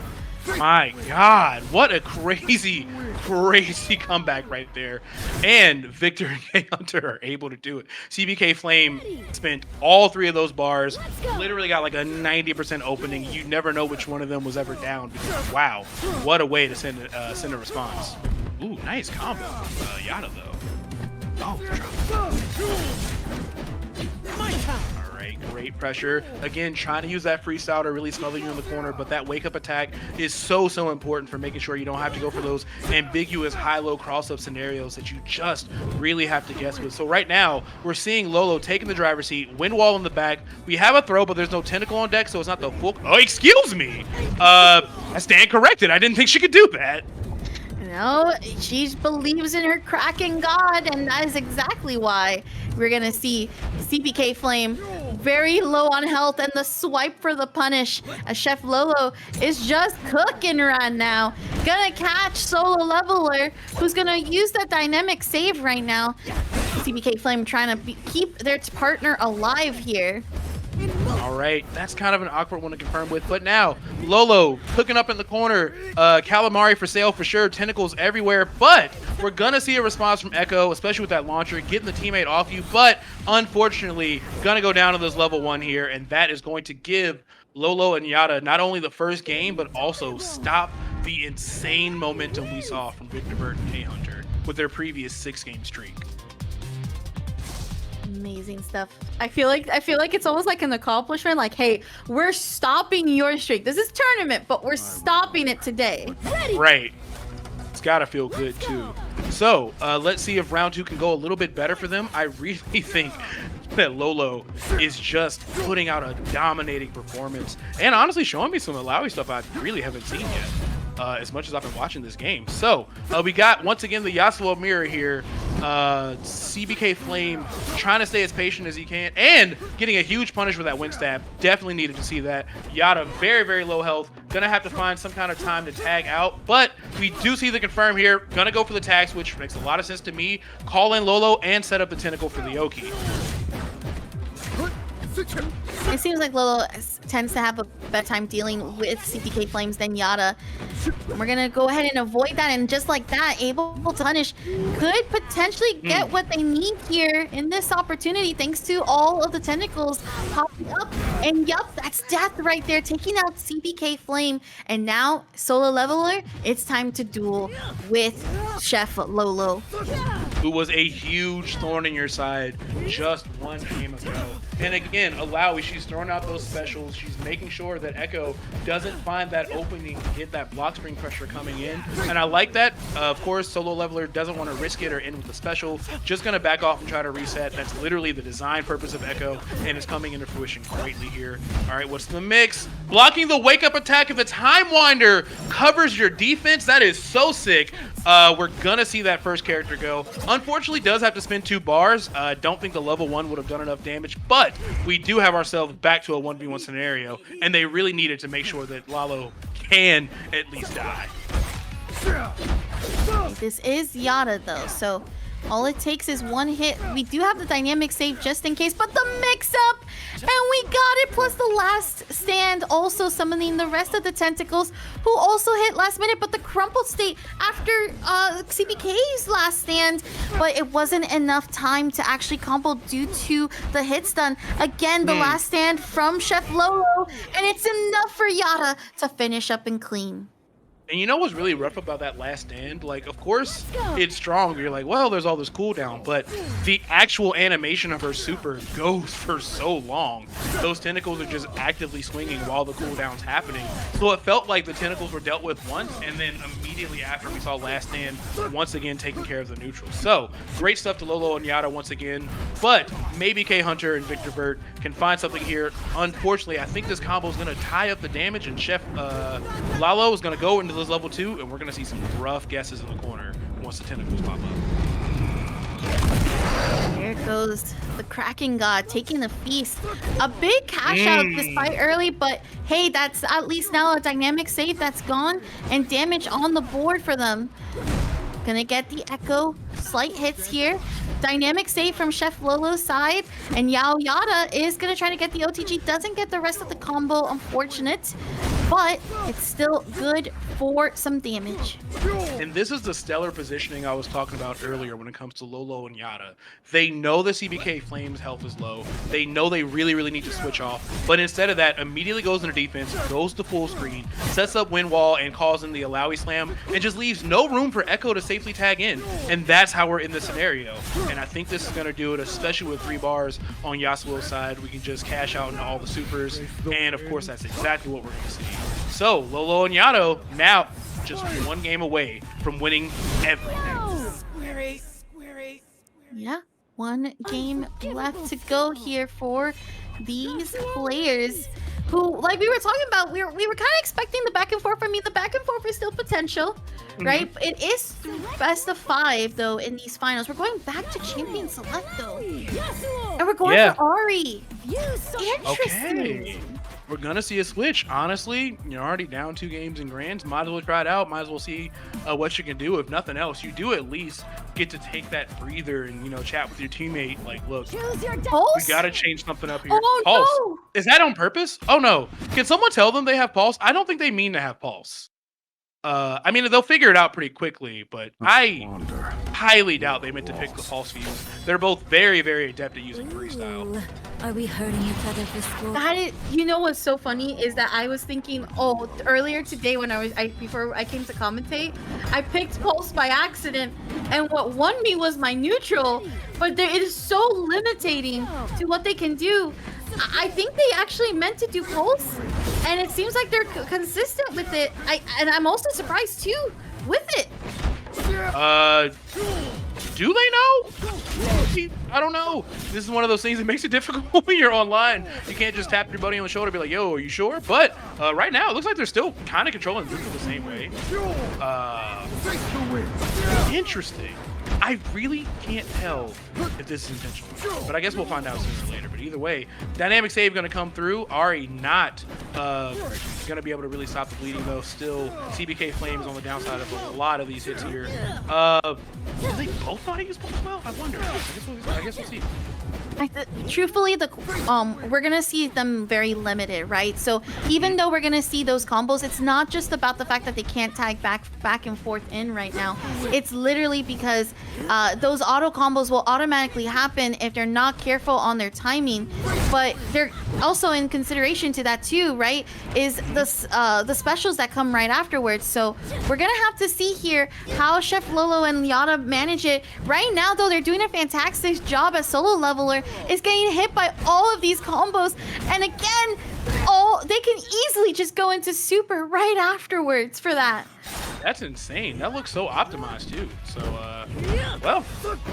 My God, what a crazy, crazy comeback right there. And Victor and khunter are able to do it. CPK Flame spent all 3 of those bars, literally got like a 90% opening. You never know which one of them was ever down. Because, wow, what a way to send a response. Ooh, nice combo. Yata, though. Oh, drop. All right, great pressure. Again, trying to use that freestyle to really smother you in the corner, but that wake-up attack is so important for making sure you don't have to go for those ambiguous high-low cross-up scenarios that you just really have to guess with. So right now, we're seeing Lolo taking the driver's seat, wind wall in the back. We have a throw, but there's no tentacle on deck, so it's not the full... Oh, excuse me! I stand corrected. I didn't think she could do that. No, she believes in her Kraken god, and that is exactly why we're going to see CPK Flame very low on health and the swipe for the punish as Chef Lolo is just cooking right now. Gonna catch Solo Leveler, who's going to use that dynamic save right now. CPK Flame trying to keep their partner alive here. All right, that's kind of an awkward one to confirm with, but now Lolo cooking up in the corner, calamari for sale for sure, tentacles everywhere, but we're gonna see a response from Echo, especially with that launcher, getting the teammate off you, but unfortunately gonna go down to this level 1 here, and that is going to give Lolo and Yata not only the first game, but also stop the insane momentum we saw from Victor Vert and khunter with their previous 6-game streak. Amazing stuff. I feel like it's almost like an accomplishment. Like, hey, we're stopping your streak. This is tournament, but we're stopping it today. Right. It's gotta feel good too. So let's see if round 2 can go a little bit better for them. I really think that Lolo is just putting out a dominating performance and honestly showing me some Alawi stuff I really haven't seen yet. As much as I've been watching this game. So we got once again the Yasuo mirror here. CBK Flame trying to stay as patient as he can and getting a huge punish with that wind stab. Definitely needed to see that. Yata very, very low health. Gonna have to find some kind of time to tag out, but we do see the confirm here. Gonna go for the tag switch, which makes a lot of sense to me. Call in Lolo and set up the tentacle for the Oki. It seems like Lolo tends to have a better time dealing with CPK Flames than Yata. We're gonna go ahead and avoid that, and just like that, able to punish could potentially get what they need here in this opportunity, thanks to all of the tentacles popping up. And yup, that's death right there, taking out CPK Flame. And now, solo leveler, it's time to duel with Chef Lolo, who was a huge thorn in your side just one game ago. And again, Alawi, she's throwing out those specials. She's making sure that Echo doesn't find that opening to get that block spring pressure coming in. And I like that. Of course, solo leveler doesn't want to risk it or end with the special. Just going to back off and try to reset. That's literally the design purpose of Echo, and it's coming into fruition greatly here. All right, what's the mix? Blocking the wake-up attack of the Time Winder covers your defense. That is so sick. We're going to see that first character go. Unfortunately, does have to spend 2 bars. Don't think the level 1 would have done enough damage, but we do have ourselves back to a 1v1 scenario, and they really needed to make sure that Lolo can at least die. This is Yata though, so all it takes is 1 hit. We do have the dynamic save just in case, but the mix-up, and we got it, plus the last stand also summoning the rest of the tentacles, who also hit last minute, but the crumpled state after CBK's last stand, but it wasn't enough time to actually combo due to the hit stun. Again, the last stand from Chef Lolo, and it's enough for Yata to finish up and clean. And you know what's really rough about that last stand? Like, of course, it's strong. You're like, well, there's all this cooldown, but the actual animation of her super goes for so long. Those tentacles are just actively swinging while the cooldown's happening. So it felt like the tentacles were dealt with once, and then immediately after we saw last stand once again taking care of the neutral. So great stuff to Lolo and Yata once again, but maybe khunter and Victor Vert can find something here. Unfortunately, I think this combo is going to tie up the damage, and Chef Lalo is going to go into this level 2, and we're going to see some rough guesses in the corner once the tentacles pop up. There goes the Kraken God taking the feast. A big cash out despite early, but hey, that's at least now a dynamic save that's gone and damage on the board for them. Gonna get the Echo. Slight hits here. Dynamic save from Chef Lolo's side. And Yata is gonna try to get the OTG. Doesn't get the rest of the combo, unfortunate. But it's still good for some damage. And this is the stellar positioning I was talking about earlier when it comes to Lolo and Yata. They know the CBK Flames health is low. They know they really, really need to switch off. But instead of that, immediately goes into defense, goes to full screen, sets up wind wall and calls in the Alawi slam, and just leaves no room for Echo to safely tag in. And that's how we're in this scenario. And I think this is going to do it, especially with 3 bars on Yasuo's side. We can just cash out into all the supers. And of course, that's exactly what we're going to see. So Lolo and Yato now just 1 game away from winning everything. Yeah, 1 game left to go here for these players who, like we were talking about, we were kind of expecting the back and forth. I mean, the back and forth is still potential, right? It is best of 5 though in these finals. We're going back to Champion Select though, and we're going for Ari. Interesting. Okay. We're gonna see a switch. Honestly, you're already down 2 games in grands. Might as well try it out. Might as well see what you can do. If nothing else, you do at least get to take that breather and, you know, chat with your teammate. Like, look, we gotta change something up here. Oh, Pulse. no. Is that on purpose? Oh no. Can someone tell them they have pulse? I don't think they mean to have pulse. I mean, they'll figure it out pretty quickly, but I highly doubt they meant to pick the pulse fuse. They're both very, very adept at using freestyle. Ooh, are we hurting each other for school? That is, you know what's so funny is that I was thinking, earlier today when before I came to commentate, I picked Pulse by accident, and what won me was my neutral, but it is so limiting to what they can do. I think they actually meant to do Pulse, and it seems like they're consistent with it. And I'm also surprised too with it. Do they know? I don't know. This is one of those things that makes it difficult when you're online. You can't just tap your buddy on the shoulder and be like, yo, are you sure? But right now, it looks like they're still kind of controlling neutral the same way. Interesting. I really can't tell if this is intentional, but I guess we'll find out sooner or later. But either way, dynamic save going to come through. Ari not going to be able to really stop the bleeding, though. Still, CBK Flames on the downside of a lot of these hits here. Do they both know how to use both well? I wonder. I guess we'll see. Truthfully, we're gonna see them very limited, right? So even though we're gonna see those combos, it's not just about the fact that they can't tag back and forth in right now. It's literally because those auto combos will automatically happen if they're not careful on their timing. But they're also in consideration to that too, right? Is the specials that come right afterwards. So we're gonna have to see here how Chef Lolo and Yata manage it. Right now, though, they're doing a fantastic job as solo leveler. Is getting hit by all of these combos, and again, they can easily just go into super right afterwards for that. That's insane. That looks so optimized too. So, well,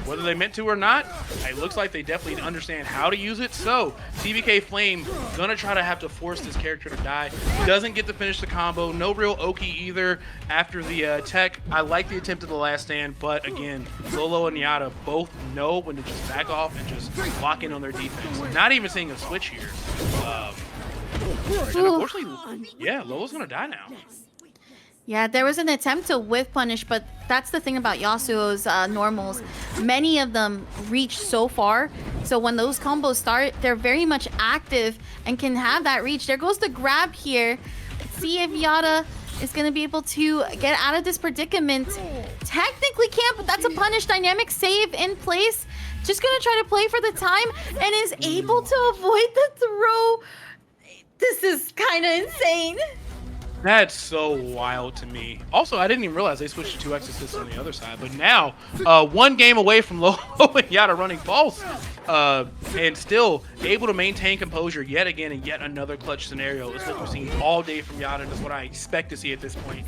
whether they meant to or not, it looks like they definitely understand how to use it. So, CBK Flame gonna try to have to force this character to die. Doesn't get to finish the combo. No real Oki either after the tech. I like the attempt at the last stand, but again, Lolo and Yata both know when to just back off and just lock in on their defense. Not even seeing a switch here. And unfortunately, yeah, Lolo's gonna die now. Yeah, there was an attempt to whiff punish, but that's the thing about Yasuo's normals. Many of them reach so far, so when those combos start, they're very much active and can have that reach. There goes the grab here. Let's see if Yata is going to be able to get out of this predicament. Technically can't, but that's a punish. Dynamic save in place. Just going to try to play for the time and is able to avoid the throw. This is kind of insane. That's so wild to me. Also, I didn't even realize they switched to 2x assists on the other side. But now, one game away from Lolo and Yata running false. And still able to maintain composure yet again in yet another clutch scenario. It's what we've seen all day from Yata, and it's what I expect to see at this point,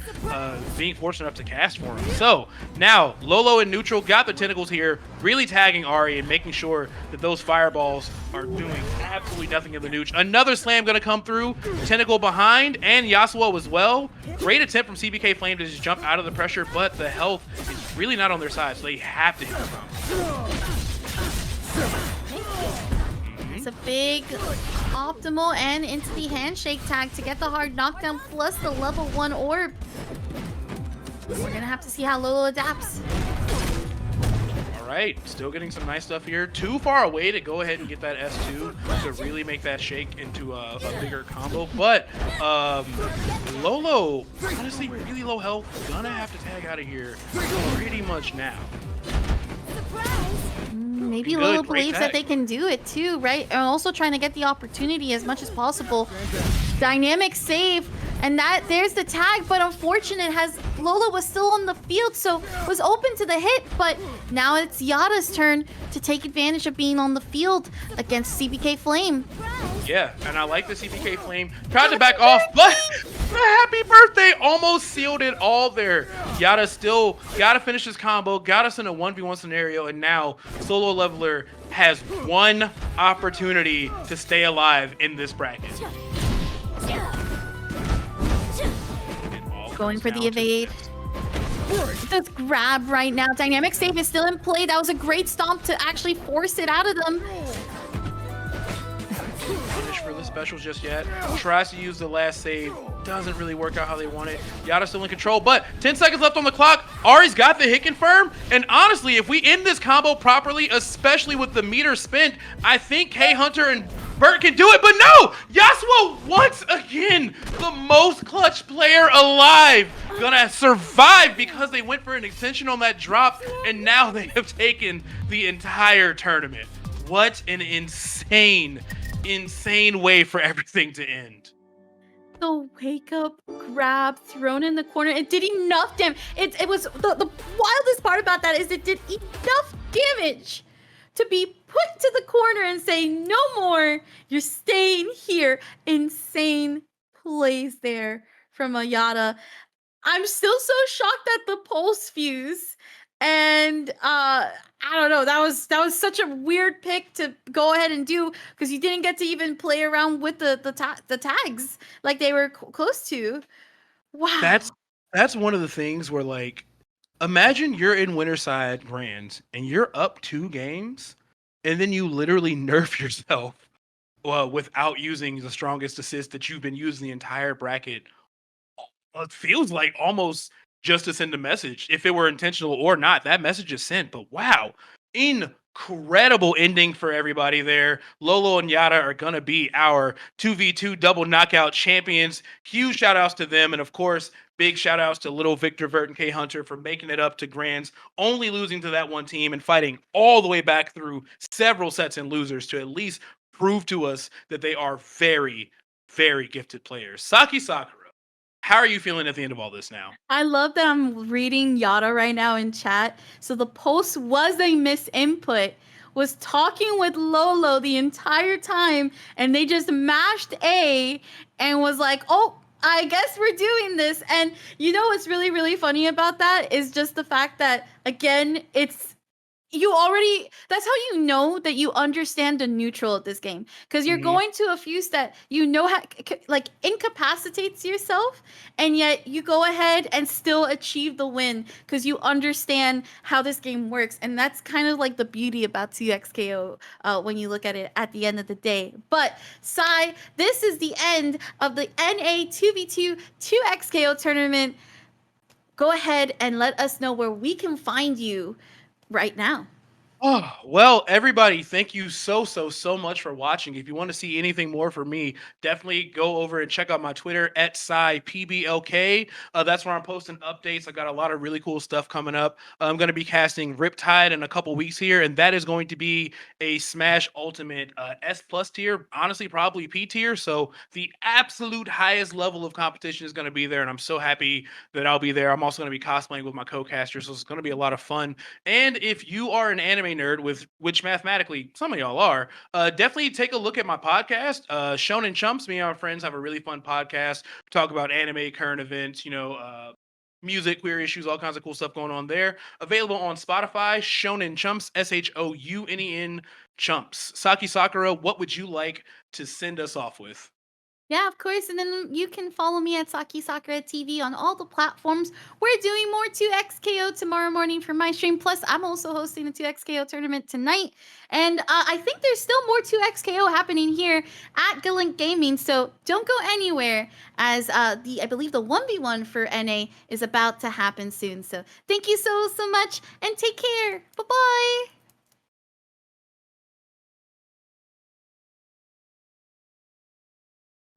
being fortunate enough to cast for him. So now Lolo in neutral got the tentacles here, really tagging Ari and making sure that those fireballs are doing absolutely nothing in the nooch. Another slam gonna come through, tentacle behind, and Yasuo as well. Great attempt from CBK Flame to just jump out of the pressure, but the health is really not on their side, so they have to hit the ground. It's a big optimal and into the handshake tag to get the hard knockdown plus the level 1 orb. We're gonna have to see how Lolo adapts. All right, still getting some nice stuff here. Too far away to go ahead and get that S2 to really make that shake into a bigger combo. But Lolo, honestly, really low health. Gonna have to tag out of here pretty much now. Maybe Lolo believes that they can do it too, right? And also trying to get the opportunity as much as possible. Dynamic save, and there's the tag, but unfortunate as Lolo was still on the field, so was open to the hit, but now it's Yata's turn to take advantage of being on the field against CBK Flame. Yeah, and I like the CBK Flame. Tried to back off, but the happy birthday almost sealed it all there. Yata still got to finish this combo, got us in a 1v1 scenario, and now Solo Leveler has one opportunity to stay alive in this bracket. Going for the evade. This grab right now. Dynamic save is still in play. That was a great stomp to actually force it out of them. Finish for the specials just yet. Tries to use the last save. Doesn't really work out how they want it. Yata's still in control, but 10 seconds left on the clock. Ari's got the hit confirm. And honestly, if we end this combo properly, especially with the meter spent, I think khunter and Vert can do it, but no! Yasuo, once again, the most clutch player alive, gonna survive because they went for an extension on that drop, and now they have taken the entire tournament. What an insane way for everything to end. The wake up grab thrown in the corner. It did enough damage. It was the wildest part about that is it did enough damage to be put to the corner and say, no more, you're staying here. Insane plays there from Yata. I'm still so shocked at the pulse fuse. And I don't know. That was such a weird pick to go ahead and do because you didn't get to even play around with the tags like they were close to. That's Wow. that's one of the things where like imagine you're in Winterside Grands and you're up 2 games, and then you literally nerf yourself without using the strongest assist that you've been using the entire bracket. It feels like almost just to send a message. If it were intentional or not, that message is sent. But wow, incredible ending for everybody there. Lolo and Yata are going to be our 2v2 double knockout champions. Huge shout outs to them. And of course, big shout outs to little Victor, Vert, and khunter for making it up to Grands, only losing to that one team and fighting all the way back through several sets and losers to at least prove to us that they are very, very gifted players. Saki Sakura, how are you feeling at the end of all this now? I love that I'm reading Yata right now in chat. So the post was a misinput. Was talking with Lolo the entire time, and they just mashed A and was like, "Oh, I guess we're doing this." And you know what's really, really funny about that is just the fact that again, it's you already that's how you know that you understand the neutral of this game because you're Mhm. going to a fuse that you know like incapacitates yourself, and yet you go ahead and still achieve the win because you understand how this game works, and that's kind of like the beauty about 2xko when you look at it at the end of the day. But Sai, this is the end of the NA 2v2 2xko tournament. Go ahead and let us know where we can find you right now. Oh, well, everybody, thank you so much for watching. If you want to see anything more from me, definitely go over and check out my Twitter at PBLK. That's where I'm posting updates. I got a lot of really cool stuff coming up. I'm going to be casting Riptide in a couple weeks here, and that is going to be a Smash Ultimate S plus tier, honestly, probably P tier. So the absolute highest level of competition is going to be there, and I'm so happy that I'll be there. I'm also going to be cosplaying with my co-casters, so it's going to be a lot of fun. And if you are an anime nerd, with which mathematically some of y'all are, definitely take a look at my podcast. Shonen Chumps, me and my friends have a really fun podcast. We talk about anime, current events, music, queer issues, all kinds of cool stuff going on there. Available on Spotify, Shonen Chumps, Shounn Chumps. Saki Sakura, what would you like to send us off with? Yeah, of course. And then you can follow me at Saki Sakura TV on all the platforms. We're doing more 2XKO tomorrow morning for my stream. Plus, I'm also hosting the 2XKO tournament tonight. And I think there's still more 2XKO happening here at Galink Gaming. So don't go anywhere as I believe the 1v1 for NA is about to happen soon. So thank you so much and take care. Bye-bye.